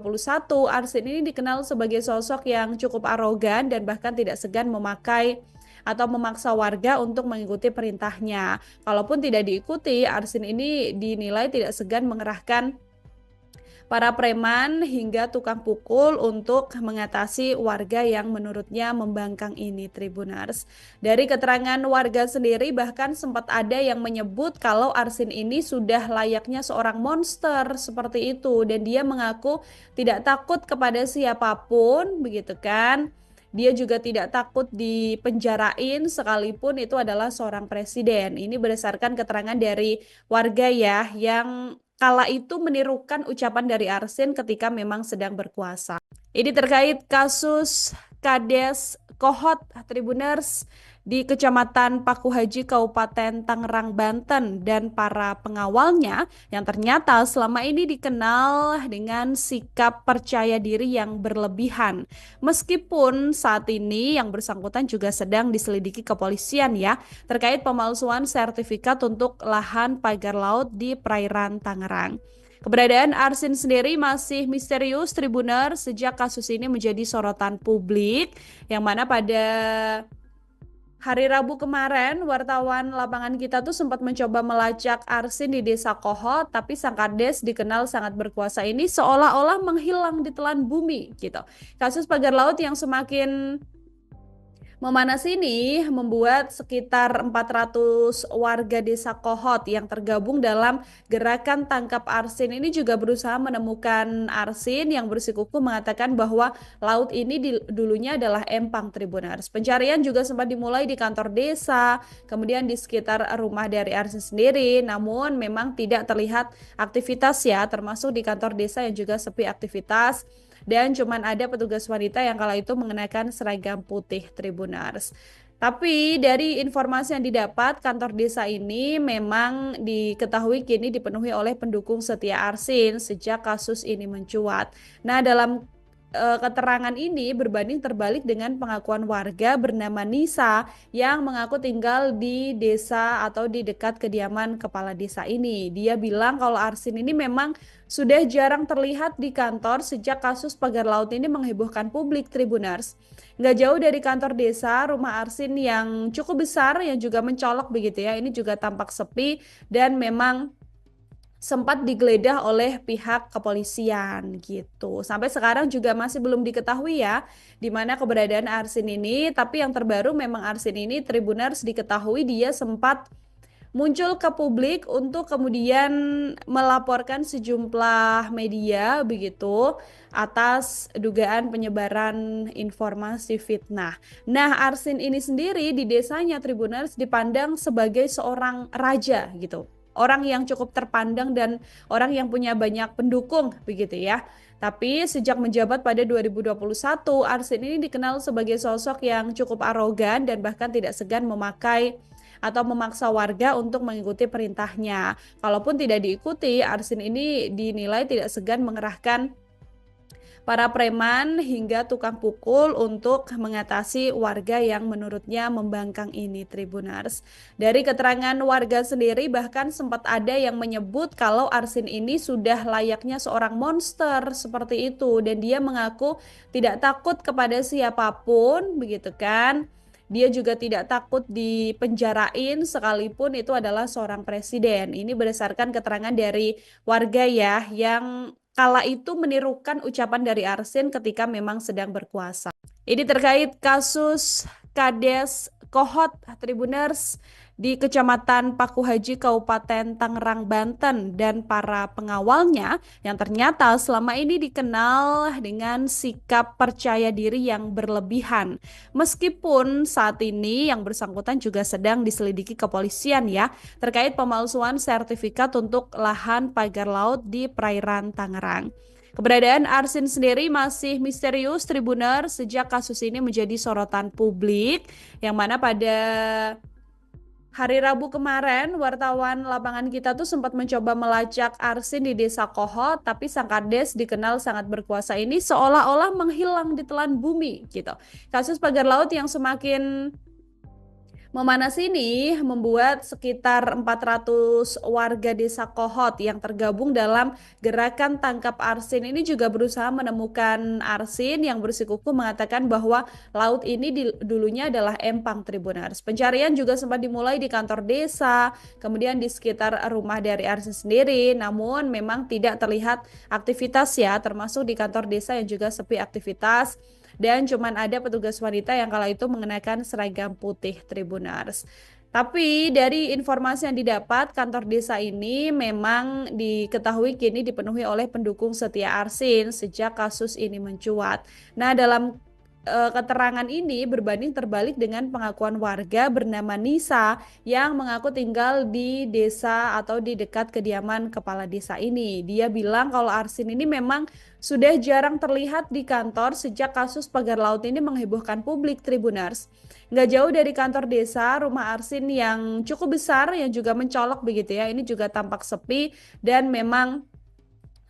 Arsin ini dikenal sebagai sosok yang cukup arogan dan bahkan tidak segan memakai atau memaksa warga untuk mengikuti perintahnya. Kalaupun tidak diikuti, Arsin ini dinilai tidak segan mengerahkan para preman hingga tukang pukul untuk mengatasi warga yang menurutnya membangkang ini, Tribuners. Dari keterangan warga sendiri bahkan sempat ada yang menyebut kalau Arsin ini sudah layaknya seorang monster seperti itu dan dia mengaku tidak takut kepada siapapun begitu kan. Dia juga tidak takut dipenjarain sekalipun itu adalah seorang presiden. Ini berdasarkan keterangan dari warga ya yang kala itu menirukan ucapan dari Arsin ketika memang sedang berkuasa. Ini terkait kasus Kades Kohot Tribuners di Kecamatan Pakuhaji Kabupaten Tangerang Banten dan para pengawalnya yang ternyata selama ini dikenal dengan sikap percaya diri yang berlebihan. Meskipun saat ini yang bersangkutan juga sedang diselidiki kepolisian ya terkait pemalsuan sertifikat untuk lahan pagar laut di perairan Tangerang. Keberadaan Arsin sendiri masih misterius Tribuner sejak kasus ini menjadi sorotan publik yang mana pada hari Rabu kemarin wartawan lapangan kita tuh sempat mencoba melacak Arsin di Desa Kohot tapi sang Kades dikenal sangat berkuasa ini seolah-olah menghilang di telan bumi gitu. Kasus pagar laut yang semakin memanas ini membuat sekitar 400 warga desa Kohot yang tergabung dalam gerakan tangkap Arsin ini juga berusaha menemukan Arsin yang bersikukuh mengatakan bahwa laut ini dulunya adalah empang Tribuners. Pencarian juga sempat dimulai di kantor desa, kemudian di sekitar rumah dari Arsin sendiri, namun memang tidak terlihat aktivitas ya, termasuk di kantor desa yang juga sepi aktivitas. Dan cuman ada petugas wanita yang kala itu mengenakan seragam putih Tribuners. Tapi dari informasi yang didapat, kantor desa ini memang diketahui kini dipenuhi oleh pendukung setia Arsin sejak kasus ini mencuat. Nah, dalam keterangan ini berbanding terbalik dengan pengakuan warga bernama Nisa yang mengaku tinggal di desa atau di dekat kediaman kepala desa ini. Dia bilang kalau Arsin ini memang sudah jarang terlihat di kantor sejak kasus pagar laut ini menghebohkan publik Tribuners. Nggak jauh dari kantor desa, rumah Arsin yang cukup besar yang juga mencolok begitu ya, ini juga tampak sepi dan memang sempat digeledah oleh pihak kepolisian gitu. Sampai sekarang juga masih belum diketahui ya di mana keberadaan Arsin ini, tapi yang terbaru memang Arsin ini Tribuners diketahui dia sempat muncul ke publik untuk kemudian melaporkan sejumlah media begitu atas dugaan penyebaran informasi fitnah. Nah, Arsin ini sendiri di desanya Tribuners dipandang sebagai seorang raja gitu. Orang yang cukup terpandang dan orang yang punya banyak pendukung begitu ya. Tapi sejak menjabat pada 2021, Arsin ini dikenal sebagai sosok yang cukup arogan dan bahkan tidak segan memakai atau memaksa warga untuk mengikuti perintahnya. Kalaupun tidak diikuti, Arsin ini dinilai tidak segan mengerahkan para preman hingga tukang pukul untuk mengatasi warga yang menurutnya membangkang ini Tribuners. Dari keterangan warga sendiri bahkan sempat ada yang menyebut kalau Arsin ini sudah layaknya seorang monster seperti itu dan dia mengaku tidak takut kepada siapapun begitu kan. Dia juga tidak takut dipenjarain sekalipun itu adalah seorang presiden. Ini berdasarkan keterangan dari warga ya yang kala itu menirukan ucapan dari Arsin ketika memang sedang berkuasa. Ini terkait kasus Kades Kohot Tribuners di Kecamatan Pakuhaji Kabupaten Tangerang Banten dan para pengawalnya yang ternyata selama ini dikenal dengan sikap percaya diri yang berlebihan. Meskipun saat ini yang bersangkutan juga sedang diselidiki kepolisian ya terkait pemalsuan sertifikat untuk lahan pagar laut di perairan Tangerang. Keberadaan Arsin sendiri masih misterius Tribuner sejak kasus ini menjadi sorotan publik yang mana pada hari Rabu kemarin wartawan lapangan kita tuh sempat mencoba melacak Arsin di Desa Kohot tapi sang Kades dikenal sangat berkuasa ini seolah-olah menghilang di telan bumi gitu. Kasus pagar laut yang semakin memanas ini membuat sekitar 400 warga desa Kohot yang tergabung dalam gerakan tangkap Arsin ini juga berusaha menemukan Arsin yang bersikukuh mengatakan bahwa laut ini dulunya adalah empang Tribuners. Pencarian juga sempat dimulai di kantor desa, kemudian di sekitar rumah dari Arsin sendiri, namun memang tidak terlihat aktivitas ya, termasuk di kantor desa yang juga sepi aktivitas. Dan cuman ada petugas wanita yang kala itu mengenakan seragam putih Tribuners. Tapi dari informasi yang didapat, kantor desa ini memang diketahui kini dipenuhi oleh pendukung setia Arsin sejak kasus ini mencuat. Nah, dalam keterangan ini berbanding terbalik dengan pengakuan warga bernama Nisa yang mengaku tinggal di desa atau di dekat kediaman kepala desa ini. Dia bilang kalau Arsin ini memang sudah jarang terlihat di kantor sejak kasus pagar laut ini menghebohkan publik, Tribuners. Nggak jauh dari kantor desa, rumah Arsin yang cukup besar yang juga mencolok begitu ya, ini juga tampak sepi dan memang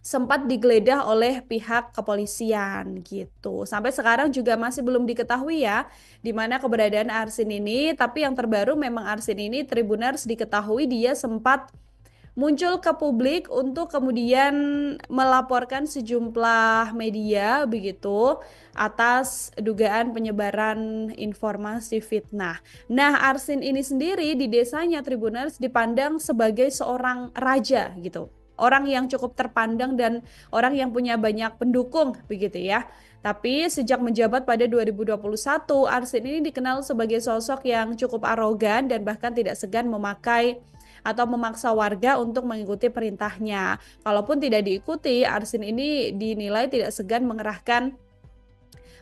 sempat digeledah oleh pihak kepolisian gitu. Sampai sekarang juga masih belum diketahui ya di mana keberadaan Arsin ini, tapi yang terbaru memang Arsin ini Tribuners diketahui dia sempat muncul ke publik untuk kemudian melaporkan sejumlah media begitu atas dugaan penyebaran informasi fitnah. Nah, Arsin ini sendiri di desanya Tribuners dipandang sebagai seorang raja gitu. Orang yang cukup terpandang dan orang yang punya banyak pendukung begitu ya. Tapi sejak menjabat pada 2021, Arsin ini dikenal sebagai sosok yang cukup arogan dan bahkan tidak segan memakai atau memaksa warga untuk mengikuti perintahnya. Kalaupun tidak diikuti, Arsin ini dinilai tidak segan mengerahkan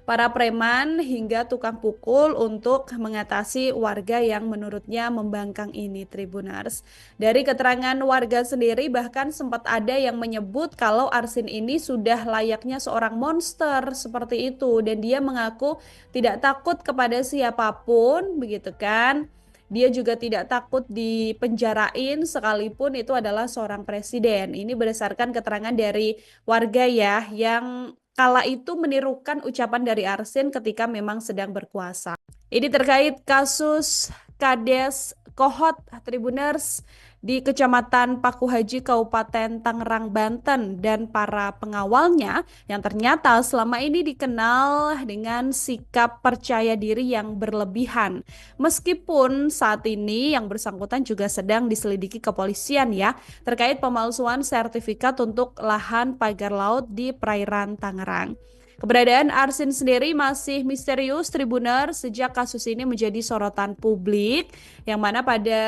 para preman hingga tukang pukul untuk mengatasi warga yang menurutnya membangkang ini, Tribuners. Dari keterangan warga sendiri bahkan sempat ada yang menyebut kalau Arsin ini sudah layaknya seorang monster seperti itu dan dia mengaku tidak takut kepada siapapun begitu kan. Dia juga tidak takut dipenjarain sekalipun itu adalah seorang presiden. Ini berdasarkan keterangan dari warga ya yang kala itu menirukan ucapan dari Arsin ketika memang sedang berkuasa. Ini terkait kasus Kades Kohot Tribuners di Kecamatan Pakuhaji Kabupaten Tangerang Banten dan para pengawalnya yang ternyata selama ini dikenal dengan sikap percaya diri yang berlebihan. Meskipun saat ini yang bersangkutan juga sedang diselidiki kepolisian ya terkait pemalsuan sertifikat untuk lahan pagar laut di perairan Tangerang. Keberadaan Arsin sendiri masih misterius Tribuner sejak kasus ini menjadi sorotan publik yang mana pada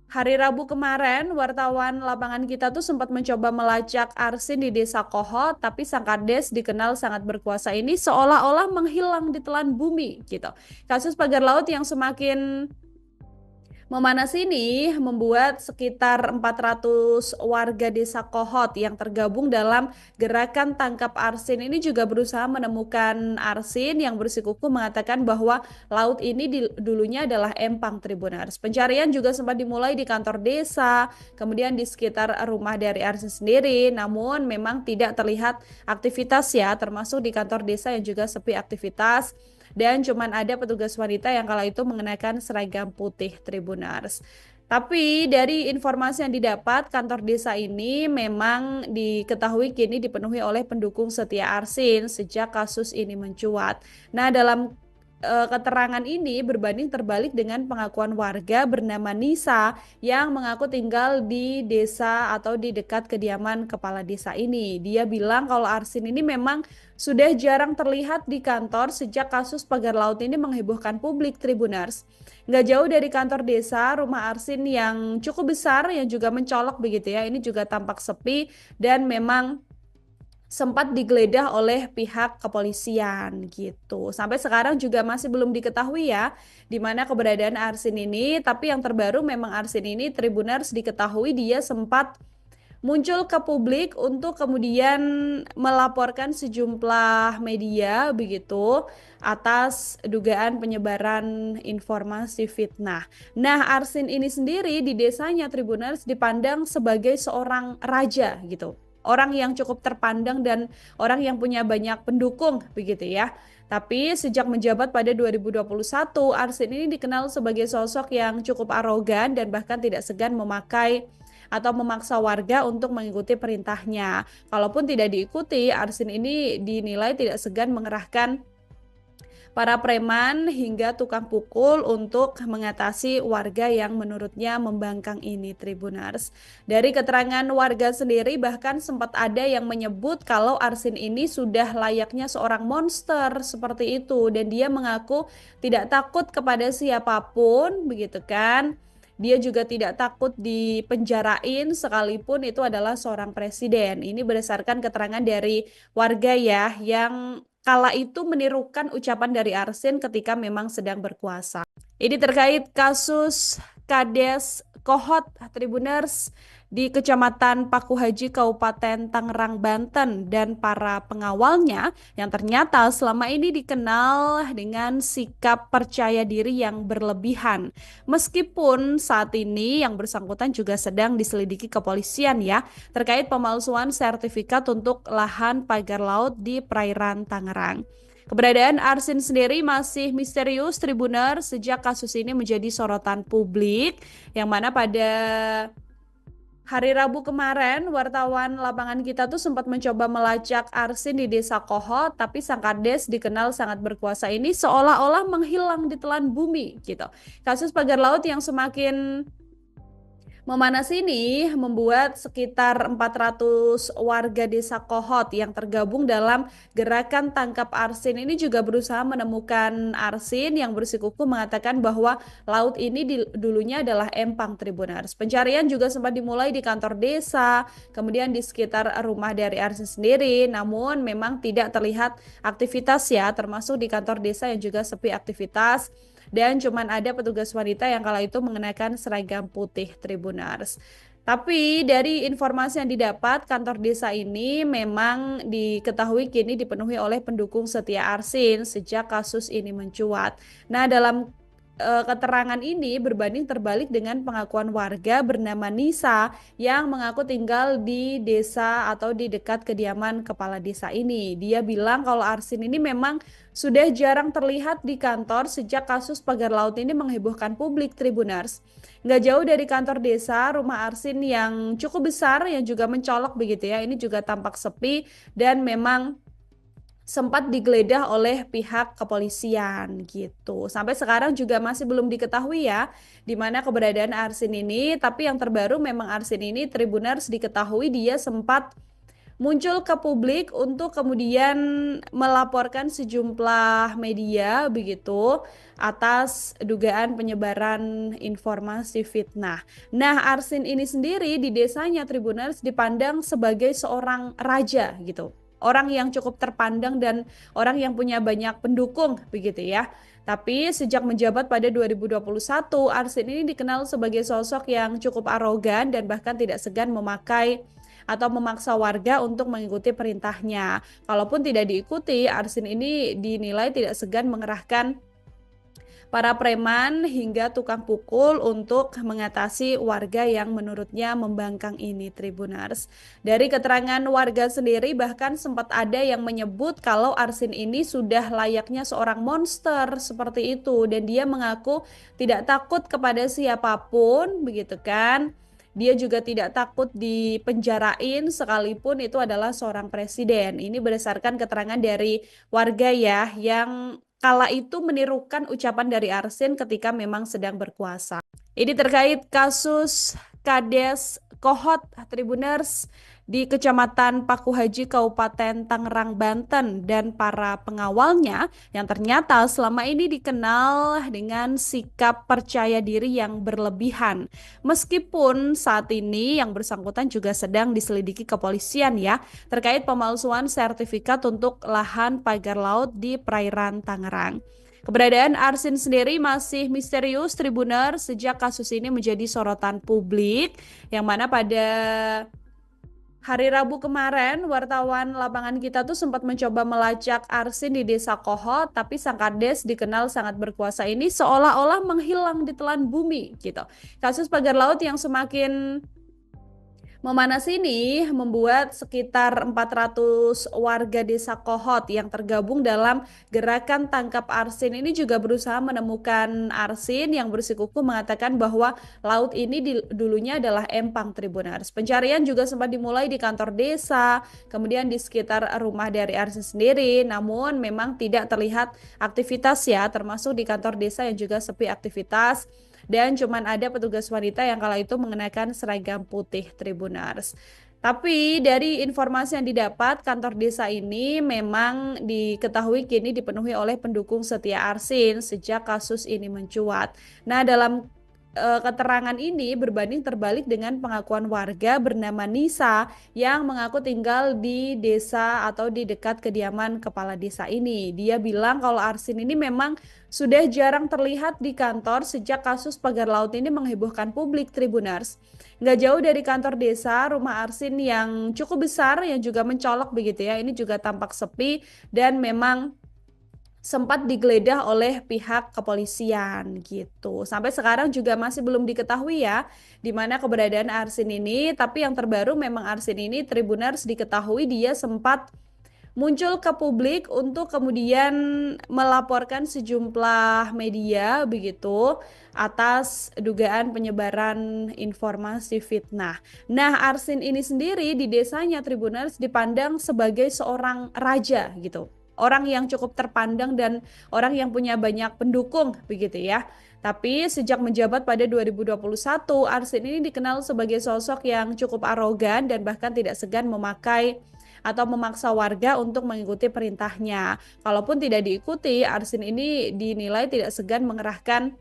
hari Rabu kemarin wartawan lapangan kita tuh sempat mencoba melacak Arsin di Desa Kohot, tapi sang Kades dikenal sangat berkuasa ini seolah-olah menghilang di telan bumi gitu. Kasus pagar laut yang semakin memanas ini membuat sekitar 400 warga desa Kohot yang tergabung dalam gerakan tangkap Arsin ini juga berusaha menemukan Arsin yang bersikukuh mengatakan bahwa laut ini dulunya adalah empang, Tribuners. Pencarian juga sempat dimulai di kantor desa, kemudian di sekitar rumah dari Arsin sendiri, namun memang tidak terlihat aktivitas ya, termasuk di kantor desa yang juga sepi aktivitas. Dan cuman ada petugas wanita yang kala itu mengenakan seragam putih, Tribuners. Tapi dari informasi yang didapat, kantor desa ini memang diketahui kini dipenuhi oleh pendukung setia Arsin sejak kasus ini mencuat. Nah, dalam keterangan ini berbanding terbalik dengan pengakuan warga bernama Nisa yang mengaku tinggal di desa atau di dekat kediaman kepala desa ini. Dia bilang kalau Arsin ini memang sudah jarang terlihat di kantor sejak kasus pagar laut ini menghebohkan publik, Tribuners. Nggak jauh dari kantor desa, rumah Arsin yang cukup besar yang juga mencolok begitu ya, ini juga tampak sepi dan memang sempat digeledah oleh pihak kepolisian gitu. Sampai sekarang juga masih belum diketahui ya di mana keberadaan Arsin ini, tapi yang terbaru memang Arsin ini Tribuners diketahui dia sempat muncul ke publik untuk kemudian melaporkan sejumlah media begitu atas dugaan penyebaran informasi fitnah. Nah, Arsin ini sendiri di desanya Tribuners dipandang sebagai seorang raja gitu. Orang yang cukup terpandang dan orang yang punya banyak pendukung begitu ya. Tapi sejak menjabat pada 2021, Arsin ini dikenal sebagai sosok yang cukup arogan dan bahkan tidak segan memakai atau memaksa warga untuk mengikuti perintahnya. Kalaupun tidak diikuti, Arsin ini dinilai tidak segan mengerahkan para preman hingga tukang pukul untuk mengatasi warga yang menurutnya membangkang ini, Tribuners. Dari keterangan warga sendiri bahkan sempat ada yang menyebut kalau Arsin ini sudah layaknya seorang monster seperti itu dan dia mengaku tidak takut kepada siapapun begitu kan. Dia juga tidak takut dipenjarain sekalipun itu adalah seorang presiden. Ini berdasarkan keterangan dari warga ya yang kala itu menirukan ucapan dari Arsin ketika memang sedang berkuasa. Ini terkait kasus Kades Kohot Tribuners di Kecamatan Pakuhaji Kabupaten Tangerang Banten dan para pengawalnya yang ternyata selama ini dikenal dengan sikap percaya diri yang berlebihan. Meskipun saat ini yang bersangkutan juga sedang diselidiki kepolisian ya terkait pemalsuan sertifikat untuk lahan pagar laut di perairan Tangerang. Keberadaan Arsin sendiri masih misterius Tribuner sejak kasus ini menjadi sorotan publik yang mana pada hari Rabu kemarin, wartawan lapangan kita tuh sempat mencoba melacak Arsin di Desa Kohot, tapi sang Kades dikenal sangat berkuasa ini seolah-olah menghilang di telan bumi gitu. Kasus pagar laut yang semakin memanas ini membuat sekitar 400 warga desa Kohot yang tergabung dalam gerakan tangkap Arsin ini juga berusaha menemukan Arsin yang bersikukuh mengatakan bahwa laut ini dulunya adalah empang Tribuners. Pencarian juga sempat dimulai di kantor desa, kemudian di sekitar rumah dari Arsin sendiri, namun memang tidak terlihat aktivitas ya, termasuk di kantor desa yang juga sepi aktivitas. Dan cuman ada petugas wanita yang kala itu mengenakan seragam putih Tribuners. Tapi dari informasi yang didapat, kantor desa ini memang diketahui kini dipenuhi oleh pendukung setia Arsin sejak kasus ini mencuat. Nah, dalam keterangan ini berbanding terbalik dengan pengakuan warga bernama Nisa yang mengaku tinggal di desa atau di dekat kediaman kepala desa ini. Dia bilang kalau Arsin ini memang sudah jarang terlihat di kantor sejak kasus pagar laut ini menghebohkan publik Tribuners. Nggak jauh dari kantor desa, rumah Arsin yang cukup besar yang juga mencolok begitu ya, ini juga tampak sepi dan memang sempat digeledah oleh pihak kepolisian gitu. Sampai sekarang juga masih belum diketahui ya di mana keberadaan Arsin ini, tapi yang terbaru memang Arsin ini Tribuners diketahui dia sempat muncul ke publik untuk kemudian melaporkan sejumlah media begitu atas dugaan penyebaran informasi fitnah. Nah, Arsin ini sendiri di desanya Tribuners dipandang sebagai seorang raja gitu. Orang yang cukup terpandang dan orang yang punya banyak pendukung begitu ya. Tapi sejak menjabat pada 2021, Arsin ini dikenal sebagai sosok yang cukup arogan dan bahkan tidak segan memakai atau memaksa warga untuk mengikuti perintahnya. Kalaupun tidak diikuti, Arsin ini dinilai tidak segan mengerahkan para preman hingga tukang pukul untuk mengatasi warga yang menurutnya membangkang ini Tribuners. Dari keterangan warga sendiri bahkan sempat ada yang menyebut kalau Arsin ini sudah layaknya seorang monster seperti itu dan dia mengaku tidak takut kepada siapapun begitu kan. Dia juga tidak takut dipenjarain sekalipun itu adalah seorang presiden. Ini berdasarkan keterangan dari warga ya yang kala itu menirukan ucapan dari Arsin ketika memang sedang berkuasa. Ini terkait kasus Kades Kohot Tribuners di Kecamatan Pakuhaji Kabupaten Tangerang Banten dan para pengawalnya yang ternyata selama ini dikenal dengan sikap percaya diri yang berlebihan. Meskipun saat ini yang bersangkutan juga sedang diselidiki kepolisian ya terkait pemalsuan sertifikat untuk lahan pagar laut di perairan Tangerang. Keberadaan Arsin sendiri masih misterius Tribuner sejak kasus ini menjadi sorotan publik yang mana pada hari Rabu kemarin, wartawan lapangan kita tuh sempat mencoba melacak Arsin di Desa Kohot, tapi sang Kades dikenal sangat berkuasa ini seolah-olah menghilang di telan bumi gitu. Kasus pagar laut yang semakin memanas ini membuat sekitar 400 warga desa Kohot yang tergabung dalam gerakan tangkap Arsin ini juga berusaha menemukan Arsin yang bersikukuh mengatakan bahwa laut ini dulunya adalah empang Tribuners. Pencarian juga sempat dimulai di kantor desa, kemudian di sekitar rumah dari Arsin sendiri, namun memang tidak terlihat aktivitas ya, termasuk di kantor desa yang juga sepi aktivitas. Dan cuman ada petugas wanita yang kala itu mengenakan seragam putih Tribuners. Tapi dari informasi yang didapat, kantor desa ini memang diketahui kini dipenuhi oleh pendukung setia Arsin sejak kasus ini mencuat. Nah, dalam keterangan ini berbanding terbalik dengan pengakuan warga bernama Nisa yang mengaku tinggal di desa atau di dekat kediaman kepala desa ini. Dia bilang kalau Arsin ini memang sudah jarang terlihat di kantor sejak kasus pagar laut ini menghebohkan publik, Tribuners. Nggak jauh dari kantor desa, rumah Arsin yang cukup besar yang juga mencolok begitu ya, ini juga tampak sepi dan memang sempat digeledah oleh pihak kepolisian gitu. Sampai sekarang juga masih belum diketahui ya di mana keberadaan Arsin ini, tapi yang terbaru memang Arsin ini Tribuners diketahui dia sempat muncul ke publik untuk kemudian melaporkan sejumlah media begitu atas dugaan penyebaran informasi fitnah. Nah, Arsin ini sendiri di desanya Tribuners dipandang sebagai seorang raja gitu. Orang yang cukup terpandang dan orang yang punya banyak pendukung begitu ya. Tapi sejak menjabat pada 2021, Arsin ini dikenal sebagai sosok yang cukup arogan dan bahkan tidak segan memakai atau memaksa warga untuk mengikuti perintahnya. Kalaupun tidak diikuti, Arsin ini dinilai tidak segan mengerahkan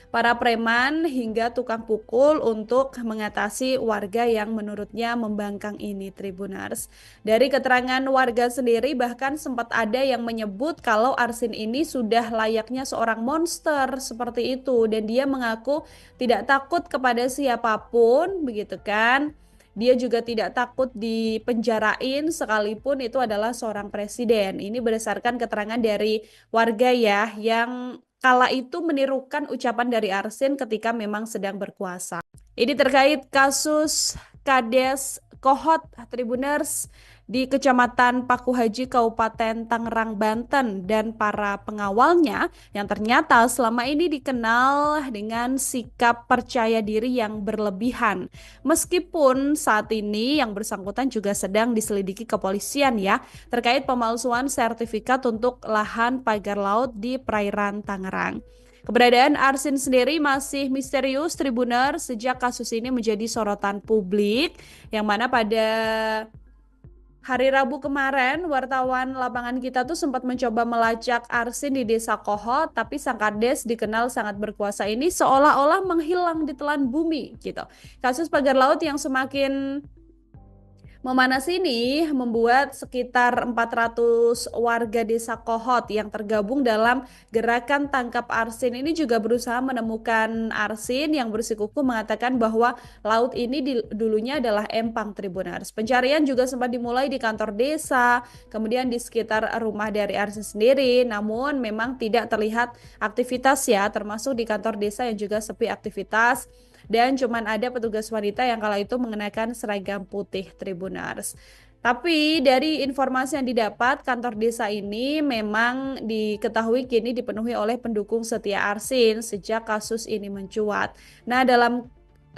para preman hingga tukang pukul untuk mengatasi warga yang menurutnya membangkang ini, Tribuners. Dari keterangan warga sendiri bahkan sempat ada yang menyebut kalau Arsin ini sudah layaknya seorang monster seperti itu dan dia mengaku tidak takut kepada siapapun begitu kan. Dia juga tidak takut dipenjarain sekalipun itu adalah seorang presiden. Ini berdasarkan keterangan dari warga ya yang kala itu menirukan ucapan dari Arsin ketika memang sedang berkuasa. Ini terkait kasus Kades Kohot Tribuners di Kecamatan Pakuhaji Kabupaten Tangerang Banten dan para pengawalnya yang ternyata selama ini dikenal dengan sikap percaya diri yang berlebihan. Meskipun saat ini yang bersangkutan juga sedang diselidiki kepolisian ya terkait pemalsuan sertifikat untuk lahan pagar laut di perairan Tangerang. Keberadaan Arsin sendiri masih misterius Tribuner sejak kasus ini menjadi sorotan publik yang mana pada hari Rabu kemarin, wartawan lapangan kita tuh sempat mencoba melacak Arsin di Desa Kohot, tapi sang Kades dikenal sangat berkuasa ini seolah-olah menghilang di telan bumi gitu. Kasus pagar laut yang semakin memanas ini membuat sekitar 400 warga desa Kohot yang tergabung dalam gerakan tangkap Arsin ini juga berusaha menemukan Arsin yang bersikukuh mengatakan bahwa laut ini dulunya adalah empang, Tribuners. Pencarian juga sempat dimulai di kantor desa, kemudian di sekitar rumah dari Arsin sendiri, namun memang tidak terlihat aktivitas ya, termasuk di kantor desa yang juga sepi aktivitas. Dan cuman ada petugas wanita yang kala itu mengenakan seragam putih, Tribuners. Tapi dari informasi yang didapat, kantor desa ini memang diketahui kini dipenuhi oleh pendukung setia Arsin sejak kasus ini mencuat. Nah, dalam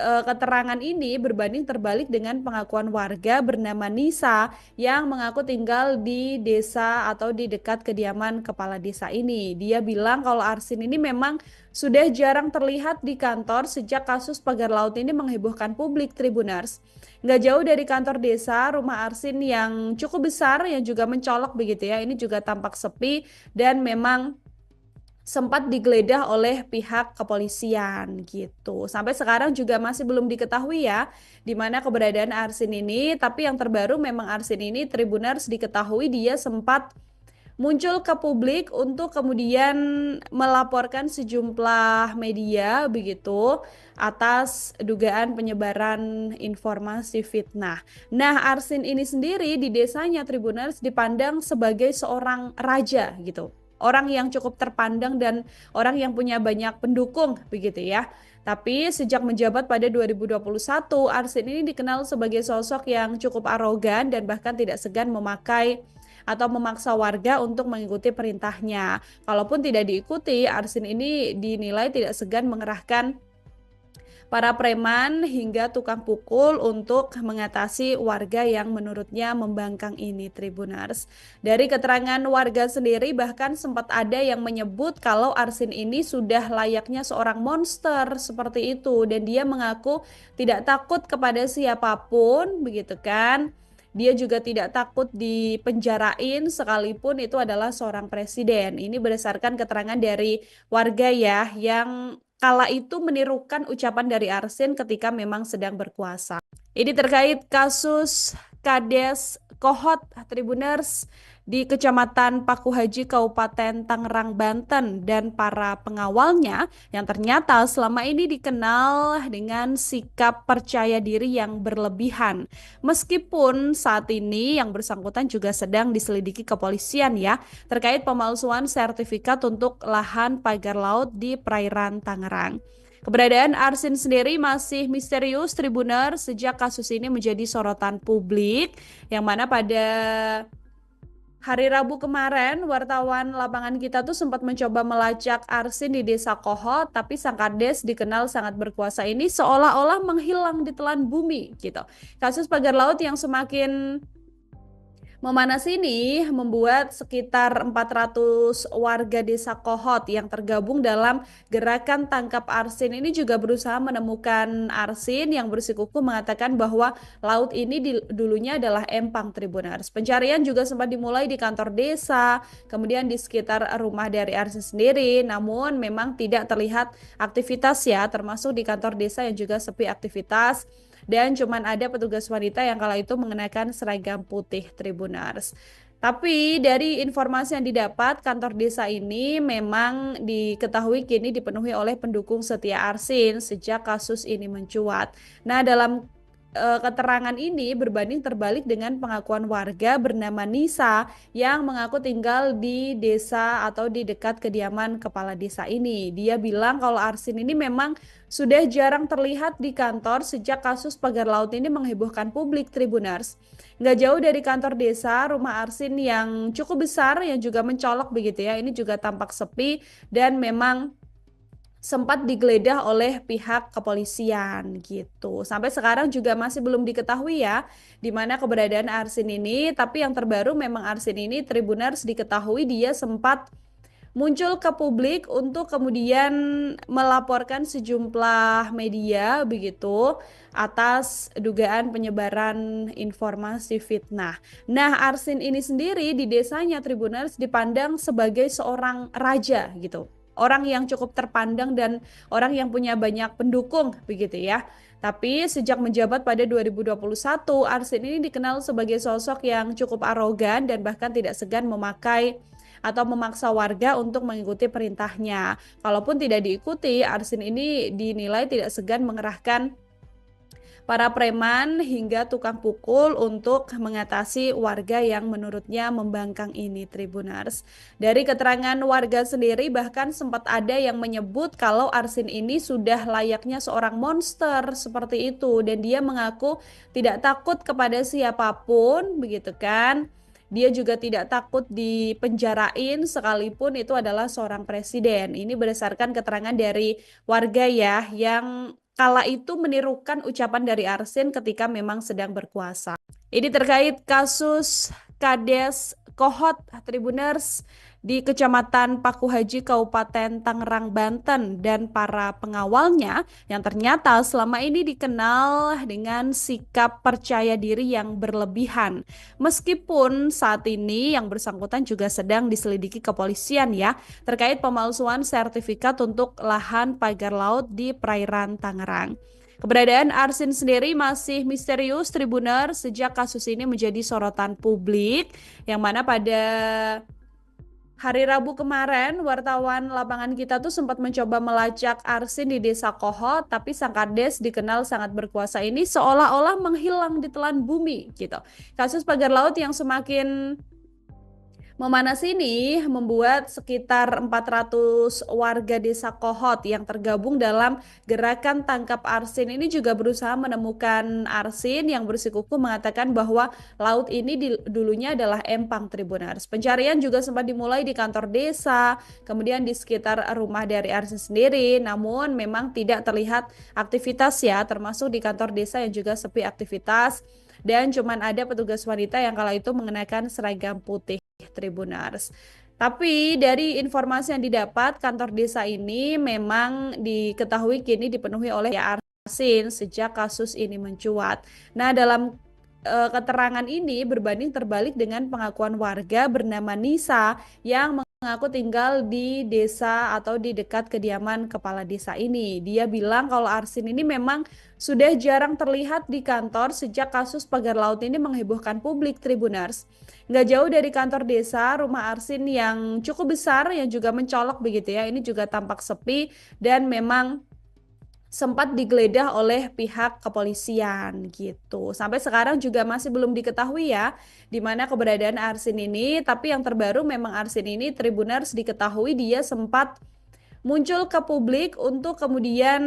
keterangan ini berbanding terbalik dengan pengakuan warga bernama Nisa yang mengaku tinggal di desa atau di dekat kediaman kepala desa ini. Dia bilang kalau Arsin ini memang sudah jarang terlihat di kantor sejak kasus pagar laut ini menghebohkan publik, Tribuners. Nggak jauh dari kantor desa, rumah Arsin yang cukup besar yang juga mencolok begitu ya, ini juga tampak sepi dan memang sempat digeledah oleh pihak kepolisian gitu. Sampai sekarang juga masih belum diketahui ya di mana keberadaan Arsin ini, tapi yang terbaru memang Arsin ini Tribuners diketahui dia sempat muncul ke publik untuk kemudian melaporkan sejumlah media begitu atas dugaan penyebaran informasi fitnah. Nah, Arsin ini sendiri di desanya Tribuners dipandang sebagai seorang raja gitu. Orang yang cukup terpandang dan orang yang punya banyak pendukung begitu ya. Tapi sejak menjabat pada 2021, Arsin ini dikenal sebagai sosok yang cukup arogan dan bahkan tidak segan memakai atau memaksa warga untuk mengikuti perintahnya. Kalaupun tidak diikuti, Arsin ini dinilai tidak segan mengerahkan para preman hingga tukang pukul untuk mengatasi warga yang menurutnya membangkang ini, Tribuners. Dari keterangan warga sendiri bahkan sempat ada yang menyebut kalau Arsin ini sudah layaknya seorang monster seperti itu dan dia mengaku tidak takut kepada siapapun begitu kan. Dia juga tidak takut dipenjarain sekalipun itu adalah seorang presiden. Ini berdasarkan keterangan dari warga ya yang kala itu menirukan ucapan dari Arsin ketika memang sedang berkuasa. Ini terkait kasus Kades Kohot Tribuners di Kecamatan Pakuhaji Kabupaten Tangerang Banten dan para pengawalnya yang ternyata selama ini dikenal dengan sikap percaya diri yang berlebihan. Meskipun saat ini yang bersangkutan juga sedang diselidiki kepolisian ya terkait pemalsuan sertifikat untuk lahan pagar laut di perairan Tangerang. Keberadaan Arsin sendiri masih misterius Tribuner sejak kasus ini menjadi sorotan publik yang mana pada hari Rabu kemarin wartawan lapangan kita tuh sempat mencoba melacak Arsin di Desa Kohot, tapi sang kades dikenal sangat berkuasa ini seolah-olah menghilang di telan bumi gitu. Kasus pagar laut yang semakin memanas ini membuat sekitar 400 warga desa Kohot yang tergabung dalam gerakan tangkap Arsin ini juga berusaha menemukan Arsin yang bersikukuh mengatakan bahwa laut ini dulunya adalah empang Tribuners. Pencarian juga sempat dimulai di kantor desa, kemudian di sekitar rumah dari Arsin sendiri, namun memang tidak terlihat aktivitas ya, termasuk di kantor desa yang juga sepi aktivitas. Dan cuman ada petugas wanita yang kala itu mengenakan seragam putih Tribuners. Tapi dari informasi yang didapat, kantor desa ini memang diketahui kini dipenuhi oleh pendukung setia Arsin sejak kasus ini mencuat. Nah, dalam keterangan ini berbanding terbalik dengan pengakuan warga bernama Nisa yang mengaku tinggal di desa atau di dekat kediaman kepala desa ini. Dia bilang kalau Arsin ini memang sudah jarang terlihat di kantor sejak kasus pagar laut ini menghebohkan publik Tribuners. Nggak jauh dari kantor desa, rumah Arsin yang cukup besar yang juga mencolok begitu ya, ini juga tampak sepi dan memang sempat digeledah oleh pihak kepolisian gitu. Sampai sekarang juga masih belum diketahui ya di mana keberadaan Arsin ini, tapi yang terbaru memang Arsin ini Tribuners diketahui dia sempat muncul ke publik untuk kemudian melaporkan sejumlah media begitu atas dugaan penyebaran informasi fitnah. Nah, Arsin ini sendiri di desanya Tribuners dipandang sebagai seorang raja gitu. Orang yang cukup terpandang dan orang yang punya banyak pendukung begitu ya. Tapi sejak menjabat pada 2021, Arsin ini dikenal sebagai sosok yang cukup arogan dan bahkan tidak segan memakai atau memaksa warga untuk mengikuti perintahnya. Kalaupun tidak diikuti, Arsin ini dinilai tidak segan mengerahkan para preman hingga tukang pukul untuk mengatasi warga yang menurutnya membangkang ini Tribuners. Dari keterangan warga sendiri bahkan sempat ada yang menyebut kalau Arsin ini sudah layaknya seorang monster seperti itu dan dia mengaku tidak takut kepada siapapun begitu kan. Dia juga tidak takut dipenjarain sekalipun itu adalah seorang presiden. Ini berdasarkan keterangan dari warga ya yang kala itu menirukan ucapan dari Arsin ketika memang sedang berkuasa. Ini terkait kasus Kades Kohot Tribuners di Kecamatan Pakuhaji Kabupaten Tangerang Banten dan para pengawalnya yang ternyata selama ini dikenal dengan sikap percaya diri yang berlebihan. Meskipun saat ini yang bersangkutan juga sedang diselidiki kepolisian ya terkait pemalsuan sertifikat untuk lahan pagar laut di perairan Tangerang. Keberadaan Arsin sendiri masih misterius Tribuner sejak kasus ini menjadi sorotan publik yang mana pada hari Rabu kemarin wartawan lapangan kita tuh sempat mencoba melacak Arsin di Desa Kohot, tapi sang kades dikenal sangat berkuasa ini seolah-olah menghilang di telan bumi gitu. Kasus pagar laut yang semakin memanas ini membuat sekitar 400 warga desa Kohot yang tergabung dalam gerakan tangkap Arsin ini juga berusaha menemukan Arsin yang bersikukuh mengatakan bahwa laut ini dulunya adalah empang Tribuners. Pencarian juga sempat dimulai di kantor desa, kemudian di sekitar rumah dari Arsin sendiri, namun memang tidak terlihat aktivitas ya, termasuk di kantor desa yang juga sepi aktivitas. Dan cuman ada petugas wanita yang kala itu mengenakan seragam putih Tribuners. Tapi dari informasi yang didapat, kantor desa ini memang diketahui kini dipenuhi oleh Arsin sejak kasus ini mencuat. Nah, dalam keterangan ini berbanding terbalik dengan pengakuan warga bernama Nisa yang Mengaku tinggal di desa atau di dekat kediaman kepala desa ini. Dia bilang kalau Arsin ini memang sudah jarang terlihat di kantor sejak kasus pagar laut ini menghebohkan publik, Tribuners. Nggak jauh dari kantor desa, rumah Arsin yang cukup besar yang juga mencolok begitu ya, ini juga tampak sepi dan memang sempat digeledah oleh pihak kepolisian gitu. Sampai sekarang juga masih belum diketahui ya di mana keberadaan Arsin ini, tapi yang terbaru memang Arsin ini Tribuners diketahui dia sempat muncul ke publik untuk kemudian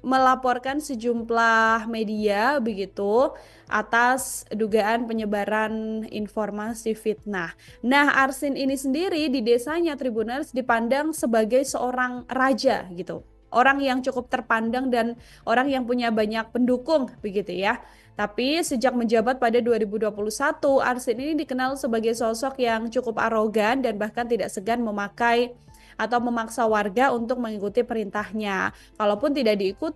melaporkan sejumlah media begitu atas dugaan penyebaran informasi fitnah. Nah, Arsin ini sendiri di desanya Tribuners dipandang sebagai seorang raja gitu. Orang yang cukup terpandang dan orang yang punya banyak pendukung begitu ya. Tapi sejak menjabat pada 2021, Arsin ini dikenal sebagai sosok yang cukup arogan dan bahkan tidak segan memakai atau memaksa warga untuk mengikuti perintahnya. Kalaupun tidak diikuti,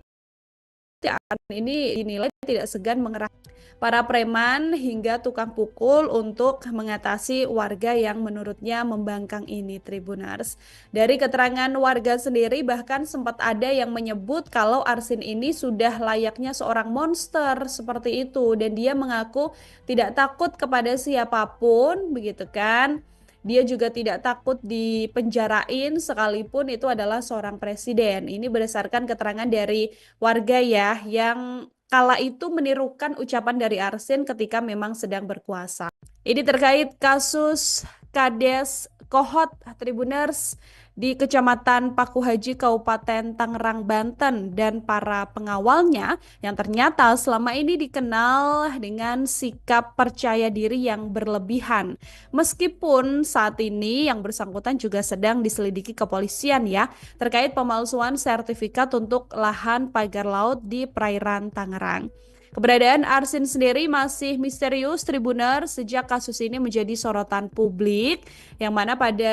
ini dinilai tidak segan mengerahkan para preman hingga tukang pukul untuk mengatasi warga yang menurutnya membangkang ini, Tribuners. Dari keterangan warga sendiri bahkan sempat ada yang menyebut kalau Arsin ini sudah layaknya seorang monster seperti itu dan dia mengaku tidak takut kepada siapapun begitu kan. Dia juga tidak takut dipenjarain sekalipun itu adalah seorang presiden. Ini berdasarkan keterangan dari warga ya yang kala itu menirukan ucapan dari Arsin ketika memang sedang berkuasa. Ini terkait kasus Kades Kohot, Tribuners, di Kecamatan Pakuhaji, Kabupaten Tangerang, Banten, dan para pengawalnya yang ternyata selama ini dikenal dengan sikap percaya diri yang berlebihan. Meskipun saat ini yang bersangkutan juga sedang diselidiki kepolisian ya, terkait pemalsuan sertifikat untuk lahan pagar laut di perairan Tangerang. Keberadaan Arsin sendiri masih misterius, Tribuner, sejak kasus ini menjadi sorotan publik, yang mana pada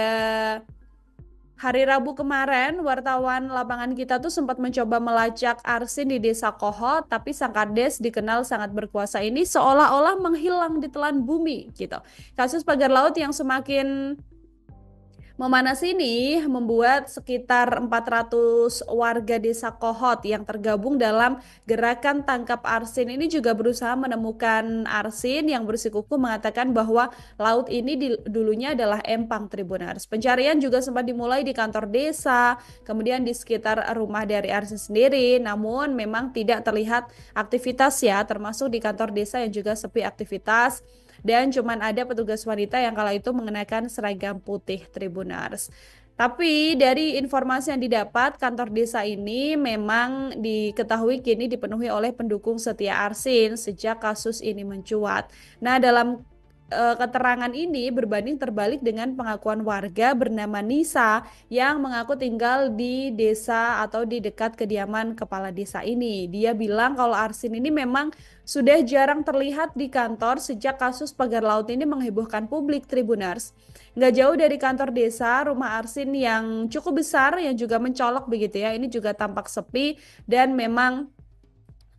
hari Rabu kemarin, wartawan lapangan kita tuh sempat mencoba melacak Arsin di Desa Kohot, tapi sang Kades dikenal sangat berkuasa ini seolah-olah menghilang di telan bumi gitu. Kasus pagar laut yang semakin memanas ini membuat sekitar 400 warga desa Kohot yang tergabung dalam gerakan tangkap Arsin ini juga berusaha menemukan Arsin yang bersikukuh mengatakan bahwa laut ini dulunya adalah empang, Tribuners. Pencarian juga sempat dimulai di kantor desa, kemudian di sekitar rumah dari Arsin sendiri, namun memang tidak terlihat aktivitas ya, termasuk di kantor desa yang juga sepi aktivitas. Dan cuman ada petugas wanita yang kala itu mengenakan seragam putih, Tribuners. Tapi dari informasi yang didapat, kantor desa ini memang diketahui kini dipenuhi oleh pendukung setia Arsin sejak kasus ini mencuat. Nah, dalam keterangan ini berbanding terbalik dengan pengakuan warga bernama Nisa yang mengaku tinggal di desa atau di dekat kediaman kepala desa ini. Dia bilang kalau Arsin ini memang sudah jarang terlihat di kantor sejak kasus pagar laut ini menghebohkan publik, Tribuners. Nggak jauh dari kantor desa, rumah Arsin yang cukup besar yang juga mencolok begitu ya, ini juga tampak sepi dan memang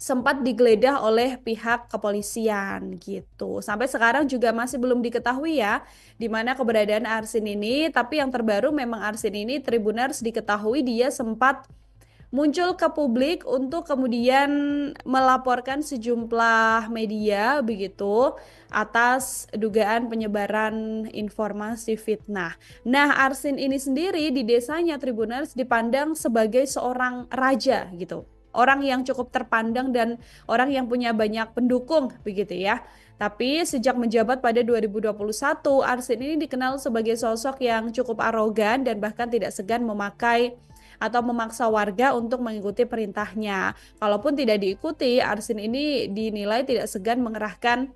sempat digeledah oleh pihak kepolisian gitu. Sampai sekarang juga masih belum diketahui ya di mana keberadaan Arsin ini, tapi yang terbaru memang Arsin ini Tribuners diketahui dia sempat muncul ke publik untuk kemudian melaporkan sejumlah media begitu atas dugaan penyebaran informasi fitnah. Nah, Arsin ini sendiri di desanya Tribuners dipandang sebagai seorang raja gitu. Orang yang cukup terpandang dan orang yang punya banyak pendukung begitu ya. Tapi sejak menjabat pada 2021, Arsin ini dikenal sebagai sosok yang cukup arogan dan bahkan tidak segan memakai atau memaksa warga untuk mengikuti perintahnya. Kalaupun tidak diikuti, Arsin ini dinilai tidak segan mengerahkan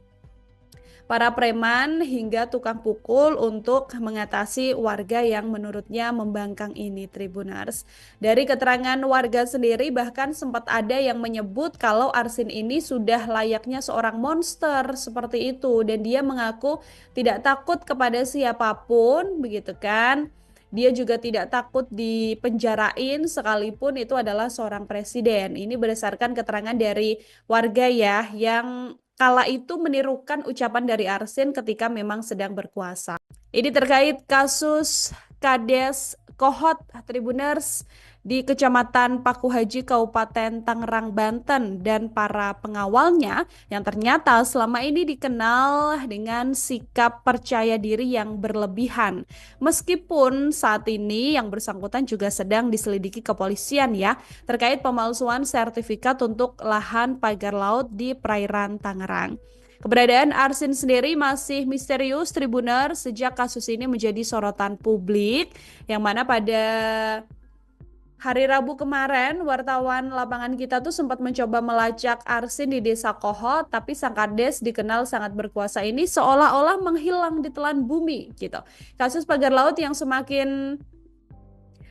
para preman hingga tukang pukul untuk mengatasi warga yang menurutnya membangkang ini, Tribuners. Dari keterangan warga sendiri bahkan sempat ada yang menyebut kalau Arsin ini sudah layaknya seorang monster seperti itu dan dia mengaku tidak takut kepada siapapun begitu kan. Dia juga tidak takut dipenjarain sekalipun itu adalah seorang presiden. Ini berdasarkan keterangan dari warga ya yang kala itu menirukan ucapan dari Arsin ketika memang sedang berkuasa. Ini terkait kasus Kades Kohot Tribuners di Kecamatan Pakuhaji Kabupaten Tangerang Banten dan para pengawalnya yang ternyata selama ini dikenal dengan sikap percaya diri yang berlebihan. Meskipun saat ini yang bersangkutan juga sedang diselidiki kepolisian ya terkait pemalsuan sertifikat untuk lahan pagar laut di perairan Tangerang. Keberadaan Arsin sendiri masih misterius Tribuner sejak kasus ini menjadi sorotan publik yang mana pada hari Rabu kemarin wartawan lapangan kita tuh sempat mencoba melacak Arsin di Desa Kohot tapi sang kades dikenal sangat berkuasa ini seolah-olah menghilang di telan bumi gitu. Kasus pagar laut yang semakin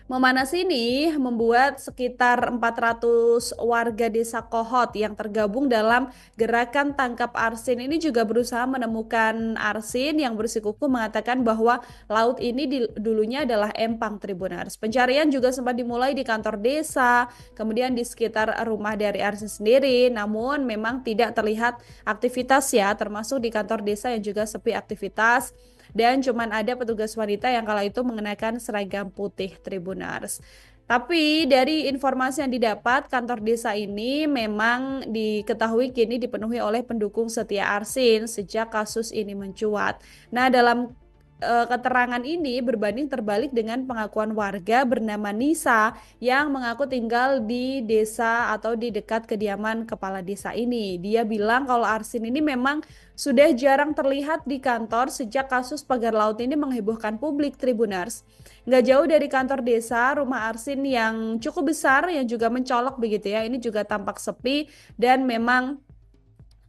memanas ini membuat sekitar 400 warga desa Kohot yang tergabung dalam gerakan tangkap Arsin ini juga berusaha menemukan Arsin yang bersikukuh mengatakan bahwa laut ini dulunya adalah empang Tribuners. Pencarian juga sempat dimulai di kantor desa, kemudian di sekitar rumah dari Arsin sendiri, namun memang tidak terlihat aktivitas ya, termasuk di kantor desa yang juga sepi aktivitas. Dan cuman ada petugas wanita yang kala itu mengenakan seragam putih Tribuners. Tapi dari informasi yang didapat, kantor desa ini memang diketahui kini dipenuhi oleh pendukung setia Arsin sejak kasus ini mencuat. Nah, dalam keterangan ini berbanding terbalik dengan pengakuan warga bernama Nisa yang mengaku tinggal di desa atau di dekat kediaman kepala desa ini. Dia bilang kalau Arsin ini memang sudah jarang terlihat di kantor sejak kasus pagar laut ini menghebohkan publik Tribuners. Nggak jauh dari kantor desa, rumah Arsin yang cukup besar yang juga mencolok begitu ya, ini juga tampak sepi dan memang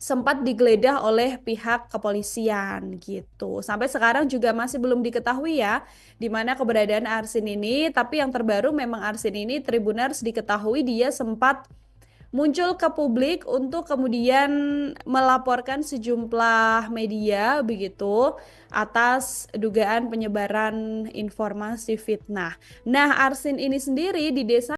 sempat digeledah oleh pihak kepolisian gitu. Sampai sekarang juga masih belum diketahui ya di mana keberadaan Arsin ini, tapi yang terbaru memang Arsin ini Tribuners diketahui dia sempat muncul ke publik untuk kemudian melaporkan sejumlah media begitu atas dugaan penyebaran informasi fitnah. Nah, Arsin ini sendiri di desa